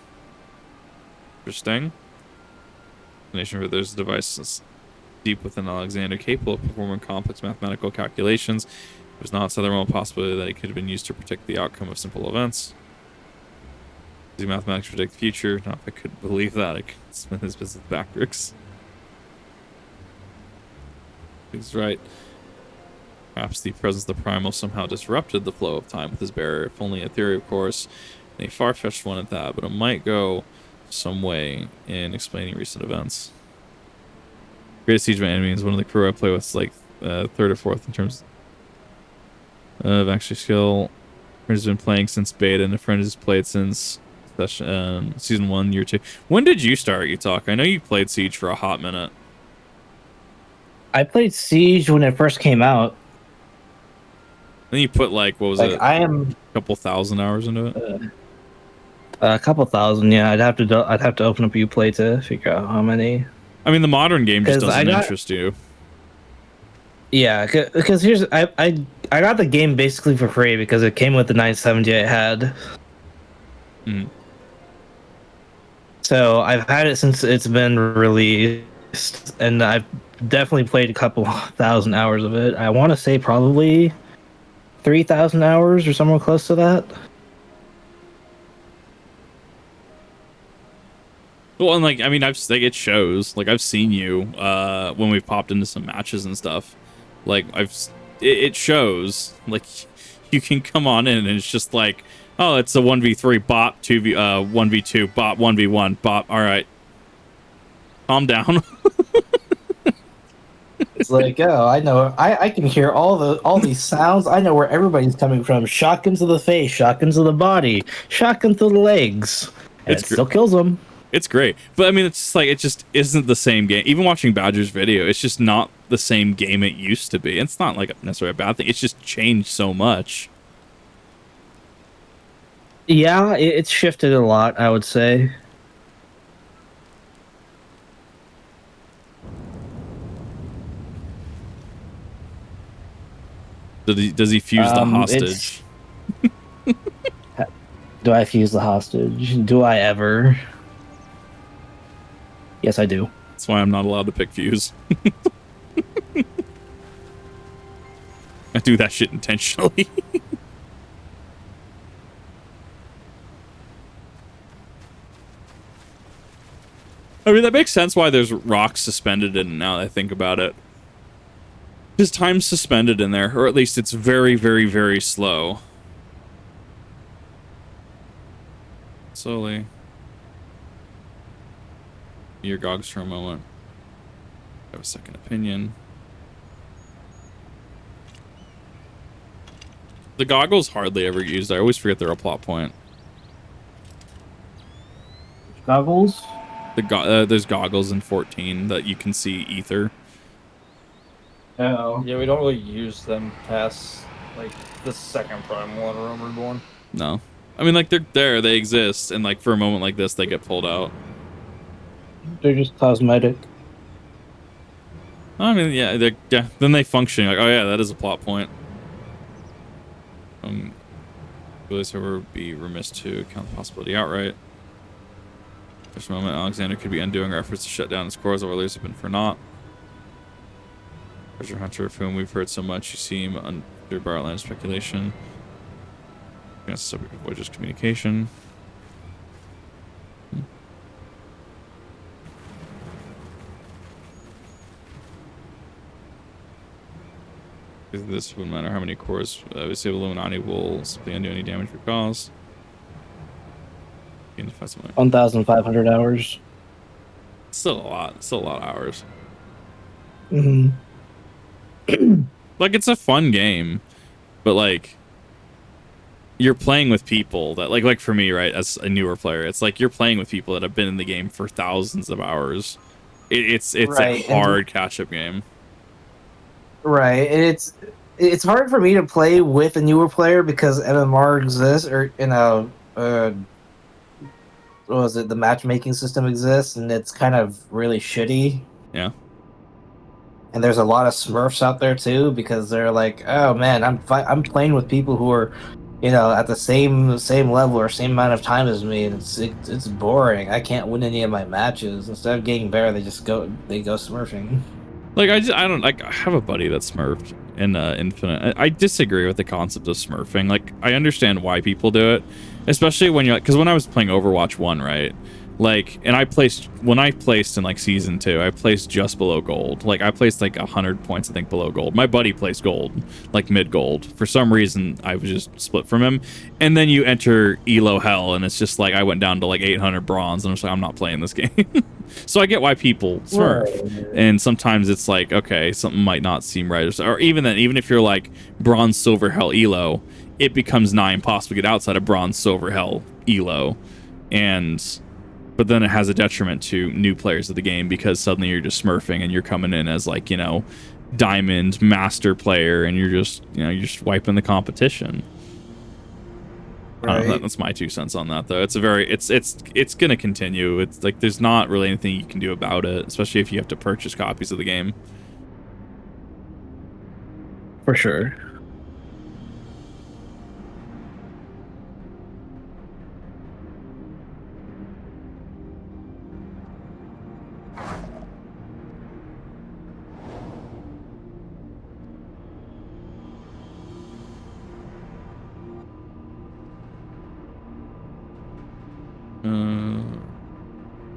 Interesting. Explanation for there's a device deep within Alexander capable of performing complex mathematical calculations. It was not outside the realm of possibility that it could have been used to predict the outcome of simple events. Does mathematics predict the future? Not if I could believe that. I could spin his business backwards. He's right. Perhaps the presence of the primal somehow disrupted the flow of time with his barrier. If only a theory, of course, and a far-fetched one at that, but it might go some way in explaining recent events. Greatest Siege by Enemy is one of the crew I play with, like third or fourth in terms of actually skill. A friend has been playing since beta, and a friend has played since season 1, year 2. When did you start, you talk? I know you played Siege for a hot minute. I played Siege when it first came out. Then you put like, what was it? I am a couple thousand hours into it. A couple thousand, yeah. I'd have to open up Uplay to figure out how many. I mean, the modern game just doesn't interest you. Yeah, because I got the game basically for free because it came with the 970 I had. Mm. So I've had it since it's been released, and I've definitely played a couple thousand hours of it. I want to say probably 3,000 hours or somewhere close to that. Well, and like, I mean, it shows. Like, I've seen you when we've popped into some matches and stuff. Like, it shows. Like, you can come on in and it's just like, oh, it's a 1v3 bot, 1v2 bot, 1v1 bot. All right, calm down. It's like, oh, I know. I can hear all these sounds. I know where everybody's coming from. Shotguns to the face, shotguns to the body, shotgun to the legs. And it still kills them. It's great. But I mean, it's just like, it just isn't the same game. Even watching Badger's video, it's just not the same game it used to be. It's not like necessarily a bad thing. It's just changed so much. Yeah, it's shifted a lot, I would say. Does he fuse the hostage? Do I fuse the hostage? Do I ever? Yes, I do. That's why I'm not allowed to pick fuse. I do that shit intentionally. I mean, that makes sense why there's rocks suspended in it now that I think about it. Because time's suspended in there, or at least it's very, very, very slow. Slowly. Your gogs for a moment. I have a second opinion. The goggles hardly ever used. I always forget they're a plot point. Goggles? There's goggles in 14 that you can see ether. Oh. Yeah, we don't really use them past like the second primal in Realm Reborn. No. I mean, like, they're there, they exist, and like for a moment like this they get pulled out. They're just cosmetic. I mean, yeah, then they function like, oh yeah, that is a plot point. Willis would be remiss to count the possibility outright. Just a moment, Alexander could be undoing our efforts to shut down his cores, or others have been for naught. Treasure hunter of whom we've heard so much, you seem under Revibara line of speculation. Against the subject of Voyager's communication. This wouldn't matter how many cores. Disable Illuminati will simply undo any damage we cause. 1,500 hours. Still a lot. Still a lot of hours. Mm-hmm. Like, it's a fun game, but like, you're playing with people that like for me, right, as a newer player, it's like you're playing with people that have been in the game for thousands of hours. It's Right, a hard catch-up game. Right. It's hard for me to play with a newer player because MMR exists, or what was it? The matchmaking system exists, and it's kind of really shitty. Yeah. And there's a lot of Smurfs out there too, because they're like, oh man, I'm playing with people who are, at the same level or same amount of time as me, and it's boring. I can't win any of my matches. Instead of getting better, they go Smurfing. Like, I don't like. I have a buddy that's Smurfed in Infinite. I disagree with the concept of Smurfing. Like, I understand why people do it, especially when you're, because when I was playing Overwatch 1, right? Like, and when I placed in like season 2, I placed just below gold. Like, I placed like 100 points, I think, below gold. My buddy placed gold, like mid gold. For some reason, I was just split from him. And then you enter Elo Hell, and it's just like I went down to like 800 bronze, and I'm just like, I'm not playing this game. So I get why people Smurf. Right. And sometimes it's like, okay, something might not seem right. Or even then, even if you're like bronze, silver, hell, Elo, it becomes nigh impossible to get outside of bronze, silver, hell, Elo. But then it has a detriment to new players of the game because suddenly you're just Smurfing and you're coming in as like, diamond master player, and you're just wiping the competition. Right. I don't know, that's my 2 cents on that, though. It's gonna continue. It's like there's not really anything you can do about it, especially if you have to purchase copies of the game. For sure.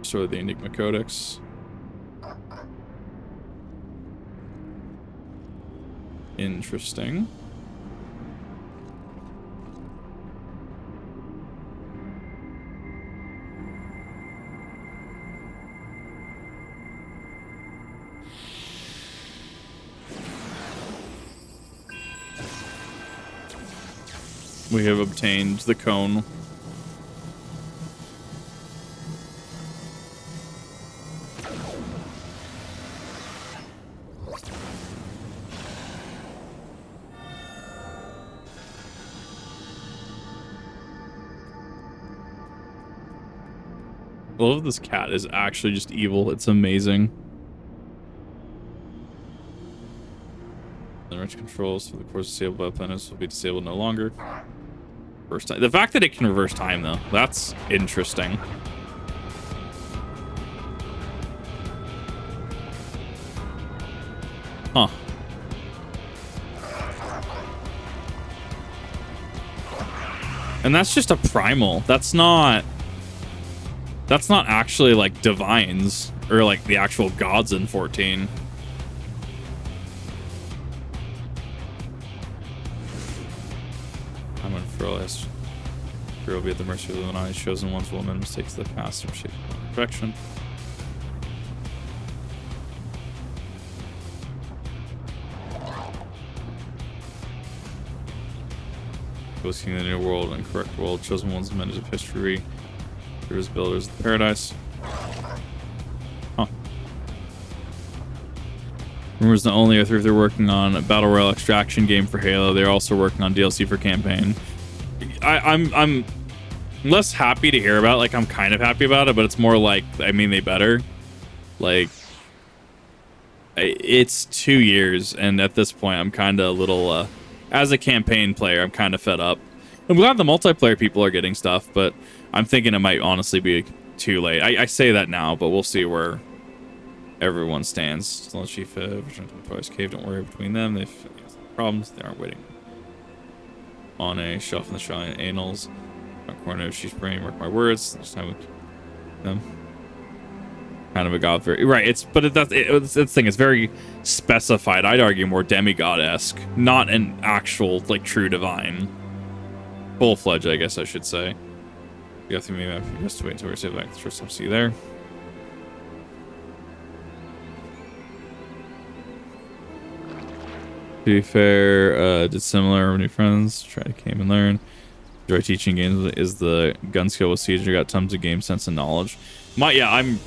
Sort of the Enigma Codex. Interesting. We have obtained the cone. I love this cat is actually just evil. It's amazing. The range controls for the course disabled by planets will be disabled no longer. First time. The fact that it can reverse time, though, that's interesting. Huh. And that's just a primal. That's not actually like divines or like the actual gods in 14. I'm on Furless. Fear will be at the mercy of the Illuminati. Chosen one's woman mistakes the past from shape of perfection. Ghost King of the New World and Correct World. Chosen one's amended of history. There is builders of the paradise. Huh. Rumors not only are they're working on a battle royale extraction game for Halo, they're also working on DLC for campaign. I'm less happy to hear about it. Like, I'm kind of happy about it, but it's more like, I mean, they better. Like, it's 2 years, and at this point, I'm kind of a little, as a campaign player, I'm kind of fed up. I'm glad the multiplayer people are getting stuff, but I'm thinking it might honestly be too late. I say that now, but we'll see where everyone stands. Still Chief Twice Cave, don't worry between them. They've problems. They aren't waiting on a shelf in the shrine annals. Corner of Chief's brain, mark my words. This time with them. kind of a god fairy. Right, it's the thing. It's very specified. I'd argue more demigod-esque, not an actual like true divine. Full-fledged, I guess I should say. You have to maybe just wait until we receive like first time see you there. To be fair, did similar new friends. Try to came and learn. Enjoy teaching games. Is the gun skill with Siege. I got tons of game sense and knowledge. I'm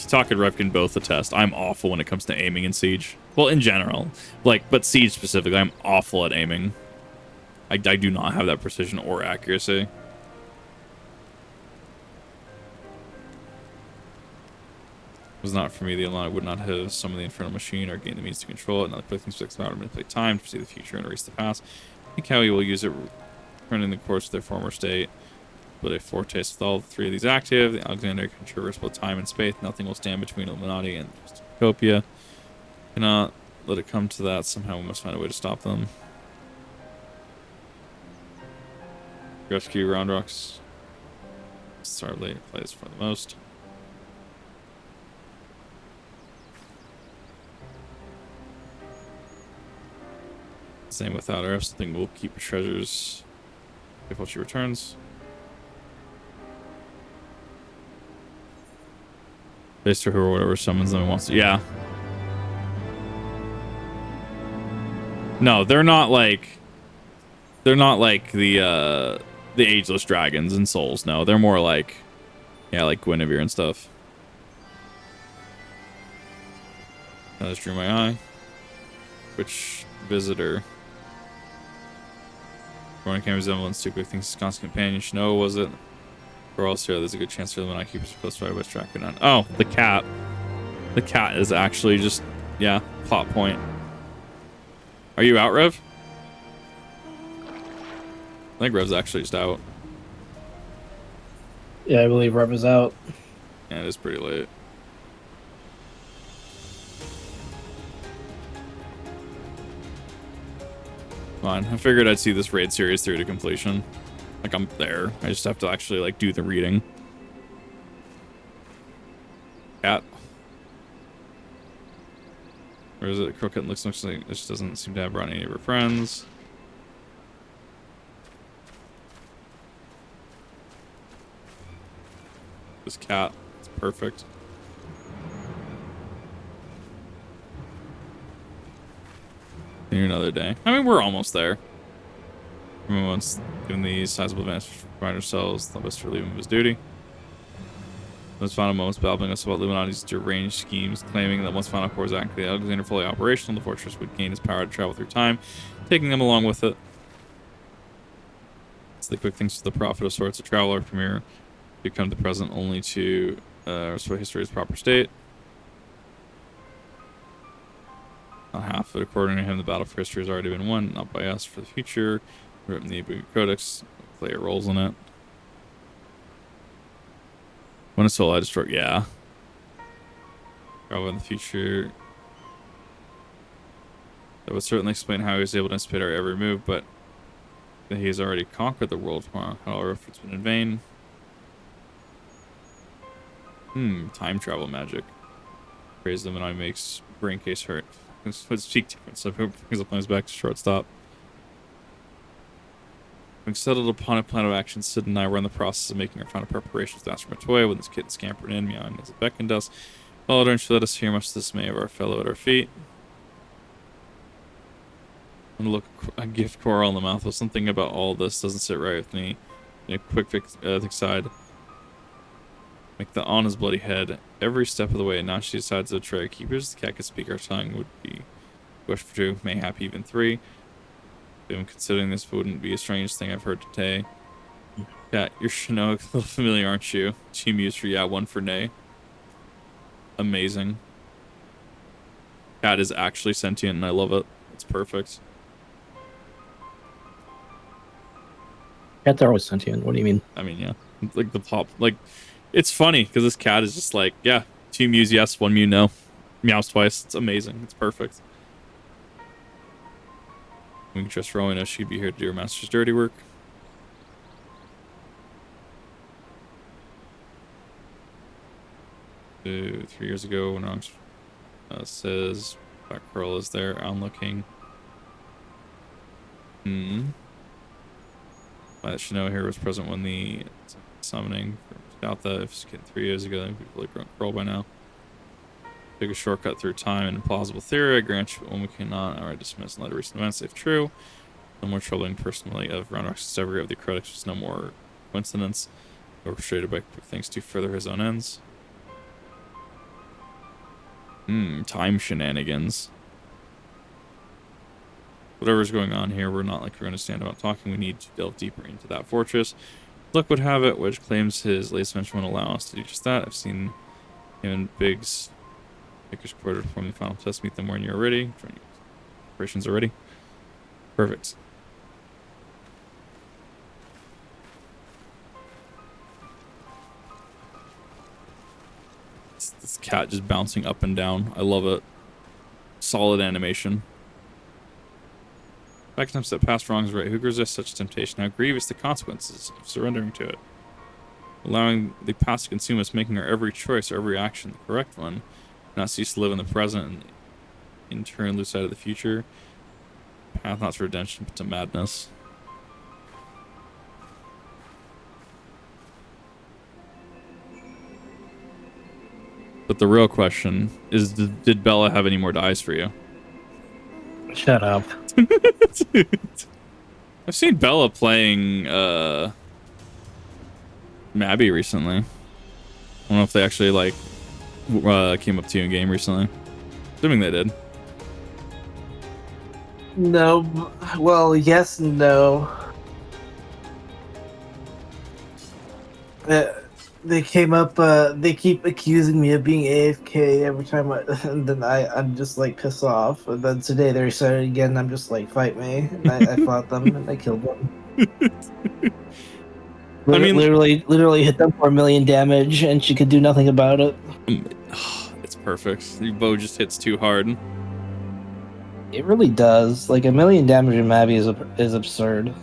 talking Rev can both attest. I'm awful when it comes to aiming in Siege. Well, in general, but Siege specifically, I'm awful at aiming. I do not have that precision or accuracy. Was not for me. The Alana would not have some of the infernal machine or gain the means to control it. Now the Quickthinx fixed out to manipulate time to see the future and erase the past. I think how he will use it, turning the course to their former state. But a foretaste with all three of these active, the Alexander can traverse both time and space. Nothing will stand between Illuminati and Utopia. Cannot let it come to that. Somehow we must find a way to stop them. Rescue Round Rocks. Starlight plays for the most. Same without her. Something will keep her treasures before she returns. Face to her or whatever summons them and wants to. Yeah. No, they're not like the ageless dragons in Souls. No, they're more like, yeah, like Guinevere and stuff. I just drew my eye. Which visitor? Born came resemblance to Quickthinx's constant companion. Shino, was it? For all here, there's a good chance for them when I keep us close by what's tracking on. Oh, the cat. The cat is actually just, yeah, plot point. Are you out, Rev? I think Rev's actually just out. Yeah, I believe Rev is out. Yeah, it is pretty late. Fine. I figured I'd see this raid series through to completion. Like, I'm there. I just have to actually, like, do the reading. Cat. Or is it Crooked? Looks like this doesn't seem to have brought any of her friends. This cat. It's perfect. Another day. I mean, we're almost there. Everyone once given the sizable advantage to find ourselves, the best to relieve him of his duty. Those final moments babbling us about Illuminati's deranged schemes, claiming that once Final Core was active, Alexander fully operational, the fortress would gain its power to travel through time, taking them along with it. It's the Quickthinx to the prophet of sorts, a traveler from here, become the present only to restore history's proper state. Not half of it. According to him, the battle for history has already been won, not by us. For the future, written the Ibu Codex, play your roles in it. When a soul I destroy, yeah. Probably in the future. That would certainly explain how he was able to anticipate our every move, but that he has already conquered the world. However, if it's been in vain. Time travel magic. Praise them and I makes brain case hurt. Let's peak difference. So brings up plans back to shortstop. Having settled upon a plan of action, Sid and I were in the process of making our final preparations to ask for my toy when this kitten scampered in, meowing as it beckoned us. Followed her and she let us hear much dismay of our fellow at our feet. I'm gonna look a gift coral in the mouth. Well, something about all this doesn't sit right with me. A quick fix side. Make the on his bloody head every step of the way. Now she decides to try keepers. The cat could speak our tongue. Would be wish for 2, mayhap even 3. I'm considering this wouldn't be a strange thing I've heard today. Cat, you're Chinook. A little familiar, aren't you? She mused for yeah, 1 for nay. Amazing. Cat is actually sentient and I love it. It's perfect. Cats are always sentient. What do you mean? I mean, yeah. Like the pop, like, it's funny because this cat is just like, yeah, 2 mews yes, 1 mew no. Meows twice. It's amazing. It's perfect. We can trust Rowena. She'd be here to do her master's dirty work. 3 years ago when Ox says Black Pearl is there. I'm looking. That Shino here was present when the summoning. Doubt that if it's 3 years ago, then people have grown Pearl by now. Take a shortcut through time and implausible theory. I grant you, but when we cannot outright dismiss and let recent events if true. No more troubling personally of Roundrock's discovery of the critics was no more coincidence. Orchestrated by Quickthinx to further his own ends. Time shenanigans. Whatever's going on here, we're not like we're going to stand about talking. We need to delve deeper into that fortress. Luck would have it, which claims his latest venture won't allow us to do just that. I've seen him and Biggs Pickers quarter perform the final test. Meet them when you're ready. Operations are ready. Perfect. This cat just bouncing up and down. I love it. Solid animation. Back attempts that past wrongs right. Who resists such temptation? How grievous the consequences of surrendering to it. Allowing the past to consume us, making our every choice, our every action the correct one. Not cease to live in the present and in turn lose sight of the future. Path not to redemption, but to madness. But the real question is, did Bella have any more dies for you? Shut up. I've seen Bella playing Mabby recently. I don't know if they actually like came up to you in game recently. Assuming they did. No, well, yes and no. They came up. They keep accusing me of being AFK every time, and then I'm just like pissed off. And then today they started again. I'm just like, fight me. And I fought them and I killed them. I mean, literally hit them for 1 million damage, and she could do nothing about it. It's perfect. Your bow just hits too hard. It really does. Like 1 million damage in Mabby is absurd.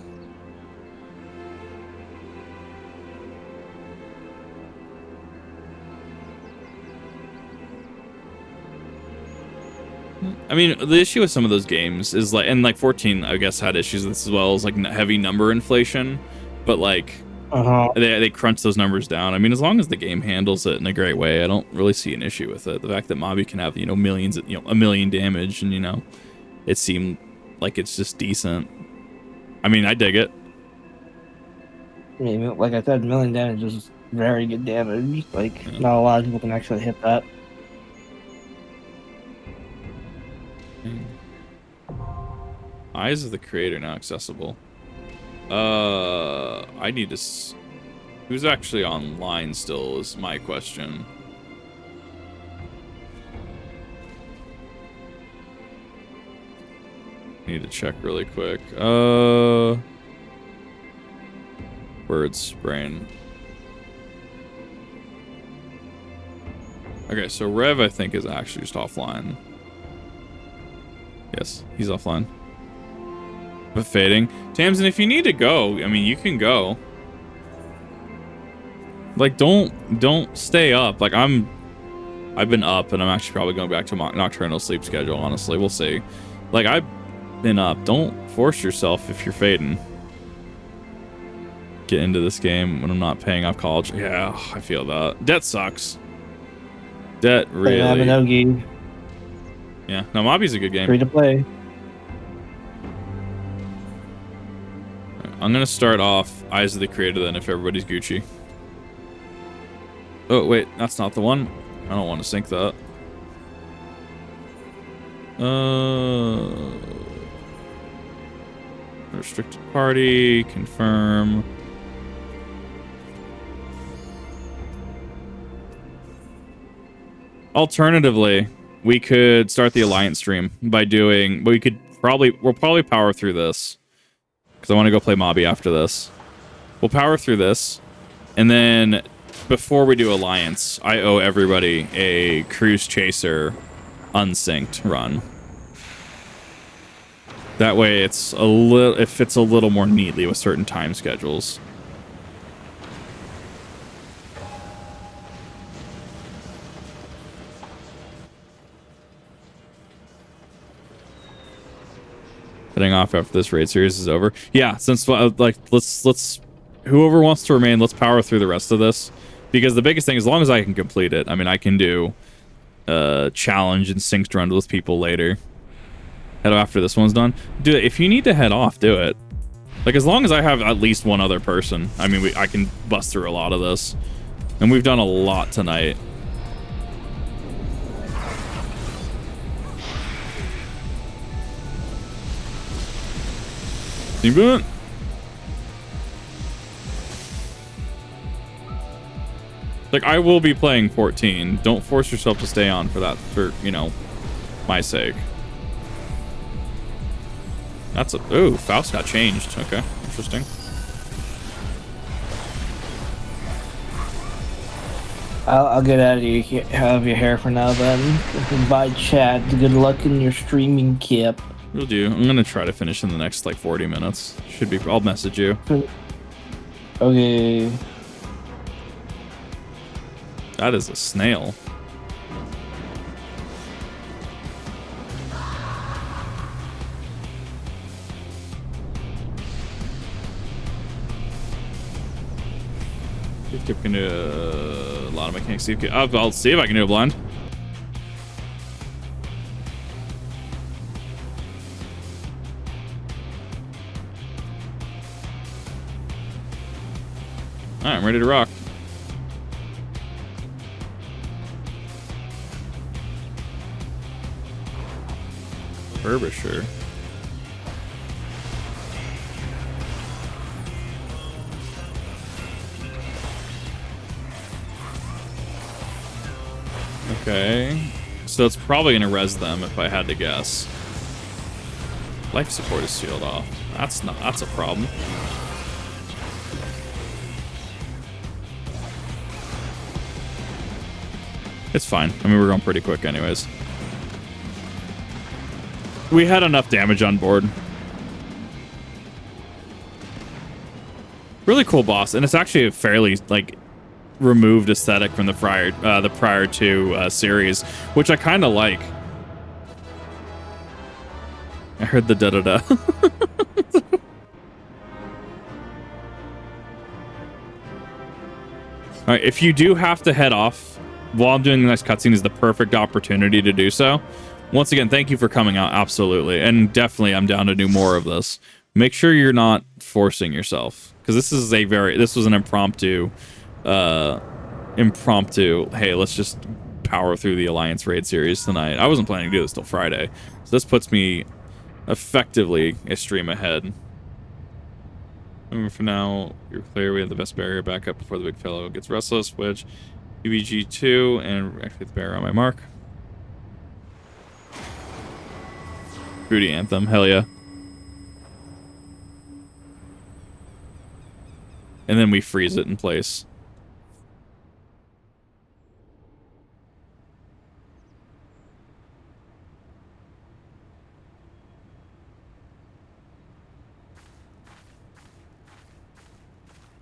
I mean, the issue with some of those games is like, and like 14, I guess, had issues with this as well, as like heavy number inflation, but like they crunch those numbers down. I mean, as long as the game handles it in a great way, I don't really see an issue with it. The fact that Mobby can have, millions, 1 million damage, and it seemed like it's just decent. I mean, I dig it. I mean, like I said, 1 million damage is very good damage. Like, not a lot of people can actually hit that. Eyes of the Creator now accessible. I need to... Who's actually online still is my question. Need to check really quick. Bird's brain. Okay, so Rev, I think, is actually just offline. Yes, he's offline. But fading. Tamsin, if you need to go, I mean, you can go. Like, don't stay up. Like, I've been up, and I'm actually probably going back to my nocturnal sleep schedule, honestly. We'll see. Like, I've been up. Don't force yourself if you're fading. Get into this game when I'm not paying off college. Yeah, I feel that. Debt sucks. Debt really... Yeah, no, Mobby's a good game. Free to play. I'm gonna start off Eyes of the Creator then, if everybody's Gucci. Oh wait, that's not the one. I don't want to sync that. Restricted party, confirm. Alternatively, we could start the Alliance stream by doing, we'll probably power through this. Because I want to go play Mobby after this. We'll power through this. And then, before we do Alliance, I owe everybody a Cruise Chaser unsynced run. That way it fits a little more neatly with certain time schedules. Heading off after this raid series is over. Yeah, since like let's whoever wants to remain, let's power through the rest of this, because the biggest thing, as long as I can complete it, I mean, I can do challenge and synced run with people later. Head after this one's done. Do it if you need to head off. Do it. Like, as long as I have at least one other person, I mean, I can bust through a lot of this, and we've done a lot tonight. Steamboat. Like, I will be playing 14. Don't force yourself to stay on for that, for, you know, my sake. That's a... Ooh, Faust got changed. Okay, interesting. I'll get out of your hair for now then. Bye, chat. Good luck in your streaming, Kip. Will do. I'm gonna try to finish in the next, like, 40 minutes. Should be... I'll message you. Okay. That is a snail. If Kip can do a lot of mechanics. I'll see if I can do a blind. Alright, I'm ready to rock. Furbisher. Okay. So it's probably gonna res them if I had to guess. Life support is sealed off. That's a problem. It's fine. I mean, we're going pretty quick anyways. We had enough damage on board. Really cool boss, and it's actually a fairly, like, removed aesthetic from the prior two series, which I kind of like. I heard the da-da-da. All right, if you do have to head off while I'm doing the next cutscene, is the perfect opportunity to do so. Once again, thank you for coming out, absolutely. And definitely, I'm down to do more of this. Make sure you're not forcing yourself, because this was an impromptu, hey, let's just power through the Alliance Raid series tonight. I wasn't planning to do this till Friday, so this puts me effectively a stream ahead. For now, you're clear. We have the best barrier backup before the big fellow gets restless, which UBG2, and activate the barrier on my mark. Booty Anthem, hell yeah. And then we freeze it in place.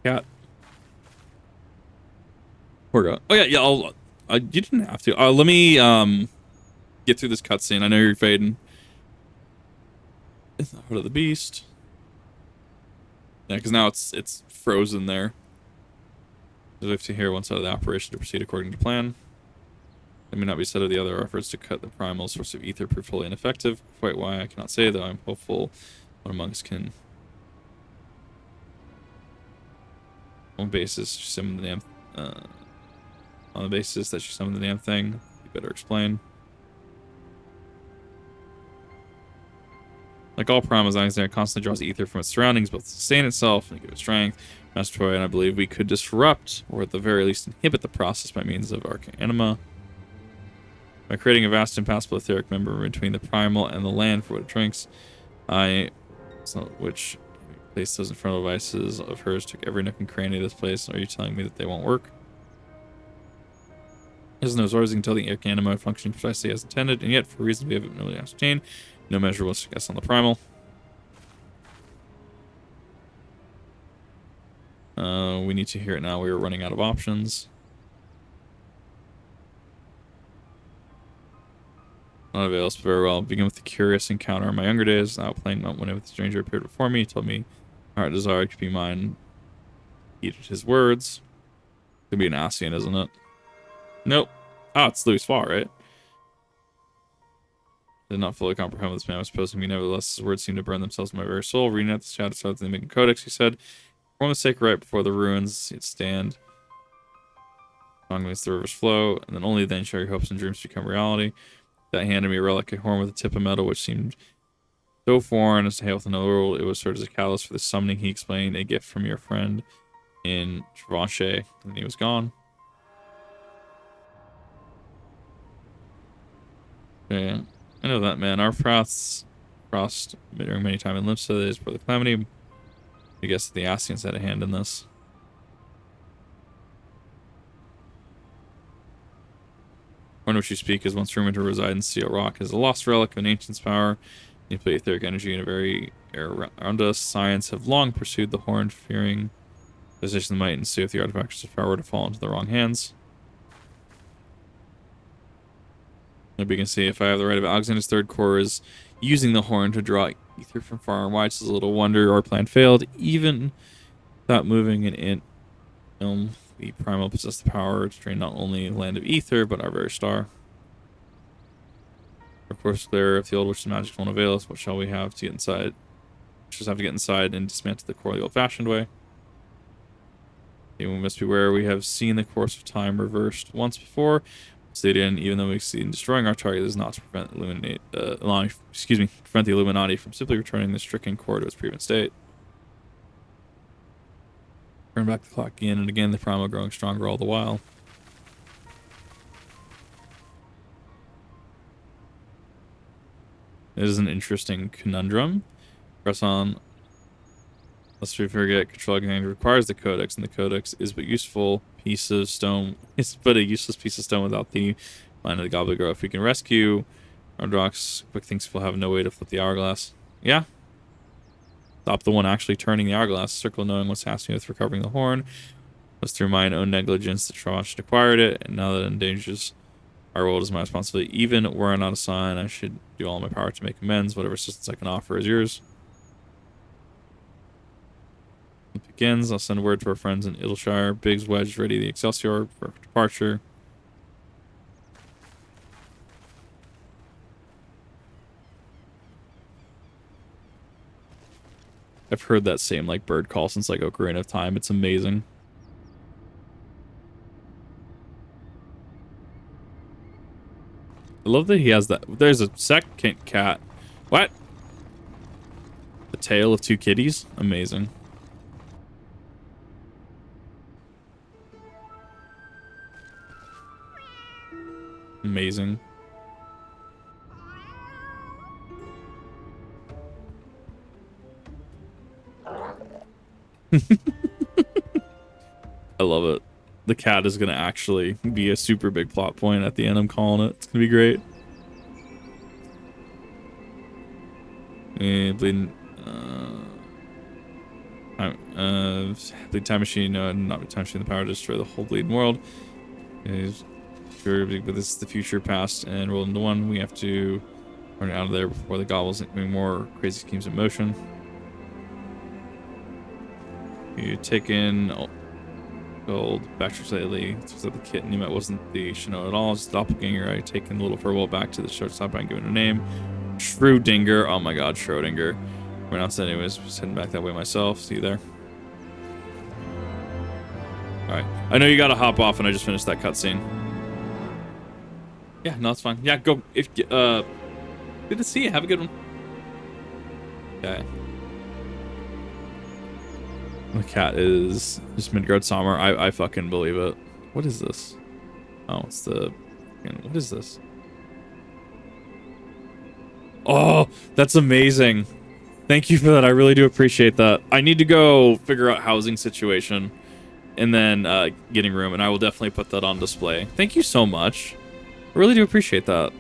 Cat. Poor guy. Oh yeah, you didn't have to. Let me get through this cutscene. I know you're fading. It's not Heart of the Beast. Yeah, because now it's frozen there. We have to hear one side of the operation to proceed according to plan. It may not be said of the other efforts to cut the primal source of ether proved wholly ineffective. Quite why I cannot say, though I'm hopeful one among us can. On the basis she summoned the damn on the basis that she summoned the damn thing, you better explain. Like all primal designs, it constantly draws ether from its surroundings, both to sustain itself and give it strength. Master Toy and I believe we could disrupt, or at the very least inhibit the process by means of arcane anima. By creating a vast impassable etheric membrane between the primal and the land for what it drinks, which placed those infernal devices of hers, took every nook and cranny of this place. Are you telling me that they won't work? There's no Zorzing until the arcane anima functioning precisely as intended, and yet, for reasons we haven't really ascertained, no measurable success on the primal. We need to hear it now. We are running out of options. Not available very well. Begin with a curious encounter in my younger days. Out playing Mount Winnie with a stranger appeared before me. He told me my heart desire could be mine. Heeded his words. Could be an Ascian, isn't it? Nope. Oh, it's Louis Fall, right? Did not fully comprehend what this man was supposed to mean. Nevertheless, his words seemed to burn themselves in my very soul. Reading out the shadow started the making codex, he said. Perform the sacred rite before the ruins. It stand. Long as the rivers flow, and then only then shall your hopes and dreams become reality. That handed me a relic, a horn with a tip of metal, which seemed so foreign as to hail with another world. It was served as a catalyst for the summoning, he explained, a gift from your friend in Travache, and he was gone. Okay, I know that man. Our paths crossed during many time in Limsa days before the calamity. I guess the Ascians had a hand in this. One which you speak is once rumored to reside in Seal Rock as a lost relic of an ancient's power. You play etheric energy in a very air around us. Science have long pursued the horn, fearing position might ensue if the artifacts of power were to fall into the wrong hands. Maybe you can see if I have the right of Alexander's third core is using the horn to draw ether from far and wide. It's a little wonder our plan failed. Even without moving an ilm, the primal possess the power to drain not only land of ether, but our very star. Of course, clear if the old witch's magic won't avail us, what shall we have to get inside? We just have to get inside and dismantle the core the old-fashioned way. We must beware. We have seen the course of time reversed once before. Stated in, even though we succeed in destroying our target, is not to prevent prevent the Illuminati from simply returning the stricken core to its previous state. Turn back the clock again and again, the primal growing stronger all the while. It is an interesting conundrum. Press on. Lest we forget, controlling it requires the codex, and the codex is but useful piece of stone. It's but a useless piece of stone without the mind of the Goblin Girl. If we can rescue Ardrox, Quickthinx will have no way to flip the hourglass. Yeah. Stop the one actually turning the hourglass. Circle knowing what's happening with recovering the horn. Was through my own negligence that Trash acquired it, and now that it endangers our world is my responsibility. Even were I not a sign, I should do all in my power to make amends. Whatever assistance I can offer is yours. It begins. I'll send word to our friends in Idleshire. Biggs wedged ready the Excelsior for departure. I've heard that same like bird call since like Ocarina of Time. It's amazing. I love that he has that. There's a second cat. What? The tale of two kitties? Amazing. Amazing. I love it. The cat is going to actually be a super big plot point at the end. I'm calling it. It's going to be great. Bleeding. Bleed time machine. No, not time machine. The power to destroy the whole bleeding world. Sure, but this is the future, past, and rolled into one. We have to run out of there before the goblins make more crazy schemes in motion. You take in gold backtracks lately. So the kitten you met wasn't the Shino at all. It's the doppelganger. I taken the little furwell back to the shortstop and given a name. Schrodinger. Oh my god, Schrodinger. We're not saying anyways. Just heading back that way myself. See you there. Alright. I know you gotta hop off and I just finished that cutscene. Yeah, no, it's fine. Yeah, go. If good to see you. Have a good one. Okay. The cat is just Midgard Sommer. I fucking believe it. What is this? Oh, it's the. What is this? Oh, that's amazing. Thank you for that. I really do appreciate that. I need to go figure out housing situation, and then getting room, and I will definitely put that on display. Thank you so much. I really do appreciate that.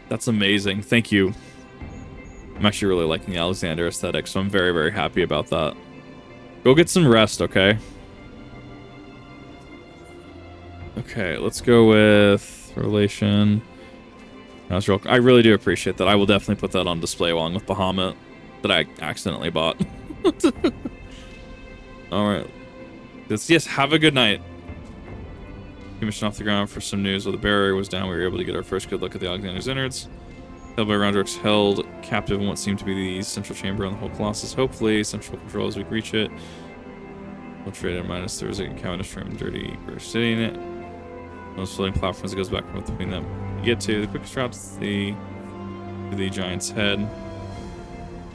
That's amazing. Thank you. I'm actually really liking the Alexander aesthetic, so I'm very, very happy about that. Go get some rest, okay? Okay, let's go with Relation. I really do appreciate that. I will definitely put that on display along with Bahamut that I accidentally bought. Alright. Yes, have a good night. Mission off the ground for some news. While the barrier was down, we were able to get our first good look at the Alexander's innards. Held by Roundrux, held captive in what seemed to be the central chamber on the whole Colossus. Hopefully, central control as we reach it. Infiltrated minus there was a Cavendish room, dirty British city in it. Those floating platforms that goes back and forth between them. You get to the quickest route to the giant's head.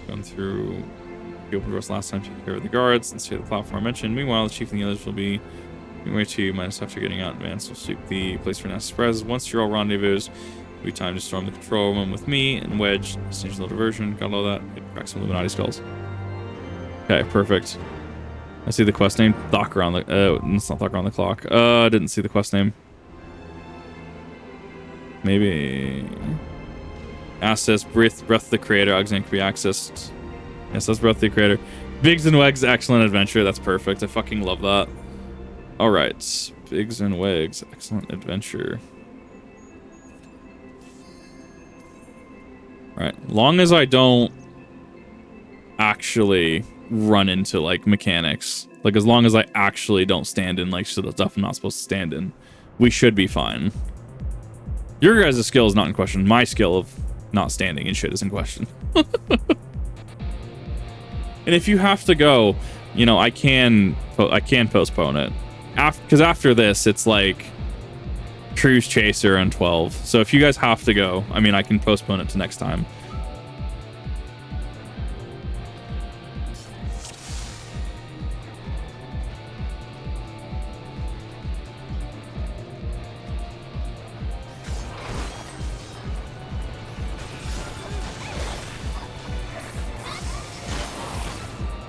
Going through the open doors last time to take care of the guards and stay at the platform I mentioned. Meanwhile, the chief and the others will be way to minus after getting out in advance. We'll sweep the place for nasty surprises. Once you're all rendezvous, it'll be time to storm the control room with me and Wedge. Stage no diversion. Got all that. Crack some Illuminati skulls. Okay, perfect. I see the quest name. Thok around the. It's not Thok around the clock. I didn't see the quest name. Maybe. Access Breath the Creator. Alexander can be accessed. Yes, that's Breath the Creator. Biggs and Wegs, excellent adventure. That's perfect. I fucking love that. Alright. Biggs and Wegs, excellent adventure. Right. Long as I don't actually run into, like, mechanics. Like, as long as I actually don't stand in, like, stuff I'm not supposed to stand in, we should be fine. Your guys' skill is not in question. My skill of not standing in shit is in question. And if you have to go, you know, I can postpone it. Because after this, it's like Cruise Chaser and 12. So if you guys have to go, I mean, I can postpone it to next time.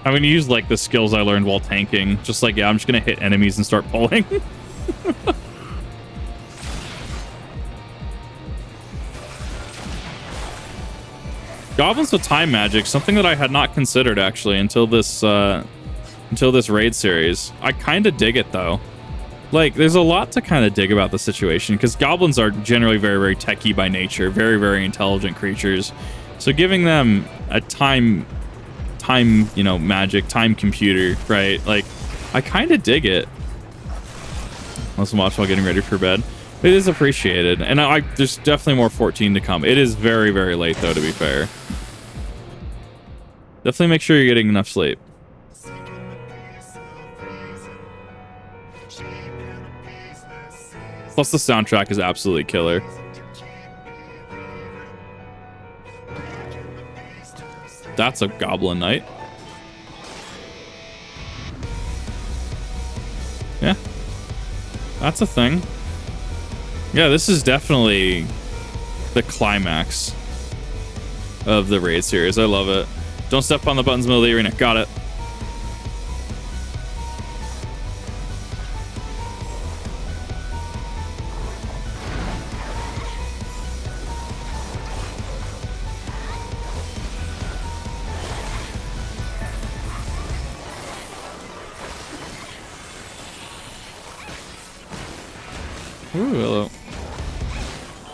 I'm going to use, like, the skills I learned while tanking. Just like, yeah, I'm just going to hit enemies and start pulling. Goblins with time magic, something that I had not considered, actually, until this raid series. I kind of dig it, though. Like, there's a lot to kind of dig about the situation, because goblins are generally very, very techie by nature. Very, very intelligent creatures. So giving them a time, you know, magic, time computer, right? Like, I kind of dig it. Let's watch while getting ready for bed. It is appreciated, and there's definitely more 14 to come. It is very, very late, though, to be fair. Definitely make sure you're getting enough sleep. Plus, the soundtrack is absolutely killer. That's a Goblin Knight. Yeah. That's a thing. Yeah, this is definitely the climax of the raid series. I love it. Don't step on the buttons in the middle of the arena. Got it. Ooh, hello.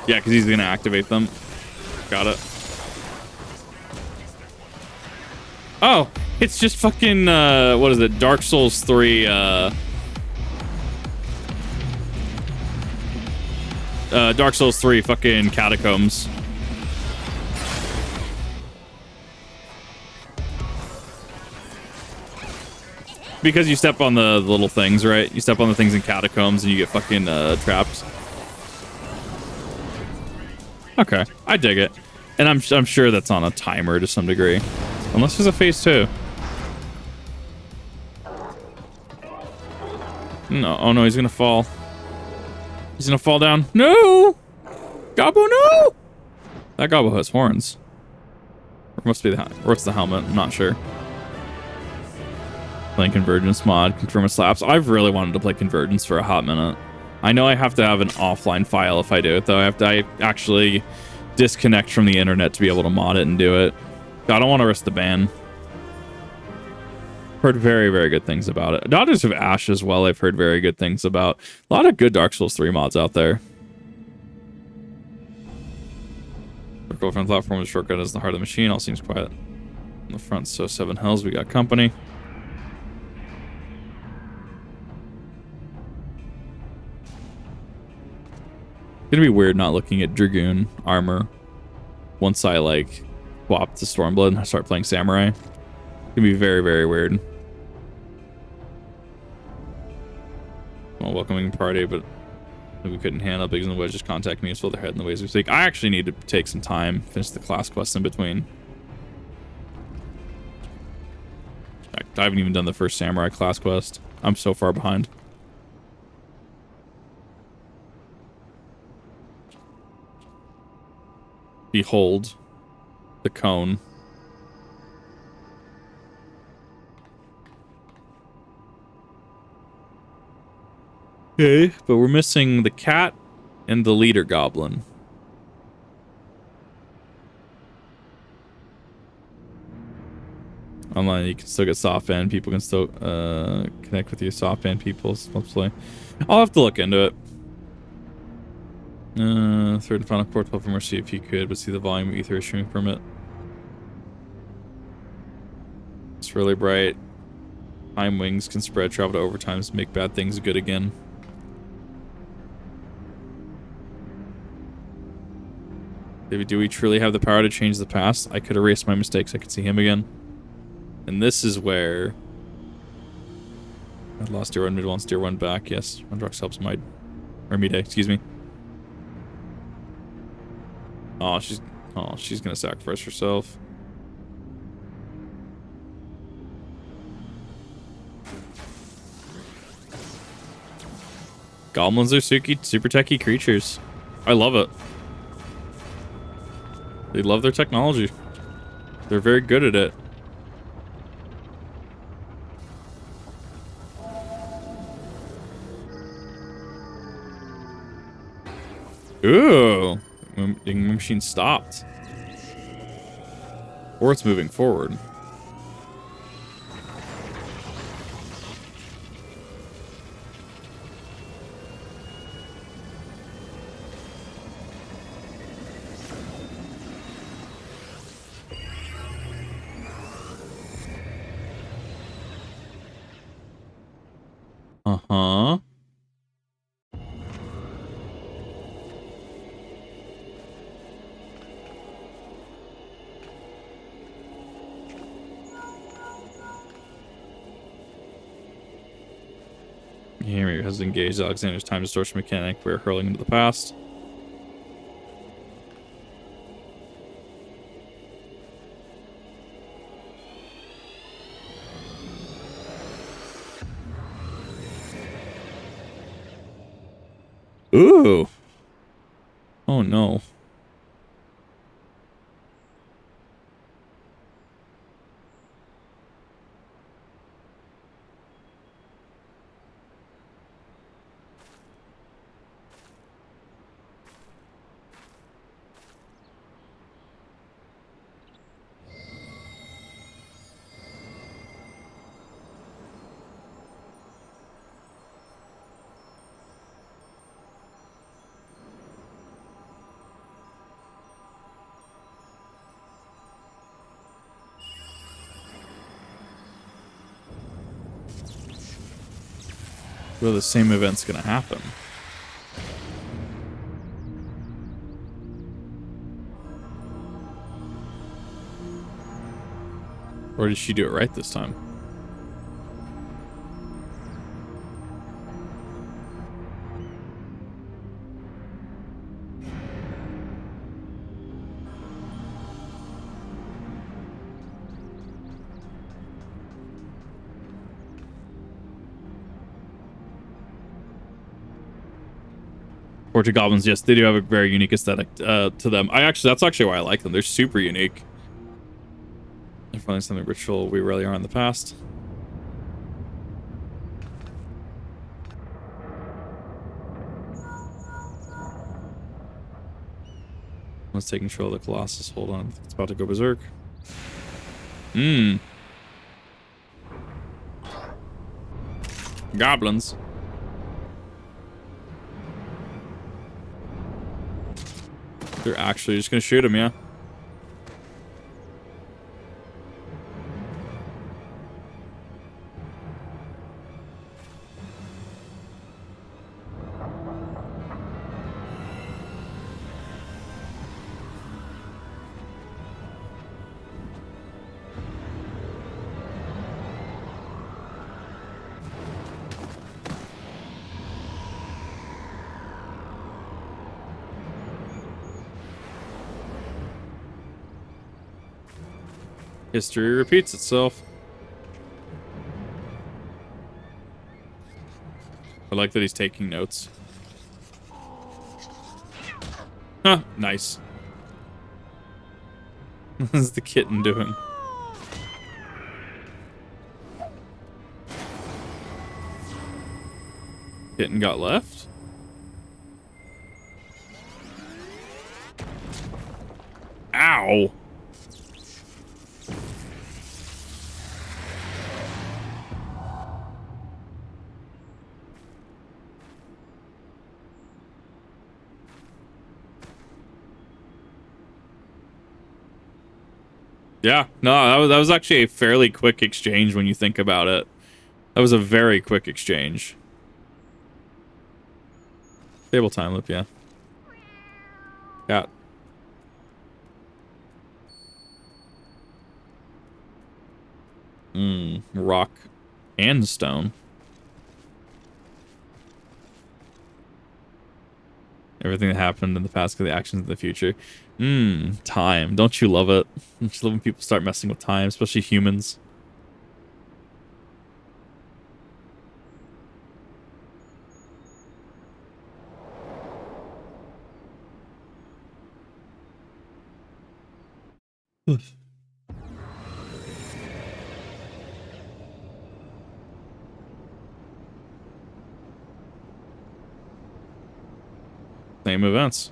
Yeah, because he's going to activate them. Got it. Oh, it's just fucking, what is it? Dark Souls 3, Dark Souls 3 fucking catacombs. Because you step on the little things, right? You step on the things in catacombs and you get fucking trapped. Okay, I dig it. And I'm sure that's on a timer to some degree. Unless there's a phase 2. No, oh no, he's gonna fall. He's gonna fall down. No! Gobbo, no! That Gobbo has horns. Or must be or it's the helmet, I'm not sure. Playing Convergence mod, confirm with slaps. I've really wanted to play Convergence for a hot minute. I know I have to have an offline file if I do it, though. I actually disconnect from the internet to be able to mod it and do it. I don't want to risk the ban. Heard very, very good things about it. Daughters of Ash as well, I've heard very good things about. A lot of good Dark Souls 3 mods out there. circle from the platform. The shortcut is the heart of the machine. All seems quiet in the front. So 7 hells. We got company. It's gonna be weird not looking at Dragoon armor once I like swap to Stormblood and start playing Samurai. It's gonna be very, very weird. Well, welcoming party, but we couldn't handle Biggs and the Wedge just contact me and fill their head in the ways we speak. I actually need to take some time, finish the class quest in between. I haven't even done the first Samurai class quest. I'm so far behind. Behold the cone. Okay, but we're missing the cat and the leader goblin. Online, you can still get softband. People can still connect with you. Softband people. Let's play. I'll have to look into it. Third and final core 12 more. See if you could, but see the volume of ether issuing from it. It's really bright. Time wings can spread, travel to overtimes, make bad things good again. David, do we truly have the power to change the past? I could erase my mistakes. I could see him again. And this is where I lost Deer 1 mid once, Deer 1 back. Yes, Rundrox helps my or Mide, excuse me. Oh, she's gonna sacrifice herself. Goblins are super techie creatures. I love it. They love their technology. They're very good at it. Ooh. The machine stopped. Or it's moving forward. Uh-huh. Henry has engaged Alexander's time distortion mechanic. We're hurling into the past. Ooh. Oh no. Well, the same event's gonna happen. Or did she do it right this time? Portrait goblins, yes, they do have a very unique aesthetic to them. That's actually why I like them. They're super unique. They're finding something ritual we really are in the past. Let's take control of the Colossus. Hold on, it's about to go berserk. Goblins. They're actually just gonna shoot him, yeah. History repeats itself. I like that he's taking notes. Huh, nice. What is the kitten doing? Kitten got left? Ow! Yeah, no, that was actually a fairly quick exchange when you think about it. That was a very quick exchange. Table time loop, yeah. Cat. Rock and stone. Everything that happened in the past could be actions in the future. Time. Don't you love it? Don't you love when people start messing with time, especially humans? Same events.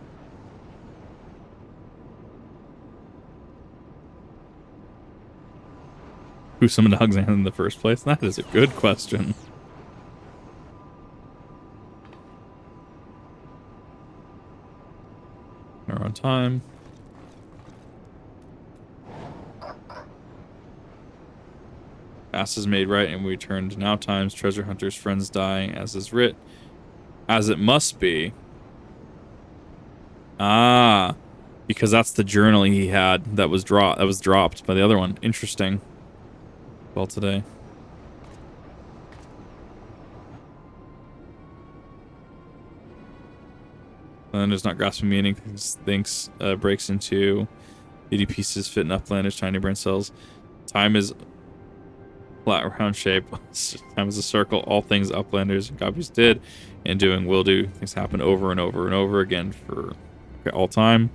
Who summoned Alexander in the first place? That is a good question. We're on time. Fast is made right, and we turn to now times. Treasure hunters' friends die, as is writ, as it must be. Ah, because that's the journal he had that was dropped by the other one. Interesting. Well, today. And there's not grasping meaning. Thinks breaks into 80 pieces, fit in uplanders, tiny brain cells. Time is flat round shape. Time is a circle. All things uplanders and copies did and doing will do. Things happen over and over and over again for all time.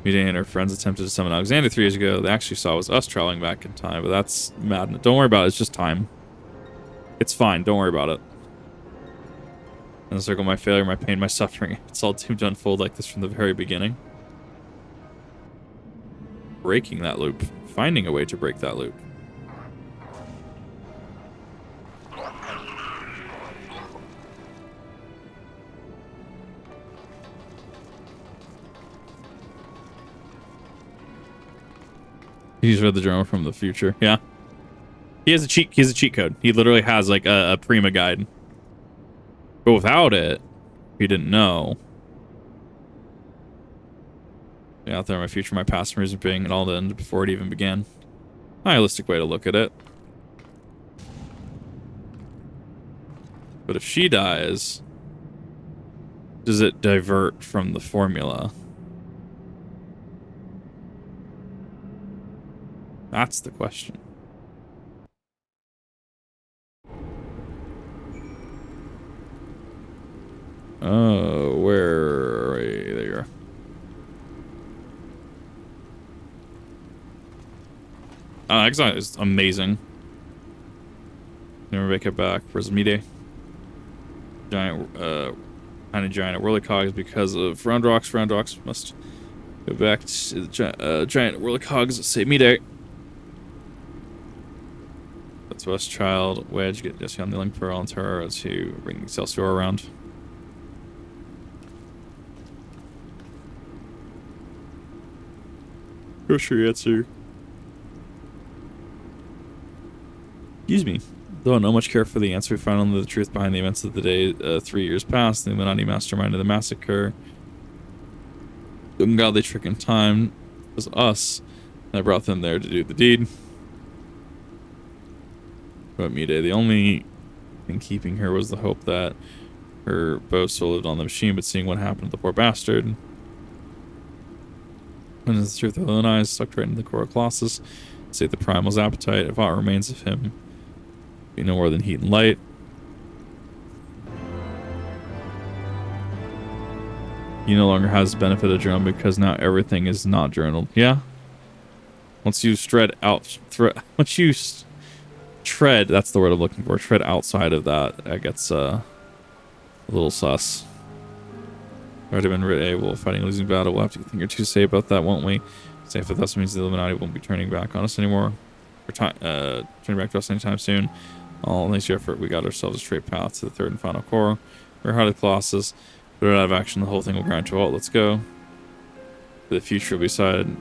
Mida and her friends attempted to summon Alexander 3 years ago. They actually saw was us traveling back in time, but that's madness. Don't worry about it. It's just time. It's fine. Don't worry about it. And the circle, my failure, my pain, my suffering. It's all doomed to unfold like this from the very beginning. Breaking that loop. Finding a way to break that loop. He's read the journal from the future. Yeah. He has a cheat code. He literally has like a Prima guide. But without it, if you didn't know. Yeah, out there, my future, my past, my reason for being, and all that ended before it even began. Nihilistic way to look at it. But if she dies, does it divert from the formula? That's the question. Oh, where are you? There you are. Exile is amazing. Never make it back. Where's Mide? Giant, kind of giant whirly cogs because of round rocks. Round rocks must go back to the giant whirly cogs that say Mide. That's West Child, Wedge, get Jesse on the link pearl and Terra to bring Excelsior around. What's your answer? Excuse me. Though no much care for the answer, we found only the truth behind the events of the day 3 years past. The Illuminati mastermind of the massacre. The ungodly trick in time was us. And I brought them there to do the deed. But Mide, the only thing keeping her was the hope that her bow still lived on the machine, but seeing what happened to the poor bastard. When is the truth of the own eyes sucked right into the core of Colossus? Save the primal's appetite. If aught remains of him, be no more than heat and light. He no longer has the benefit of journal because now everything is not journaled. Yeah. Once you tread, that's the word I'm looking for. Tread outside of that gets a little sus. Already been able fighting a losing battle. We'll have to think or two to say about that, won't we? Say if that means the Illuminati won't be turning back on us anymore. Or turning back to us anytime soon. All thanks to your effort, we got ourselves a straight path to the third and final core. We're heart of Colossus. Put it out of action, the whole thing will grind to a halt. Let's go. The future will be decided.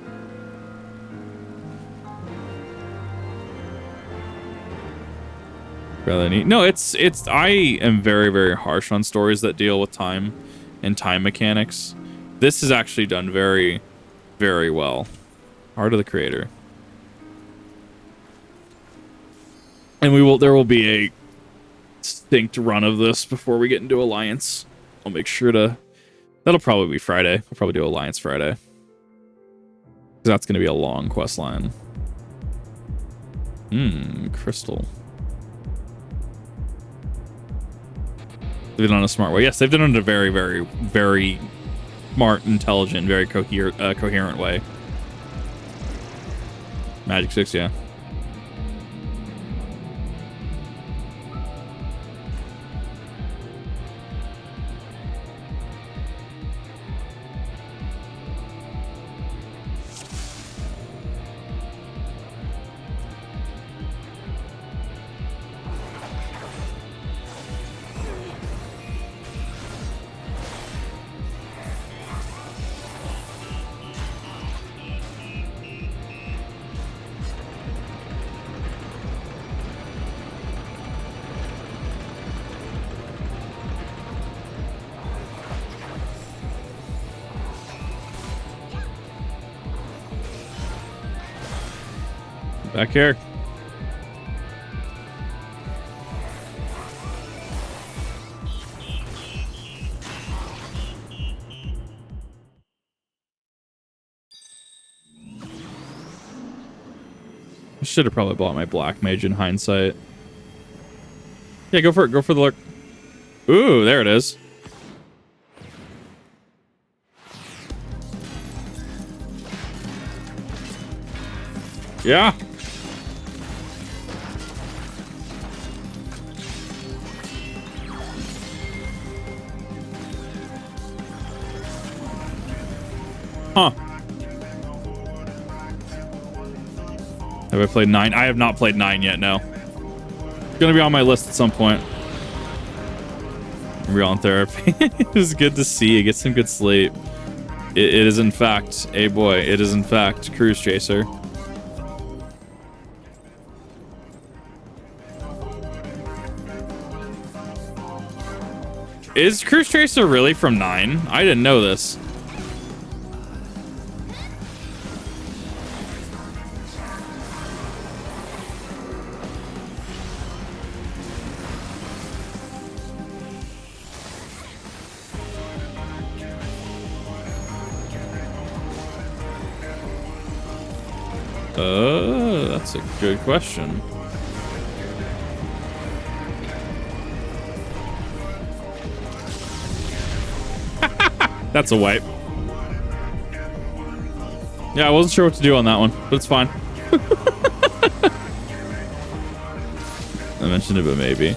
Rather neat. No, it's I am very, very harsh on stories that deal with time and time mechanics. This is actually done very, very well. Heart of the Creator. And there will be a distinct run of this before we get into Alliance. I'll make sure to... That'll probably be Friday. I'll probably do Alliance Friday. That's going to be a long quest line. Crystal. They've done it in a smart way. Yes, they've done it in a very, very, very smart, intelligent, very coherent way. Magic 6, yeah. Back here. I should have probably bought my black mage in hindsight. Yeah, go for it. Go for the lurk. Ooh, there it is. Yeah. Huh. Have I played 9? I have not played 9 yet, no. It's gonna be on my list at some point. Real on therapy. It was good to see you. Get some good sleep. It is in fact, boy, it is in fact Cruise Chaser. Is Cruise Chaser really from 9? I didn't know this. That's a good question. That's a wipe. Yeah, I wasn't sure what to do on that one, but it's fine. I mentioned it, but maybe.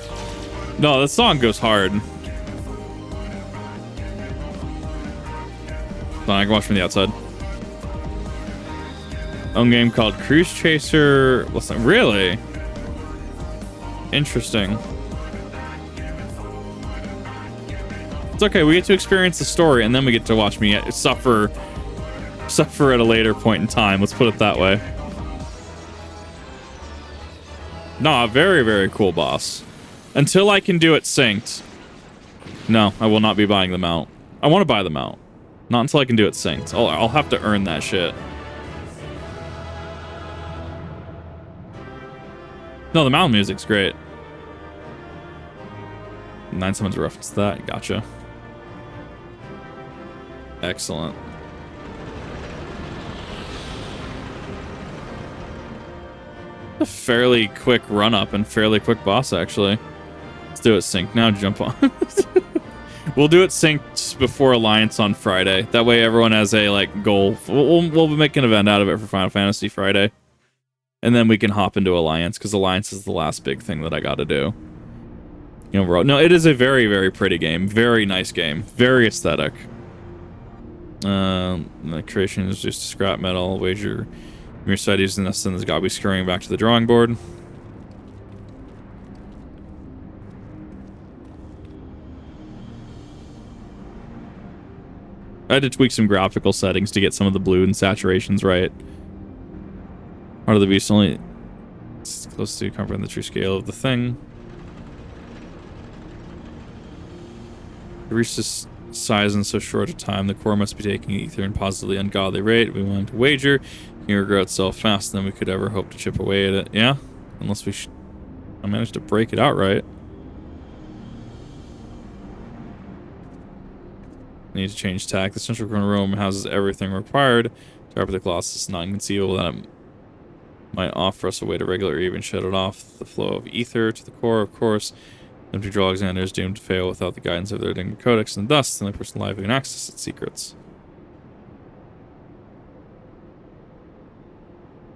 No, the song goes hard. I can watch from the outside. Own game called Cruise Chaser. Listen, really? Interesting. It's okay. We get to experience the story, and then we get to watch me suffer at a later point in time. Let's put it that way. Nah, very, very cool boss. Until I can do it synced. No, I will not be buying them out. I want to buy them out. Not until I can do it synced. I'll have to earn that shit. No, the mountain music's great. 9 summons a reference to that. Gotcha. A fairly quick run up and fairly quick boss, actually. Let's do it synced now. Jump on. We'll do it synced before Alliance on Friday. That way, everyone has a like goal. We'll make an event out of it for Final Fantasy Friday, and then we can hop into Alliance because Alliance is the last big thing that I got to do. You know, no, it is a very, very pretty game. Very nice game. Very aesthetic. The creation is just scrap metal. Wager your side using this, and there's got to be scurrying back to the drawing board. I had to tweak some graphical settings to get some of the blue and saturations right. Heart of the Beast only it's close to comprehend the true scale of the thing. To reach this size in so short a time, the core must be taking ether in positively ungodly rate. We want to wager. It can grow itself faster than we could ever hope to chip away at it. Yeah? Unless I managed to break it outright. Need to change tack. The central corner room houses everything required to operate the Colossus. It's not inconceivable that it might offer us a way to regularly even shut it off the flow of ether to the core, of course. Empty Draw Alexander is doomed to fail without the guidance of their Enigma Codex, and thus the only person alive who can access its secrets.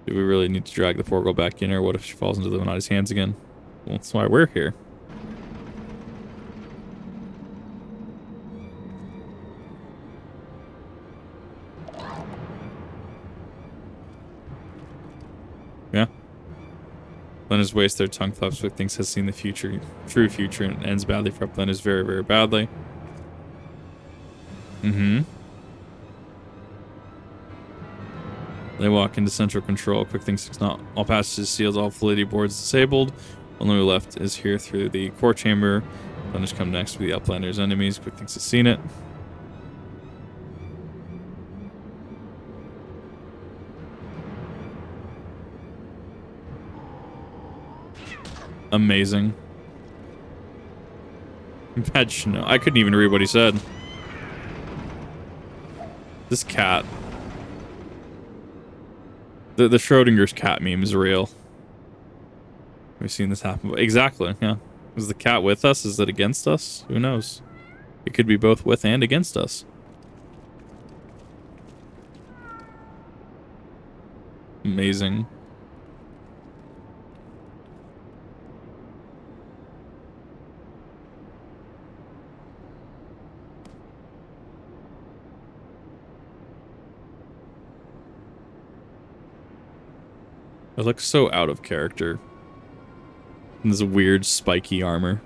Do we really need to drag the poor girl back in, or what if she falls into the Illuminati's hands again? Well, that's why we're here. Yeah. Blenders waste their tongue flaps, but thinks has seen the future, true future, and ends badly for Blenders very, very badly. They walk into central control. Quickthinx is not all passages sealed, all validity boards disabled. Only way left is here through the core chamber. Blenders come next with the Outlander's enemies. Quickthinx has seen it. Amazing. No, I couldn't even read what he said. This cat. The Schrodinger's cat meme is real. We've seen this happen. Exactly, yeah. Is the cat with us? Is it against us? Who knows? It could be both with and against us. Amazing. It looks so out of character. And this weird spiky armor.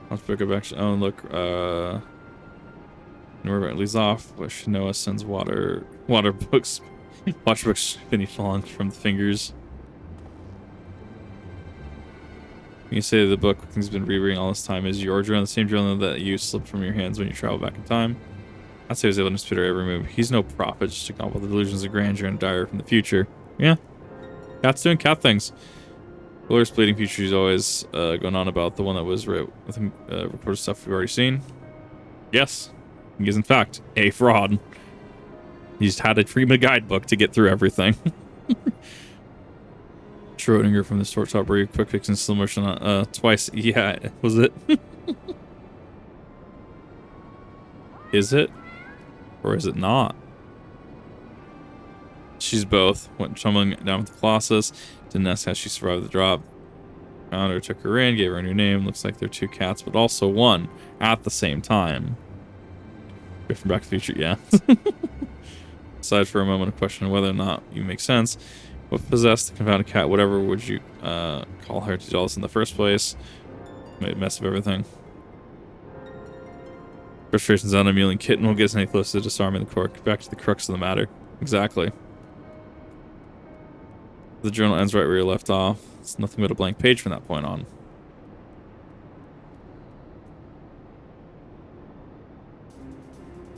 Let's pick up action. Oh, look. Wherever it leaves off, which Noah sends water books. Watch books spinning falling from the fingers. You say the book things been rereading all this time is your journal, the same journal that you slipped from your hands when you travel back in time. I'd say he was able to spitter every move. He's no prophet, just to all the delusions of grandeur and dire from the future. Yeah. Cat's doing cat things. Glorious bleeding future is always going on about the one that was reported stuff we've already seen. Yes. He is, in fact, a fraud. He's had to read a guidebook to get through everything. Schrodinger from the short top where you quick fix in slow motion twice. Yeah, was it? Is it? Or is it not? She's both. Went tumbling down with the Colossus. Didn't ask how she survived the drop. Found her, took her in, gave her a new name. Looks like they're two cats, but also one at the same time. From Back to the Future, yeah. Aside for a moment, a question of whether or not you make sense. What possessed the confounded cat? Whatever would you call her to do all this in the first place? Made a mess of everything. Frustration's on a mewling kitten won't get us any closer to disarming the cork. Back to the crux of the matter. Exactly. The journal ends right where you left off. It's nothing but a blank page from that point on.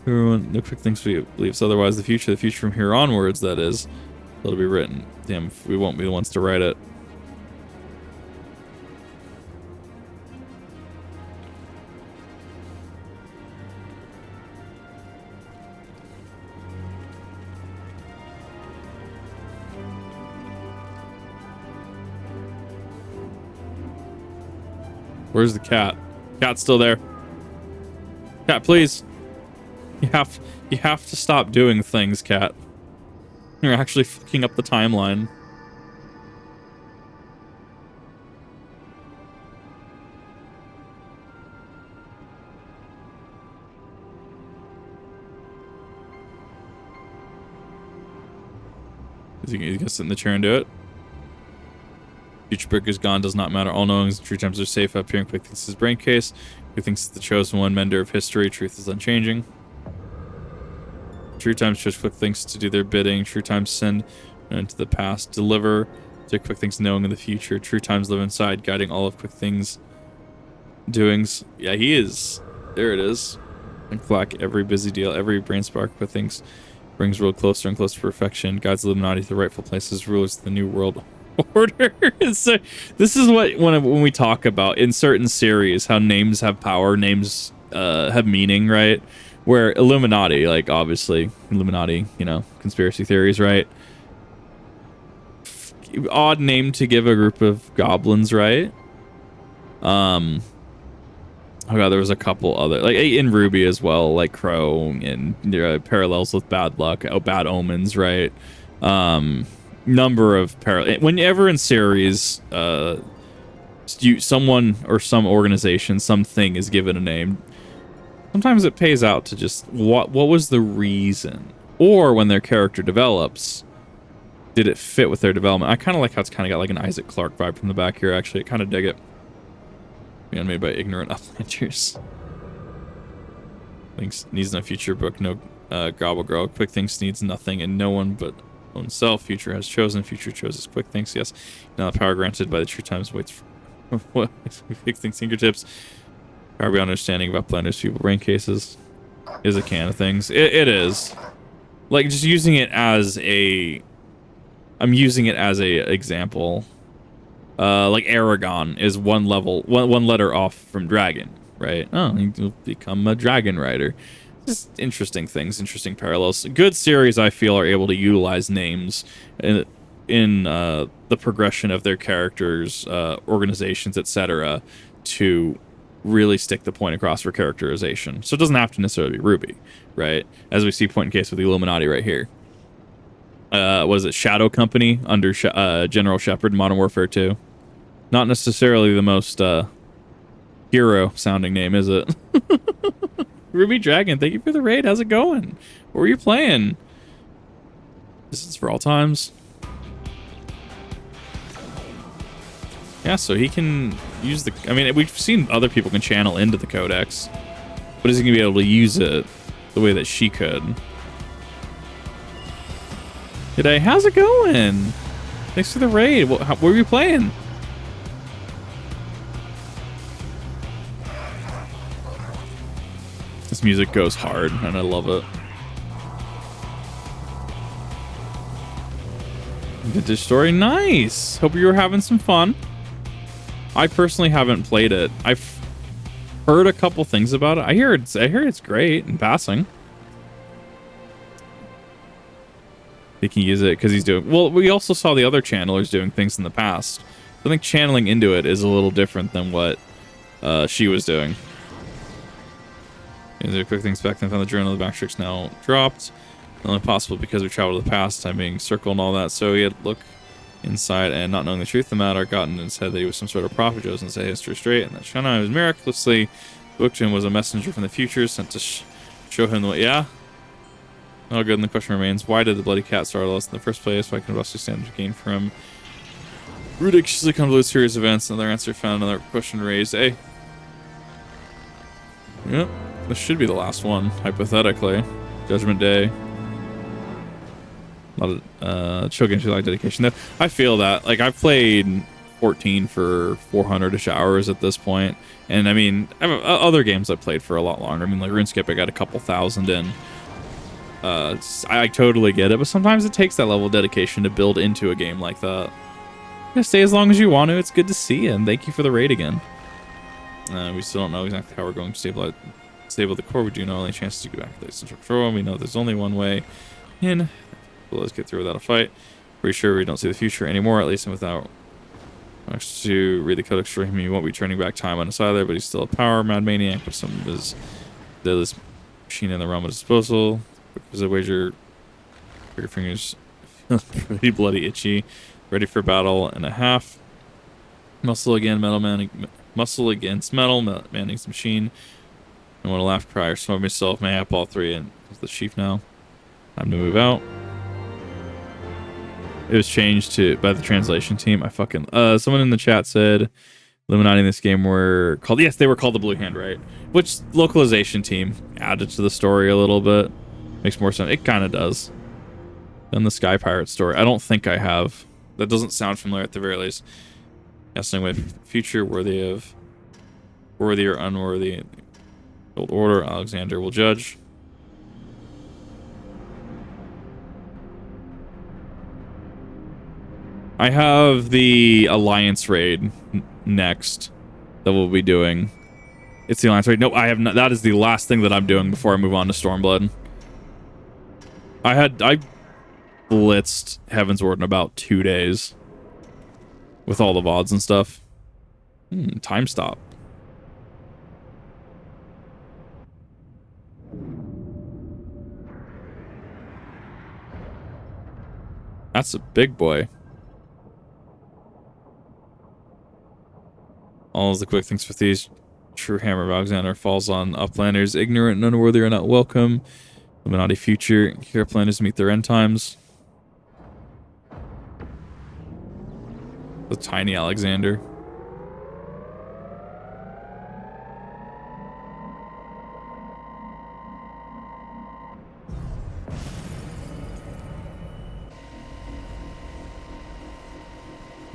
Everyone, no quick things believes. Otherwise, the future from here onwards, that is, it'll be written. Damn, if we won't be the ones to write it. Where's the cat? Cat's still there. Cat, please. You have to stop doing things, cat. You're actually fucking up the timeline. Is he gonna sit in the chair and do it? Future brick is gone, does not matter. All knowings and true times are safe up here in Quickthinx's brain case. Quickthinx is the chosen one, mender of history. Truth is unchanging. True times choose Quickthinx to do their bidding. True times send into the past, deliver to Quickthinx knowing in the future. True times live inside, guiding all of Quickthinx's doings. Yeah, he is. There it is. And Flack, every busy deal, every brain spark Quickthinx brings world closer and closer to perfection. Guides the Illuminati to the rightful places, rulers of the new world order. So this is what when we talk about in certain series how names have power, names have meaning, right? Where Illuminati, like obviously Illuminati, you know, conspiracy theories, right? Odd name to give a group of goblins, right? Oh god, there was a couple other, like in Ruby as well, like Crow and parallels with bad luck, bad omens, right? Number of whenever in series, someone or some organization, something is given a name. Sometimes it pays out to just what was the reason, or when their character develops, did it fit with their development? I kind of like how it's kind of got like an Isaac Clarke vibe from the back here. Actually, I kind of dig it. Being made by ignorant uplanders. Thinks needs no future book, no gobble girl. Quickthinx needs nothing and no one but own self. Future has chosen. Future chose Quickthinx. Yes. Now the power granted by the true times waits for what? Quickthinx fingertips. Power beyond understanding about blenders, people, brain cases is a can of things. It is. Like just using it as a. I'm using it as a example. Like Aragon is one letter off from dragon, right? Oh, you'll become a dragon rider. Just interesting things, interesting parallels. Good series, I feel, are able to utilize names in the progression of their characters, organizations, etc., to really stick the point across for characterization. So it doesn't have to necessarily be Ruby, right? As we see point in case with the Illuminati right here. Was it Shadow Company under General Shepard, Modern Warfare 2? Not necessarily the most hero-sounding name, is it? Ruby Dragon, thank you for the raid. How's it going? What were you playing? This is for all times. Yeah, so he can use the... I mean, we've seen other people can channel into the Codex, but is he going to be able to use it the way that she could? G'day, how's it going? Thanks for the raid. What were you playing? This music goes hard, and I love it. Vintage story, nice. Hope you were having some fun. I personally haven't played it. I've heard a couple things about it. I hear it's great in passing. He can use it because he's doing... Well, we also saw the other channelers doing things in the past. I think channeling into it is a little different than what she was doing. Quickthinx back then found the journal. The backtricks now dropped. Only possible because we traveled to the past, time being circle and all that. So he had to look inside and not knowing the truth of the matter, gotten and said that he was some sort of prophet, chosen to say history straight, and that Shana was miraculously booked him was a messenger from the future sent to show him the way. Yeah. Oh, good. And the question remains: why did the bloody cat startle us in the first place? Why can Rusty stand to gain from ridiculously convoluted series of events? Another answer found. Another question raised. Hey. Yep. This should be the last one, hypothetically. Judgment Day. A lot of show games like dedication. I feel that. Like, I've played 14 for 400-ish hours at this point. And, I mean, other games I've played for a lot longer. I mean, like RuneScape, I got a couple thousand in. I totally get it, but sometimes it takes that level of dedication to build into a game like that. Yeah, stay as long as you want to. It's good to see you, and thank you for the raid again. We still don't know exactly how we're going to stable the core. We do know only chances to go back to the central control. We know there's only one way in. Well, let's get through without a fight. Pretty sure we don't see the future anymore, at least without Next to read the codex for him, he won't be turning back time on his either, but he's still a power mad maniac with some of his this machine in the realm at his disposal. Because I wager your fingers pretty bloody itchy. Ready for battle and a half. Muscle again, muscle against metal, Manning's machine. I want to laugh, cry, or smoke myself. May I have all three and the chief now. Time to move out. It was changed to by the translation team. I fucking someone in the chat said Illuminati in this game were called, yes, they were called the Blue Hand, right? Which localization team added to the story a little bit. Makes more sense. It kind of does. Than the Sky Pirate story. I don't think I have. That doesn't sound familiar at the very least. Guessing with future worthy or unworthy. Old order, Alexander will judge. I have the Alliance raid next that we'll be doing. It's the Alliance raid. Nope, I have not. That is the last thing that I'm doing before I move on to Stormblood. I blitzed Heavensward in about 2 days with all the VODs and stuff. Time stop. That's a big boy. All of the Quickthinx with these true hammer of Alexander falls on uplanders. Ignorant and unworthy are not welcome. Illuminati future. Here planners meet their end times. The tiny Alexander.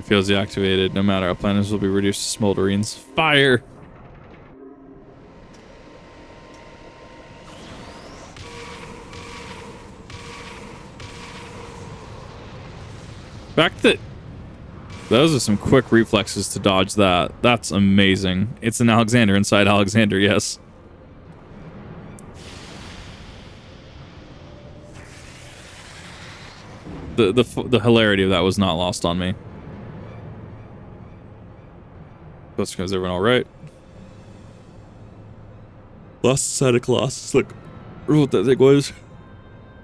Feels deactivated. No matter how planners will be reduced to smolderings. Fire! Fact that those are some quick reflexes to dodge that. That's amazing. It's an Alexander inside Alexander, yes. The hilarity of that was not lost on me. That's because everyone all right. Lost side of Colossus. Look, what that thing was.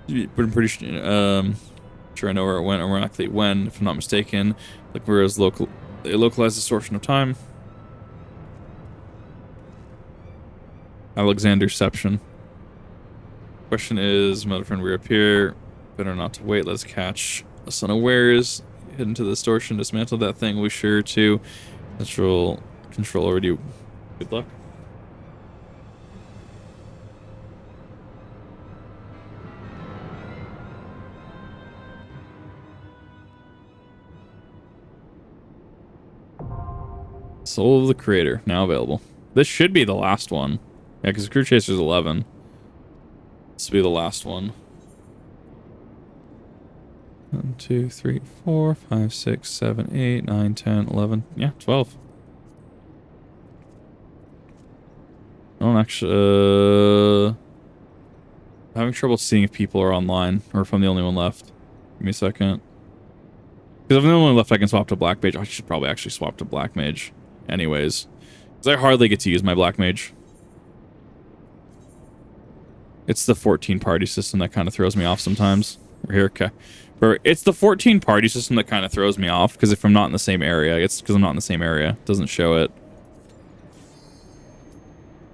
Pretty sure I know where it went, or more likely when, if I'm not mistaken. Like whereas a localized distortion of time. Alexanderception. Question is, mother friend reappear. Better not to wait. Let's catch us unawares. Head into the distortion. Dismantle that thing. We sure to. Control over you. Good luck. Soul of the Creator now available. This should be the last one. Yeah, because Crew Chaser's 11. This will be the last one. 1, 2, 3, 4, 5, 6, 7, 8, 9, 10, 11. Yeah, 12. I don't actually... I'm having trouble seeing if people are online or if I'm the only one left. Give me a second. Because if I'm the only one left, I can swap to Black Mage. I should probably actually swap to Black Mage anyways. Because I hardly get to use my Black Mage. It's the 14 party system that kind of throws me off sometimes. We're here, okay. It's the 14 party system that kind of throws me off, because if I'm not in the same area, it's because I'm not in the same area. It doesn't show it.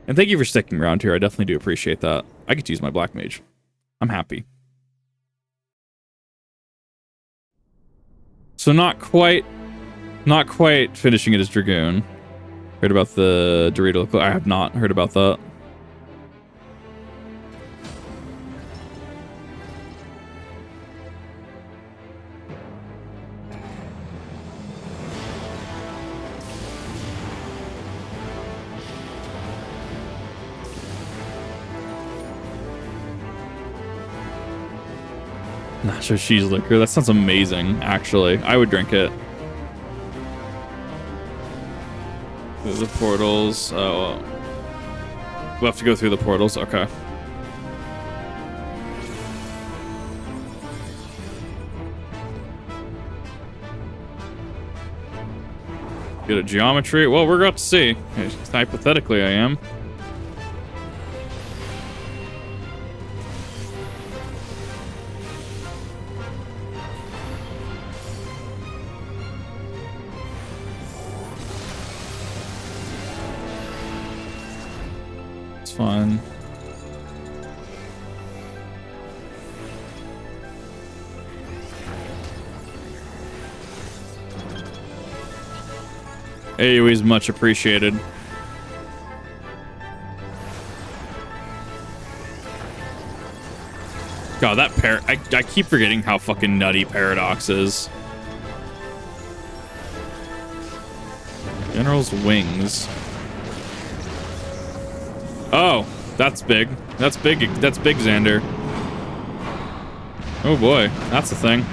And thank you for sticking around here. I definitely do appreciate that. I get to use my Black Mage. I'm happy. So not quite finishing it as Dragoon. Heard about the Dorito? I have not heard about that. Nacho cheese liquor. That sounds amazing, actually. I would drink it. The portals. Oh. We'll have to go through the portals. Okay. Good at geometry. Well, we're about to see. Hypothetically, I am. It's fine. AoE is much appreciated. God, that I keep forgetting how fucking nutty Paradox is. General's wings. Oh, that's big. That's big. That's big, Xander. Oh boy, that's the thing.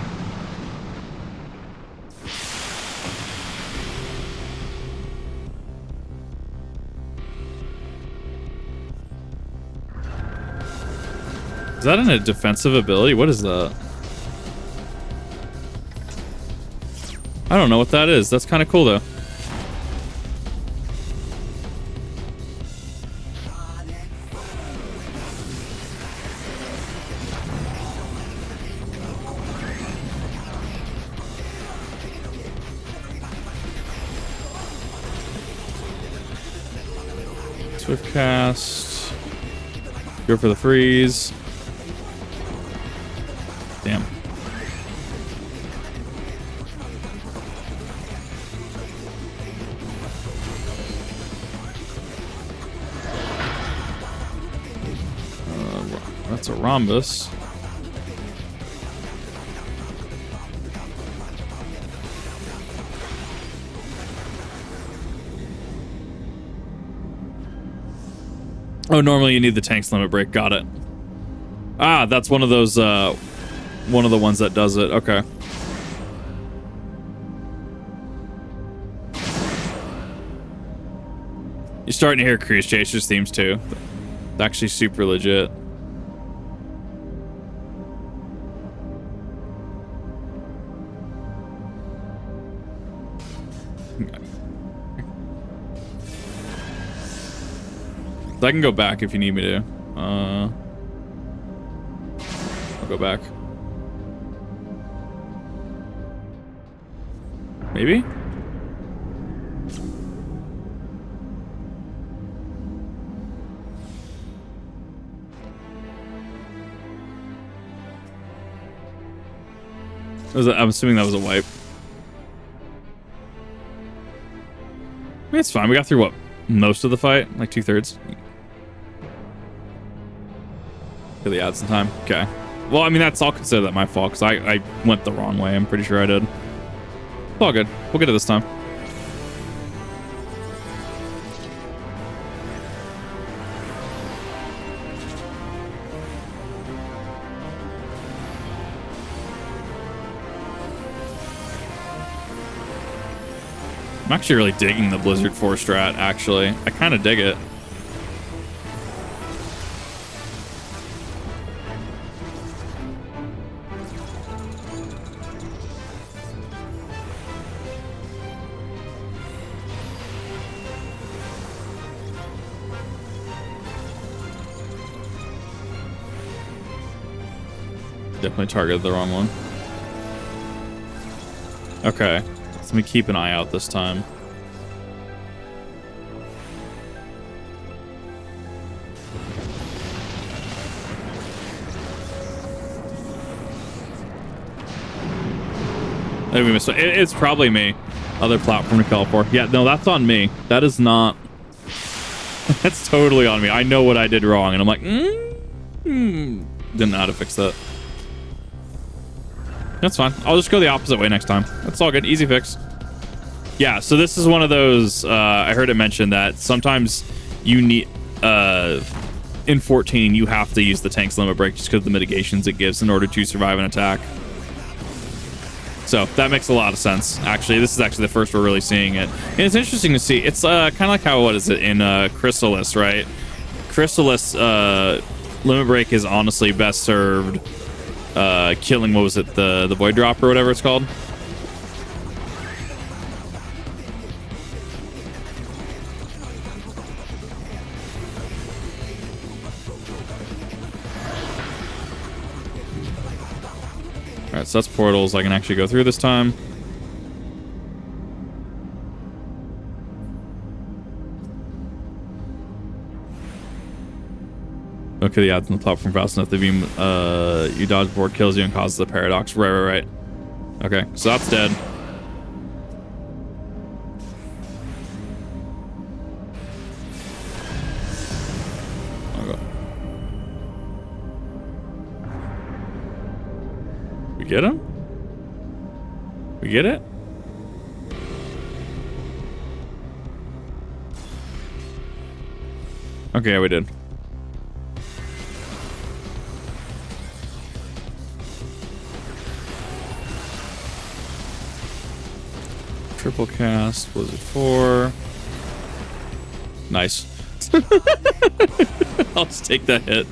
Is that in a defensive ability? What is that? I don't know what that is. That's kind of cool, though. Swift cast. Go for the freeze. Damn. That's a rhombus. Oh, normally you need the tank's limit break. Got it. Ah, that's one of those, one of the ones that does it. Okay. You're starting to hear Cruise Chasers themes too. It's actually super legit. I can go back if you need me to. I'll go back. Maybe? I'm assuming that was a wipe. I mean, it's fine. We got through, what, most of the fight? Like 2/3? Did they add some time? Okay. Well, I mean, I'll consider that my fault, because I went the wrong way. I'm pretty sure I did. It's all good. We'll get it this time. I'm actually really digging the Blizzard 4 strat, actually. I kind of dig it. Definitely targeted the wrong one. Okay. Let me keep an eye out this time. I think we missed it. It's probably me. Other platform to call for. Yeah, no, that's on me. That is not... That's totally on me. I know what I did wrong, and I'm like, didn't know how to fix that. That's fine. I'll just go the opposite way next time. That's all good. Easy fix. Yeah, so this is one of those, I heard it mentioned that sometimes you need, in 14, you have to use the tank's limit break just because of the mitigations it gives in order to survive an attack. So that makes a lot of sense. Actually, this is actually the first we're really seeing it. And it's interesting to see. It's kind of like how, what is it, in Chrysalis, right? Chrysalis limit break is honestly best served killing, what was it, the void drop or whatever it's called. Alright, so that's portals I can actually go through this time. Okay, the odds on the platform fast enough. The beam, you dodge board kills you and causes the paradox. Right. Okay, so that's dead. Okay. We get him? We get it? Okay, yeah, we did. Triple cast, Blizzard 4. Nice. I'll just take that hit.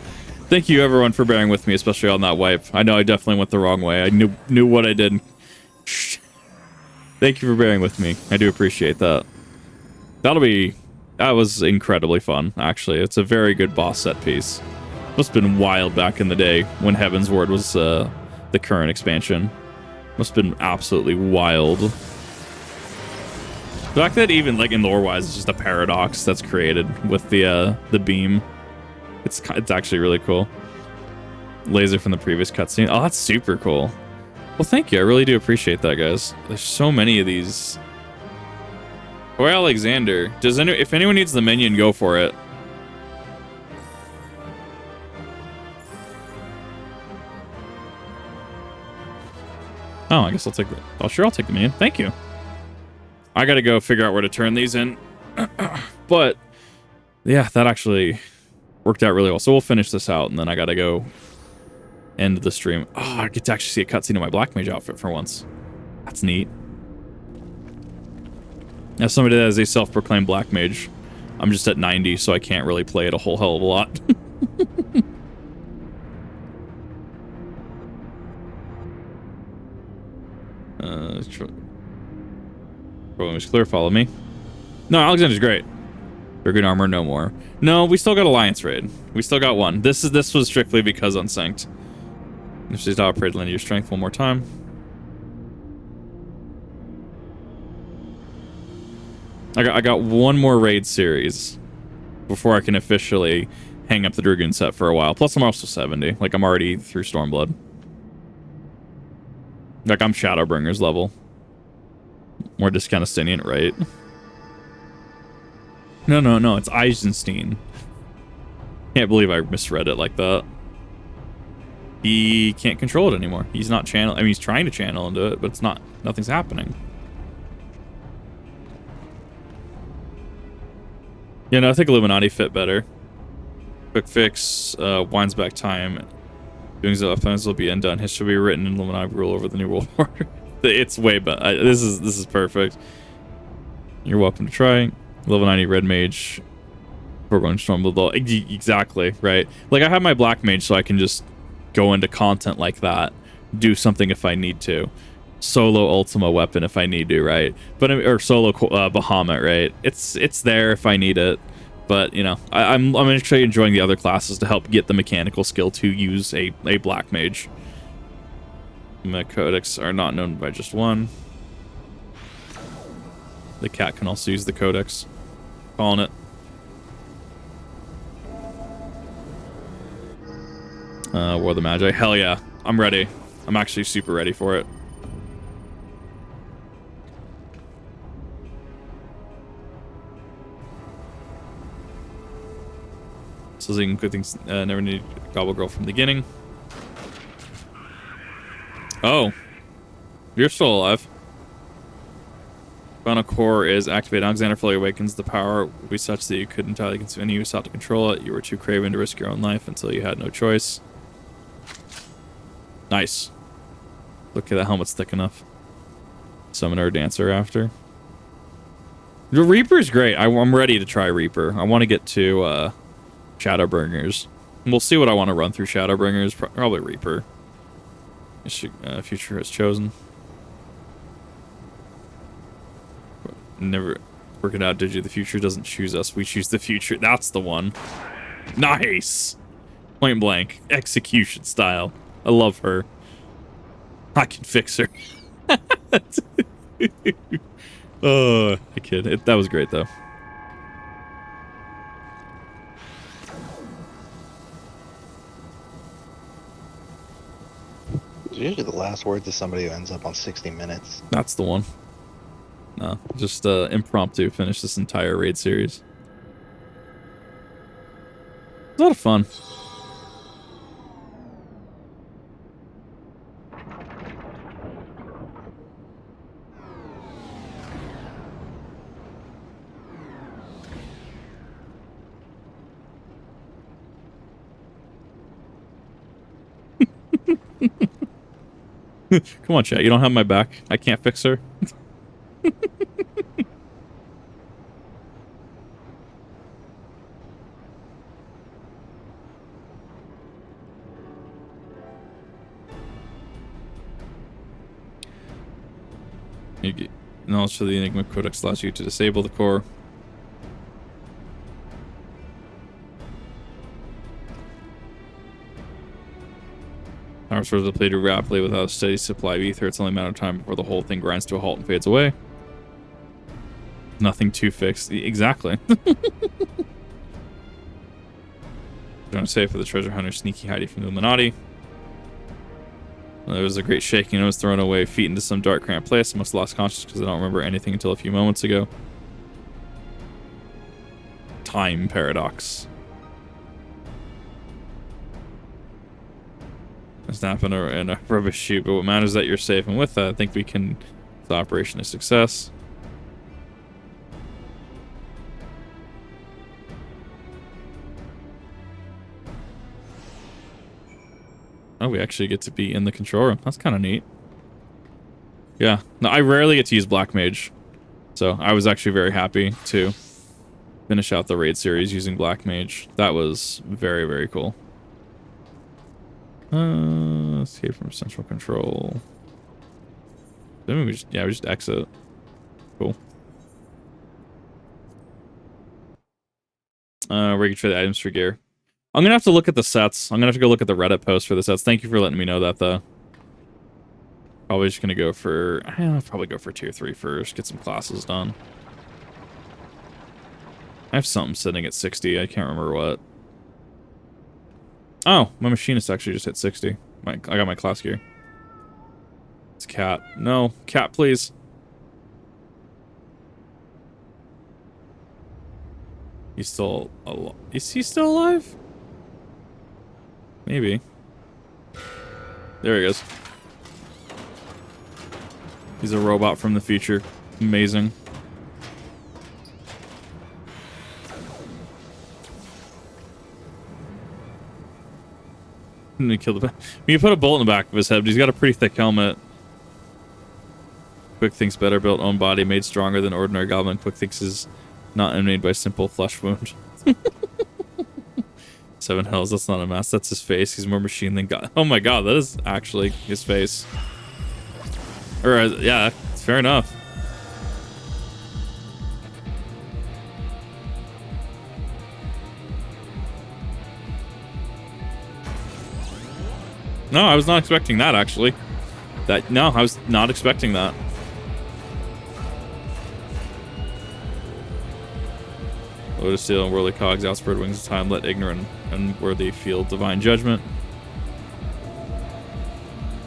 Thank you everyone for bearing with me, especially on that wipe. I know I definitely went the wrong way. I knew what I did. Thank you for bearing with me. I do appreciate that. That was incredibly fun, actually. It's a very good boss set piece. Must have been wild back in the day when Heavensward was the current expansion. Must have been absolutely wild. The fact that even like in lore-wise, it's just a paradox that's created with the beam. It's actually really cool. Laser from the previous cutscene. Oh, that's super cool. Well, thank you. I really do appreciate that, guys. There's so many of these. Roy Alexander. If anyone needs the minion, go for it. Oh, I guess I'll take the. Oh, sure, I'll take the minion. Thank you. I gotta go figure out where to turn these in. But yeah, that actually worked out really well. So we'll finish this out, and then I gotta go end the stream. Oh, I get to actually see a cutscene of my Black Mage outfit for once. That's neat. As somebody that is a self-proclaimed Black Mage, I'm just at 90, so I can't really play it a whole hell of a lot. Problem is clear, follow me. No, Alexander's great. Dragoon armor, no more. No, we still got Alliance raid. We still got one. This was strictly because unsynched. If she's to operate linear strength one more time. I got one more raid series before I can officially hang up the Dragoon set for a while. Plus, I'm also 70. Like, I'm already through Stormblood. Like, I'm Shadowbringer's level. More Discanistinian, right? No, it's Eisenstein. Can't believe I misread it like that. He can't control it anymore. He's not channel. I mean, he's trying to channel into it, but it's not. Nothing's happening. Yeah, no, I think Illuminati fit better. Quickthinx winds back time. Doing the plans will be undone. History will be written in Illuminati rule over the New World Order. It's way better. This is perfect. You're welcome to try. Level 90 Red Mage. We're going Stormblood. Exactly, right? Like, I have my Black Mage so I can just go into content like that. Do something if I need to. Solo Ultima weapon if I need to, right? But or solo Bahamut, right? It's there if I need it. But, you know, I'm actually enjoying the other classes to help get the mechanical skill to use a Black Mage. My codex are not known by just one. The cat can also use the codex. Calling it. War of the Magi. Hell yeah. I'm ready. I'm actually super ready for it. So you can good things. Never need Gobble Girl from the beginning. Oh, you're still alive. Final core is activated. Alexander fully awakens. The power will be such that you couldn't entirely continue. You sought to control it. You were too craven to risk your own life until you had no choice. Nice. Look at that helmet's thick enough. Summoner or dancer after. The Reaper's great. I'm ready to try Reaper. I want to get to Shadowbringers. We'll see what I want to run through Shadowbringers. Probably Reaper. Future has chosen. Never work it out, did you? The future doesn't choose us. We choose the future. That's the one. Nice. Point blank. Execution style. I love her. I can fix her. Oh, I kid. That was great, though. It's usually the last words of somebody who ends up on 60 minutes. That's the one. No, just impromptu finish this entire raid series. It's a lot of fun. Come on, chat. You don't have my back. I can't fix her. Knowledge for the Enigma Codex allows you to disable the core. Power sources are depleted rapidly without a steady supply of ether. It's only a matter of time before the whole thing grinds to a halt and fades away. Nothing to fix. Exactly. Trying to save for the treasure hunter sneaky hiding from the Illuminati. There was a great shaking. I was thrown away, feet into some dark, cramped place. I must have lost consciousness because I don't remember anything until a few moments ago. Time paradox. Snap in a rubbish chute, but what matters is that you're safe, and with that, I think we can. The operation a success. Oh, we actually get to be in the control room. That's kind of neat. Yeah, no, I rarely get to use Black Mage, so I was actually very happy to finish out the raid series using Black Mage. That was very, very cool. Escape from central control. Then we just exit. Cool. Where you can trade the items for gear. I'm gonna have to look at the sets. I'm gonna have to go look at the Reddit post for the sets. Thank you for letting me know that, though. Probably just gonna go for. I'll probably go for tier 3 first. Get some classes done. I have something sitting at 60. I can't remember what. Oh, my machinist actually just hit 60. I got my class gear. It's cat. No, cat, please. He's still alive. Is he still alive? Maybe. There he goes. He's a robot from the future. Amazing. And kill the. You put a bullet in the back of his head, but he's got a pretty thick helmet. Quickthinx better built own body, made stronger than ordinary goblin. Quickthinx is not made by simple flesh wound. 7 hells. That's not a mask. That's his face. He's more machine than god. Oh my god, that is actually his face. Or yeah, fair enough. No, I was not expecting that, actually. No, I was not expecting that. Lotus Steel and Whirly Cogs outspread wings of time, let ignorant and worthy feel divine judgment.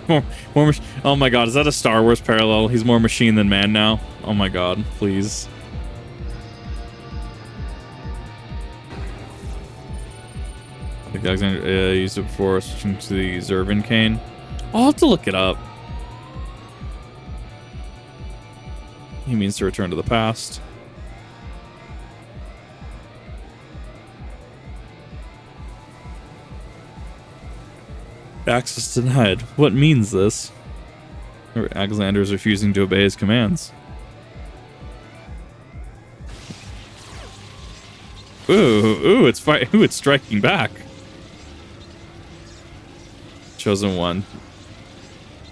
Oh my god, is that a Star Wars parallel? He's more machine than man now. Oh my god, please. I think Alexander used it before switching to the Zervin cane. I'll have to look it up. He means to return to the past. Access denied. What means this? Alexander is refusing to obey his commands. Ooh, it's striking back. Chosen one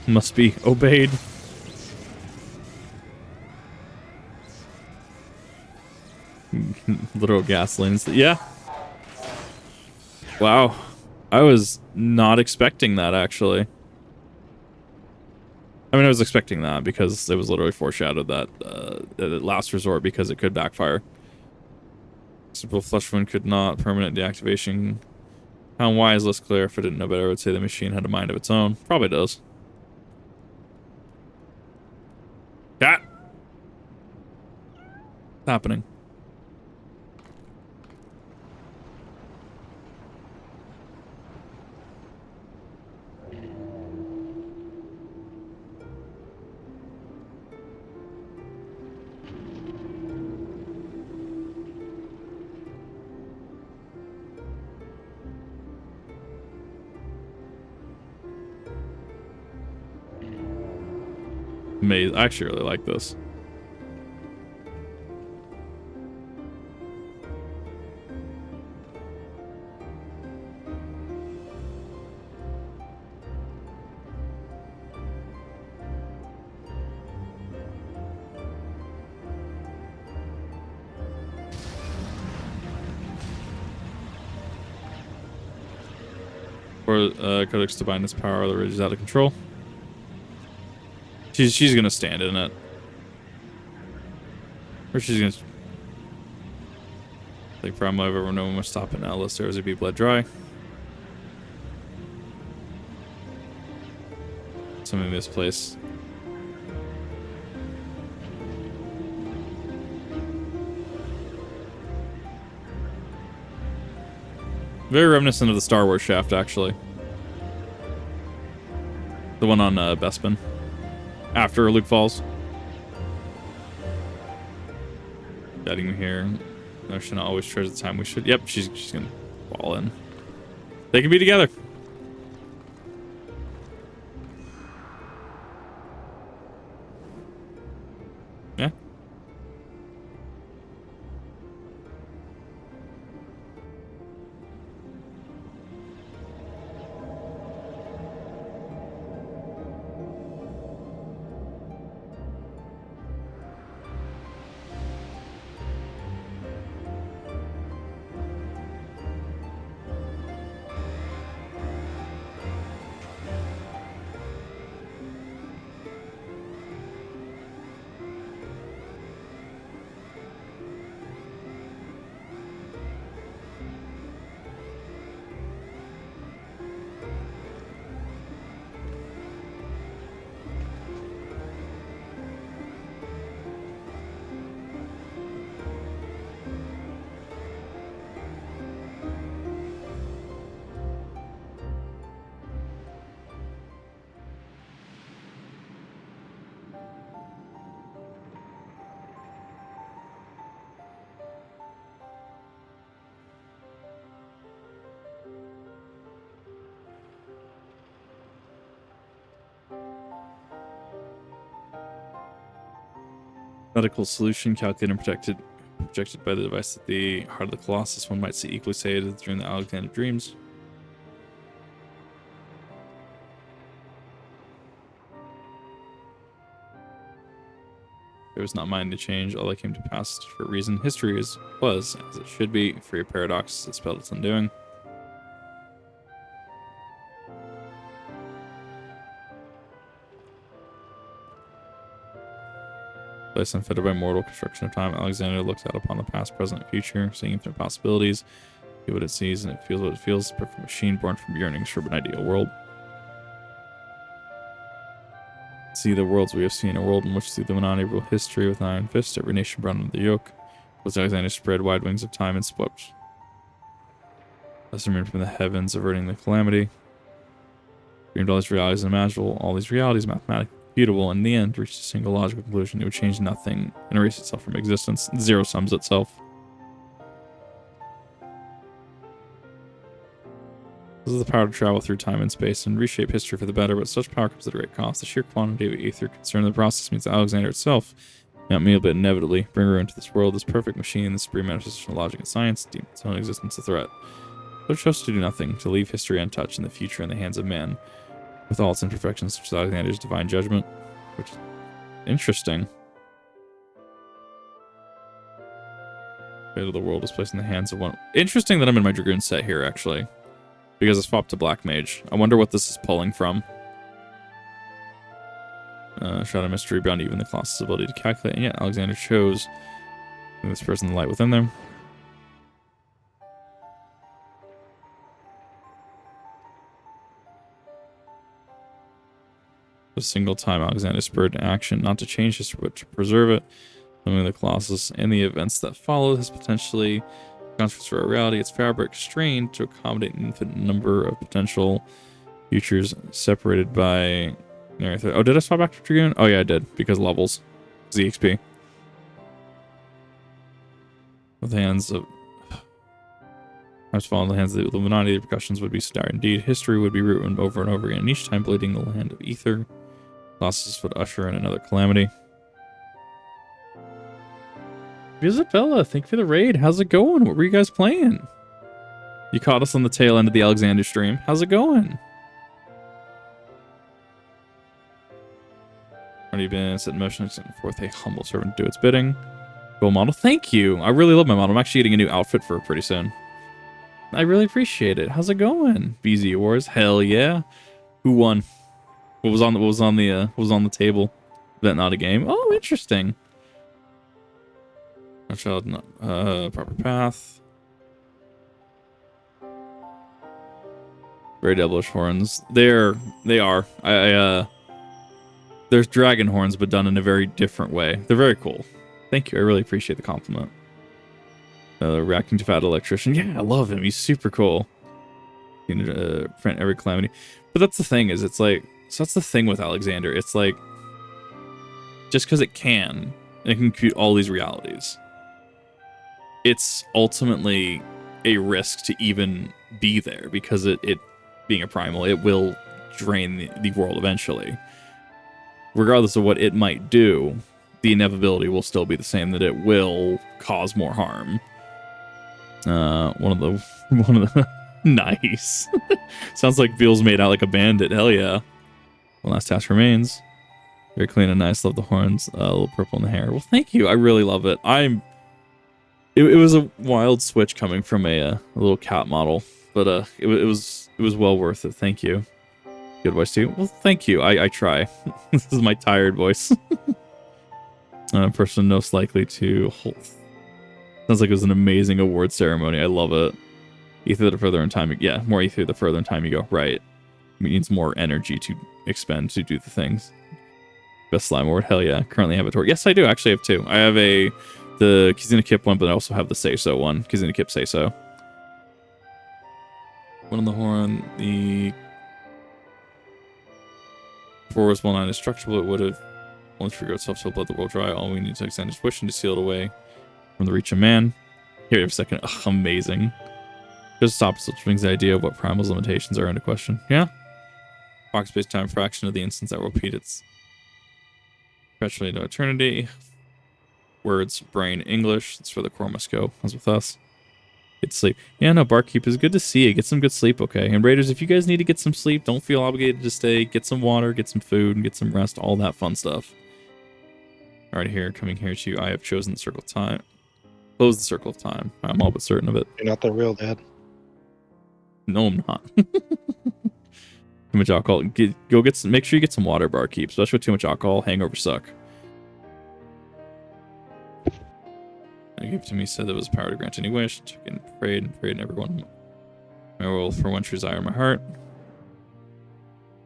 must be obeyed. Literal gasoline. Yeah. Wow. I was not expecting that, actually. I mean, I was expecting that because it was literally foreshadowed that at last resort because it could backfire. Simple flesh wound could not. Permanent deactivation. How and why is less clear. If I didn't know better, I would say the machine had a mind of its own. Probably does. Cat! What's happening? Amazing. I actually really like this. Or Codex to bind its power, the ridge is out of control. She's gonna stand in it. Or she's gonna like problem over no one must stop it now, unless there was a be bled dry. Something misplaced. Very reminiscent of the Star Wars shaft, actually. The one on Bespin. After Luke falls. Getting here. No, should not always treasure the time we should. Yep, she's gonna fall in. They can be together. Yeah. Medical solution calculated and projected by the device at the heart of the Colossus. One might see equally stated during the Alexander dreams. It was not mine to change. All that came to pass for a reason. History was as it should be. For your paradox, it spelled its undoing. Place unfettered by mortal construction of time, Alexander looks out upon the past, present, and future, seeing infinite possibilities. See what it sees, and it feels what it feels. A perfect machine born from yearnings for an ideal world. See the worlds we have seen, a world in which through the monotony rule history with an iron fist, every nation brought under the yoke. Was Alexander spread wide wings of time and swept lesser men from the heavens, averting the calamity. Dreamed all these realities unimaginable, all these realities mathematically computable, and in the end reached a single logical conclusion. It would change nothing and erase itself from existence. Zero sums itself. This is the power to travel through time and space and reshape history for the better, but such power comes at a great cost. The sheer quantity of ether concerned in the process means that Alexander itself, not me, but inevitably, bring ruin to this world. This perfect machine, this supreme manifestation of logic and science, deemed its own existence a threat. So it chose to do nothing, to leave history untouched and the future in the hands of man, with all its imperfections, such as Alexander's divine judgment, which is interesting. Fate of the world is placed in the hands of one. Interesting that I'm in my Dragoon set here, actually, because I swapped to Black Mage. I wonder what this is pulling from. Shadow mystery beyond even the Colossus' ability to calculate. And yeah, Alexander chose this person the light within them. A single time Alexander spurred action, not to change history, but to preserve it. Knowing the Colossus and the events that followed has potentially transferred our reality, its fabric strained to accommodate an infinite number of potential futures separated by... Oh, did I swap back to Dragoon? Oh yeah, I did, because levels. ZXP. With the hands of... I was following the hands of the Illuminati, the repercussions would be dire indeed. History would be written over and over again, and each time bleeding the land of ether. Colossus would usher in another calamity. Isabella, thank you for the raid. How's it going? What were you guys playing? You caught us on the tail end of the Alexander stream. How's it going? Already been set in motion, sent forth a humble servant to do its bidding. Goal model, thank you. I really love my model. I'm actually getting a new outfit for it pretty soon. I really appreciate it. How's it going? BZ Wars, hell yeah. Who won? What was on the table? That not a game. Oh, interesting. No child, proper path. Very devilish horns. They are. There's dragon horns, but done in a very different way. They're very cool. Thank you. I really appreciate the compliment. Reacting to fat electrician. Yeah, I love him. He's super cool. You know, prevent every calamity. But that's the thing, is it's like, so that's the thing with Alexander. It's like, just because it can compute all these realities, it's ultimately a risk to even be there, because it being a primal, it will drain the world eventually. Regardless of what it might do, the inevitability will still be the same, that it will cause more harm. One of the nice. Sounds like Veal's made out like a bandit. Hell yeah. One last task remains. Very clean and nice. Love the horns. A little purple in the hair. Well, thank you. I really love it. It was a wild switch coming from a little cat model, but it was well worth it. Thank you. Good voice too. Well, thank you. I try. This is my tired voice. Person most likely to hold. Sounds like it was an amazing award ceremony. I love it. Ether the further in time. Yeah, more ether the further in time you go. Right. It means more energy to expend to do the things. Best slime award. Hell yeah. Currently have a tour. Yes, I do. Actually have two. I have the Kizuna Kip one, but I also have the Say So one. Kizuna Kip Say So. One on the horn. The 4 was well not indestructible. It would have once figured itself to let the world dry. All we need to extend is wishing to seal it away from the reach of man. Here, a second. Ugh, amazing. Just opposite brings the idea of what Primal's limitations are into question. Yeah. Box space time fraction of the instance that will repeat its perpetually to eternity. Words, brain, English. That's where the core must go. As with us. Get to sleep. Yeah, no, Barkeep, is good to see you. Get some good sleep, okay? And Raiders, if you guys need to get some sleep, don't feel obligated to stay. Get some water, get some food, and get some rest. All that fun stuff. Alright, here, coming here to you. I have chosen the circle of time. Close the circle of time. I'm all but certain of it. You're not the real dad. No, I'm not. Too much alcohol. Make sure you get some water, Barkeep. Especially with too much alcohol, hangovers suck. I gave it to me, said there was power to grant any wish. Took and prayed, and everyone. I will for one true desire in my heart.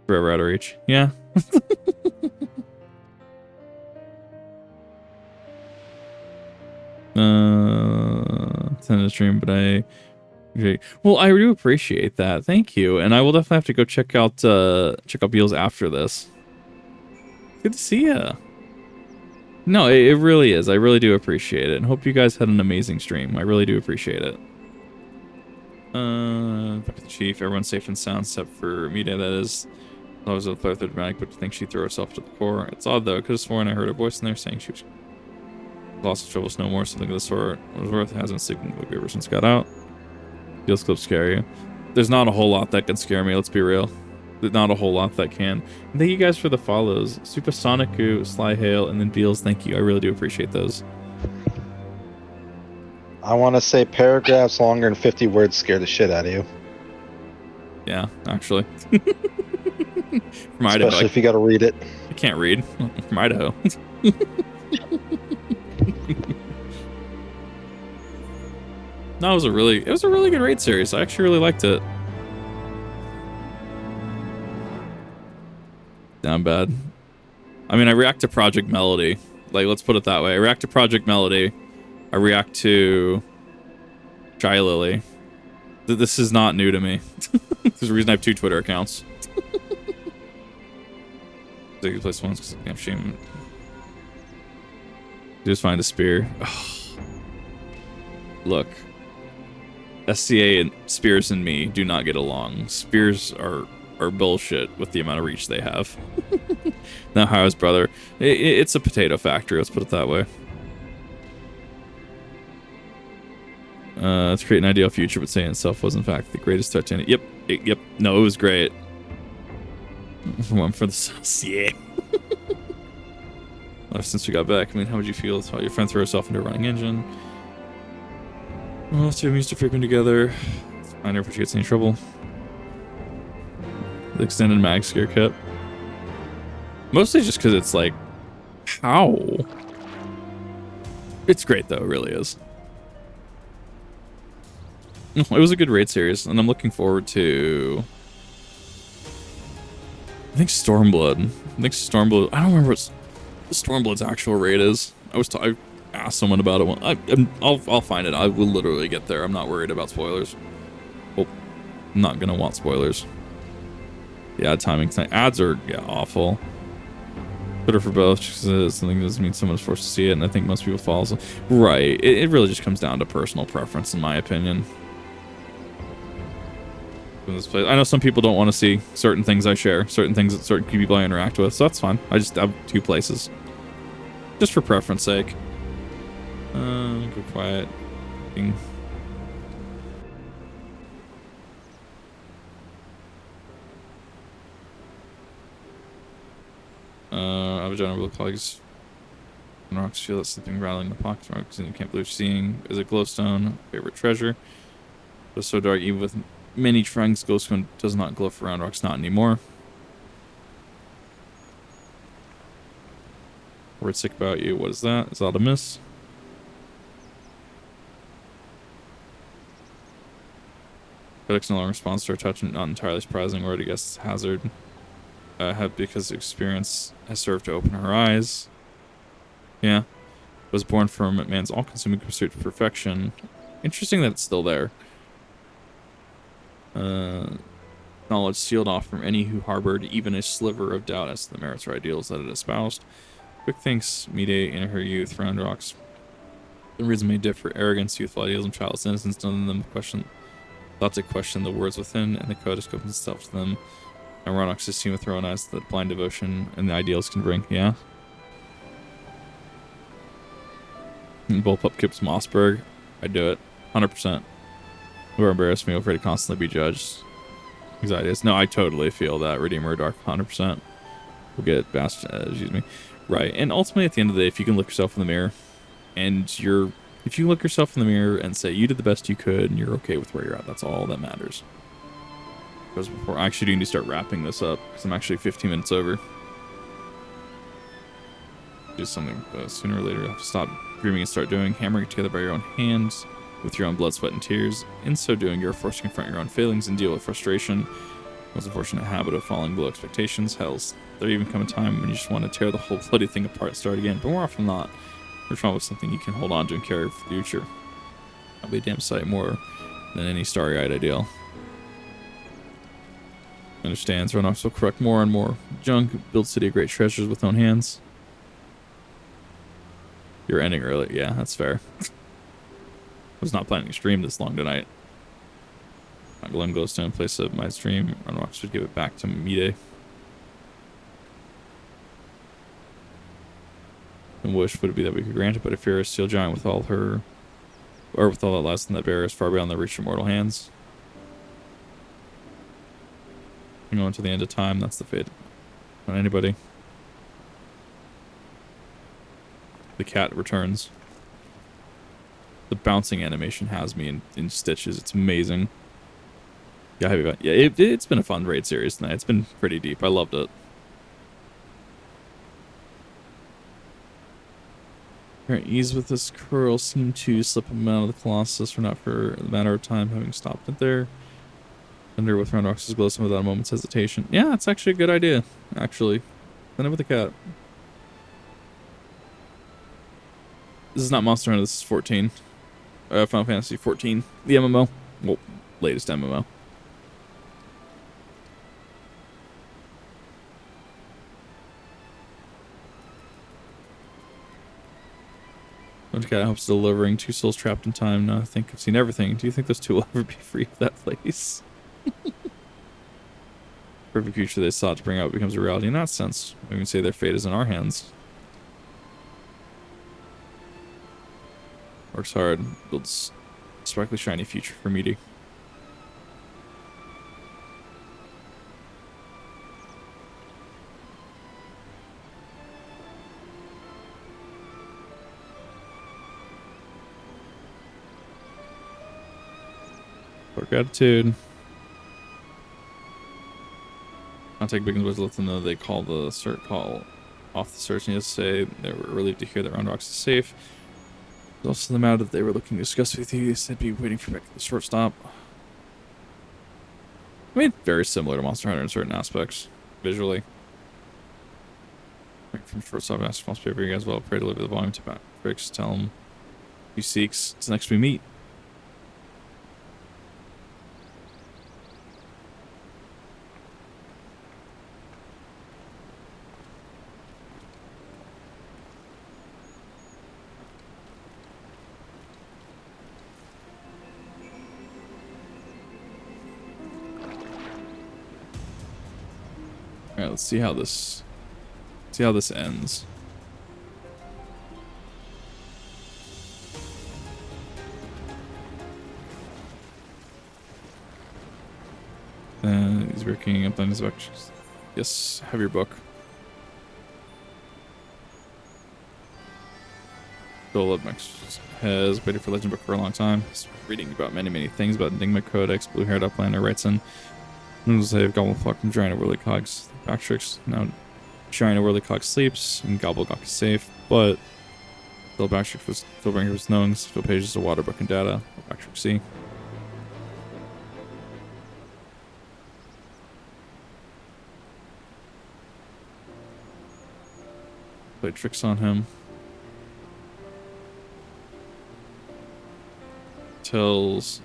Forever out of reach. Yeah. It's in a stream, but well, I do appreciate that. Thank you, and I will definitely have to go check out Beals after this. Good to see ya. No, it really is. I really do appreciate it, and hope you guys had an amazing stream. I really do appreciate it. Back to the chief. Everyone's safe and sound, except for Mita. That is. I was a player third dramatic, but to think she threw herself to the core. It's odd though. Could have sworn I heard a voice in there saying she was lost of troubles no more. Something of the sort. Worth has been sleeping with ever since got out. Feels clips scare you. There's not a whole lot that can scare me. Let's be real. Not a whole lot that can. And thank you guys for the follows. Supersonicu, Sly Hale, and then Beals. Thank you. I really do appreciate those. I want to say paragraphs longer than 50 words scare the shit out of you. Yeah, actually. From Idaho. Especially if you got to read it. I can't read. From Idaho. No, it was a really good raid series. I actually really liked it. Damn bad. I mean, I react to Project Melody. Like, let's put it that way. I react to Project Melody. I react to Shy Lily. This is not new to me. There's a reason I have 2 Twitter accounts. You place once because I'm shame. Just find a spear. Ugh. Look. SCA and Spears and me do not get along. Spears are bullshit with the amount of reach they have. Now, How's brother? It's a potato factory, let's put it that way. Let's create an ideal future, but saying itself was in fact the greatest threat to it. Yep. No, it was great. One for the sauce, yeah. Since we got back, I mean, how would you feel if your friend threw herself into a running engine? Well, let's do used to frequent together. I never she gets any trouble. The extended mag scare cut. Mostly just because it's like, how? It's great though, it really is. It was a good raid series, and I'm looking forward to. I think Stormblood. I don't remember what Stormblood's actual raid is. I asked someone about it. I'll find it. I will literally get there. I'm not worried about spoilers. Well, I'm not gonna want spoilers. Yeah, timing. Ads are awful. Twitter for both says something doesn't mean someone's forced to see it, and I think most people follow. So, right. It really just comes down to personal preference, in my opinion. In this place, I know some people don't want to see certain things I share, certain things that certain people I interact with, so that's fine. I just have 2 places, just for preference sake. Go quiet. I have a general colleagues. Rocks feel that something rattling in the pockets. Rocks, and you can't believe you're seeing is a glowstone. Favorite treasure. It was so dark, even with many trying, glowstone does not glow around rocks. Not anymore. Word sick about you. What is that? Is that a miss? Codex no longer responds to our touch. Not entirely surprising. Already guess hazard. Because experience has served to open her eyes. Yeah. Was born from man's all-consuming pursuit of perfection. Interesting that it's still there. Knowledge sealed off from any who harbored even a sliver of doubt as to the merits or ideals that it espoused. Quickthinx, Mide, in her youth, round rocks. The reason may differ: arrogance, youthful idealism, childless innocence. None of them thought to question the words within, and the codex opens itself to them. And Ronox is seen with her own eyes that blind devotion and the ideals can bring. Yeah. And Bullpup Kips Mossberg. I'd do it. 100%. Or embarrass me, afraid to constantly be judged. Anxieties. No, I totally feel that. Redeemer Dark, 100%. We'll get Bastion, excuse me. Right. And ultimately, at the end of the day, if you can look yourself in the mirror and if you look yourself in the mirror and say you did the best you could and you're okay with where you're at, that's all that matters. Because before I actually do need to start wrapping this up because I'm actually 15 minutes over. Do something sooner or later you have to stop dreaming and start doing. Hammering it together by your own hands with your own blood, sweat, and tears. In so doing, you're forced to confront your own failings and deal with frustration. Most unfortunate habit of falling below expectations. Hells, there even come a time when you just want to tear the whole bloody thing apart and start again. But more often than not, you're trying with something you can hold on to and carry for the future. That'll be a damn sight more than any starry-eyed ideal. Understands Ronox will correct more and more junk, build city of great treasures with own hands. You're ending early. Yeah, that's fair. I was not planning to stream this long tonight. Glen Glowstone in place of my stream. Ronox would give it back to Mide. And wish would it be that we could grant it, but if you're a steel giant with all her, or with all that lies in that barrier is far beyond the reach of mortal hands. Going to the end of time, that's the fate on anybody. The cat returns. The bouncing animation has me in stitches. It's amazing. Yeah, yeah, it's been a fun raid series tonight. It's been pretty deep. I loved it. Her ease with this curl seemed to slip him out of the Colossus for not for a matter of time, having stopped it there. Under with Roundrox's glisten without a moment's hesitation. Yeah, that's actually a good idea, actually. Send it with the cat. This is not Monster Hunter, this is 14. Final Fantasy 14, the MMO. Well, latest MMO. Okay, I hope it's delivering. 2 souls trapped in time. Now I think I've seen everything. Do you think those 2 will ever be free of that place? Perfect future they sought to bring out becomes a reality in that sense. We can say their fate is in our hands. Works hard, builds a sparkly shiny future for Meaty. For gratitude. Contact Biggins was let them know they call the call off the search, and he say they were relieved to hear that Roundrox is safe. It's also the matter that they were looking to discuss with you. They said be waiting for back at the shortstop. I mean, very similar to Monster Hunter in certain aspects, visually. From shortstop, ask for paper you guys well. Pray to deliver the volume to Patrick's. Tell him he seeks. It's next we meet. Alright, let's see how this ends. He's working up on his book. Yes, have your book. Philip has waited for Legend book for a long time. He's reading about many things about Enigma Codex. Blue-haired uplander writes in Noodles have Gobbleflock from Giant Whirlycog's Backtricks. Now Giant Whirlycog sleeps and Gobblegok is safe, but Phil Backtrick was knowing Phil pages of water book and data. Backtrick C. Play tricks on him. Tells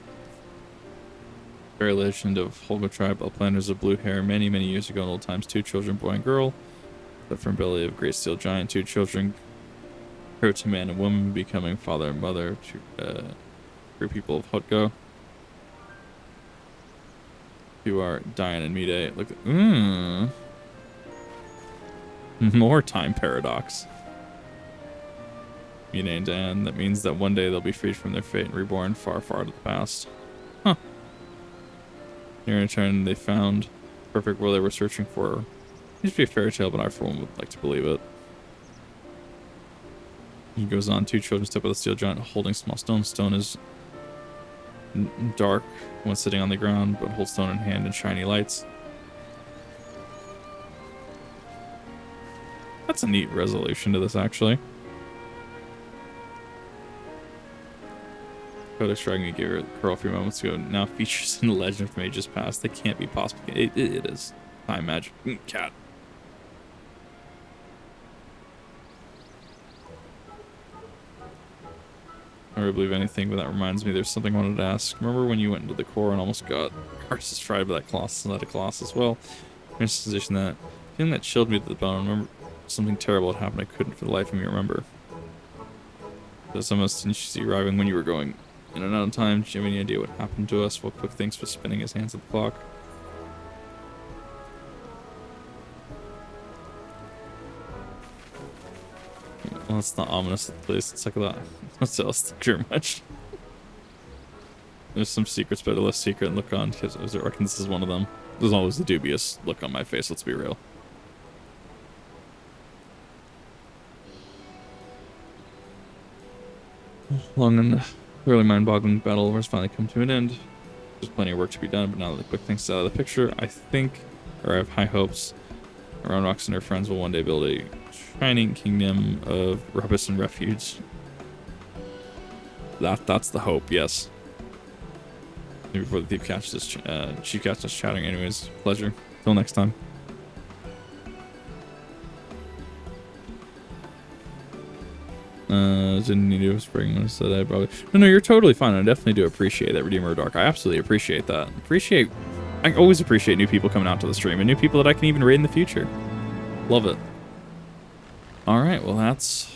fairy legend of Holga tribe uplanders of blue hair many years ago in old times. 2 children, boy and girl, the from belly of great steel giant. 2 children grow to man and woman, becoming father and mother to 3 people of Hotgo. You are Diane and Mide. Look, more time paradox. Mide and Dan. That means that one day they'll be freed from their fate and reborn far to the past. Huh. Near in turn, they found the perfect world they were searching for. It used to be a fairy tale, but I for one would like to believe it. He goes on. 2 children step by the steel giant holding small stone. Stone is dark when sitting on the ground, but hold stone in hand and shiny lights. That's a neat resolution to this, actually. Codex Dragon gave her a curl a few moments ago. Now features in the Legend from Ages Past. They can't be possible. It is. Time magic. Cat. I don't really believe anything, but that reminds me there's something I wanted to ask. Remember when you went into the core and almost got arses fried by that Colossus and that Colossus? Well, in this position that feeling that chilled me to the bone. I remember something terrible had happened. I couldn't for the life of me remember. There's almost didn't you see arriving when you were going in and out of time. Do you have any idea what happened to us while Quickthinx was spinning his hands at the clock? Well, it's not ominous at least. It's like that. What's else? Thank much. There's some secrets, but a less secret and look on because I reckon this is one of them. There's always a dubious look on my face, let's be real. Long and clearly mind-boggling battle has finally come to an end. There's plenty of work to be done, but now that the Quickthinx out of the picture, I think, or I have high hopes, Around Rocks and her friends will one day build a shining kingdom of rubbish and refuge. That's the hope, yes. Maybe before the thief catches us, she catches us chatting anyways. Pleasure. Till next time. Didn't need to spring when I said I probably... No, you're totally fine. I definitely do appreciate that, Redeemer Dark. I absolutely appreciate that. I always appreciate new people coming out to the stream and new people that I can even raid in the future. Love it. Alright, well that's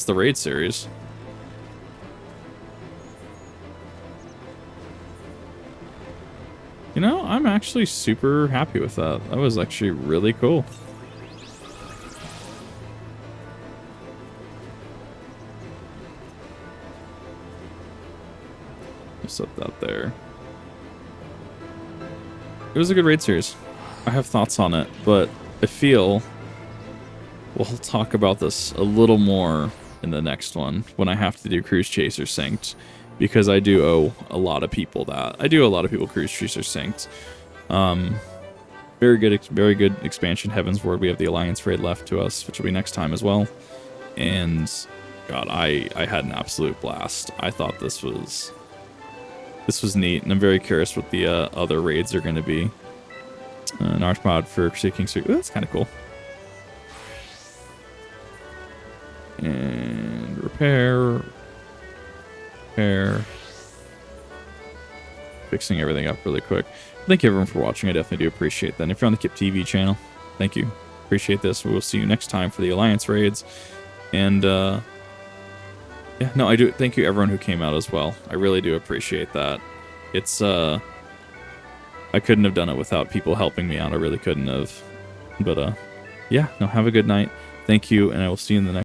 the raid series. You know, I'm actually super happy with that. That was actually really cool. Set that there. It was a good raid series. I have thoughts on it, but I feel we'll talk about this a little more in the next one when I have to do Cruise Chaser Synced, because I do owe a lot of people that. I do owe a lot of people Cruise Chaser Synced. Very good expansion, Heavensward. We have the Alliance raid left to us, which will be next time as well. And God, I had an absolute blast. I thought this was neat, and I'm very curious what the other raids are going to be. An Archmod for Seeking Street. Ooh, that's kind of cool. And repair. Fixing everything up really quick. Thank you everyone for watching. I definitely do appreciate that. And if you're on the Kip TV channel, thank you. Appreciate this. We will see you next time for the Alliance raids. And yeah, no, I do thank you everyone who came out as well. I really do appreciate that. It's I couldn't have done it without people helping me out. I really couldn't have. But yeah, no, have a good night. Thank you, and I will see you in the next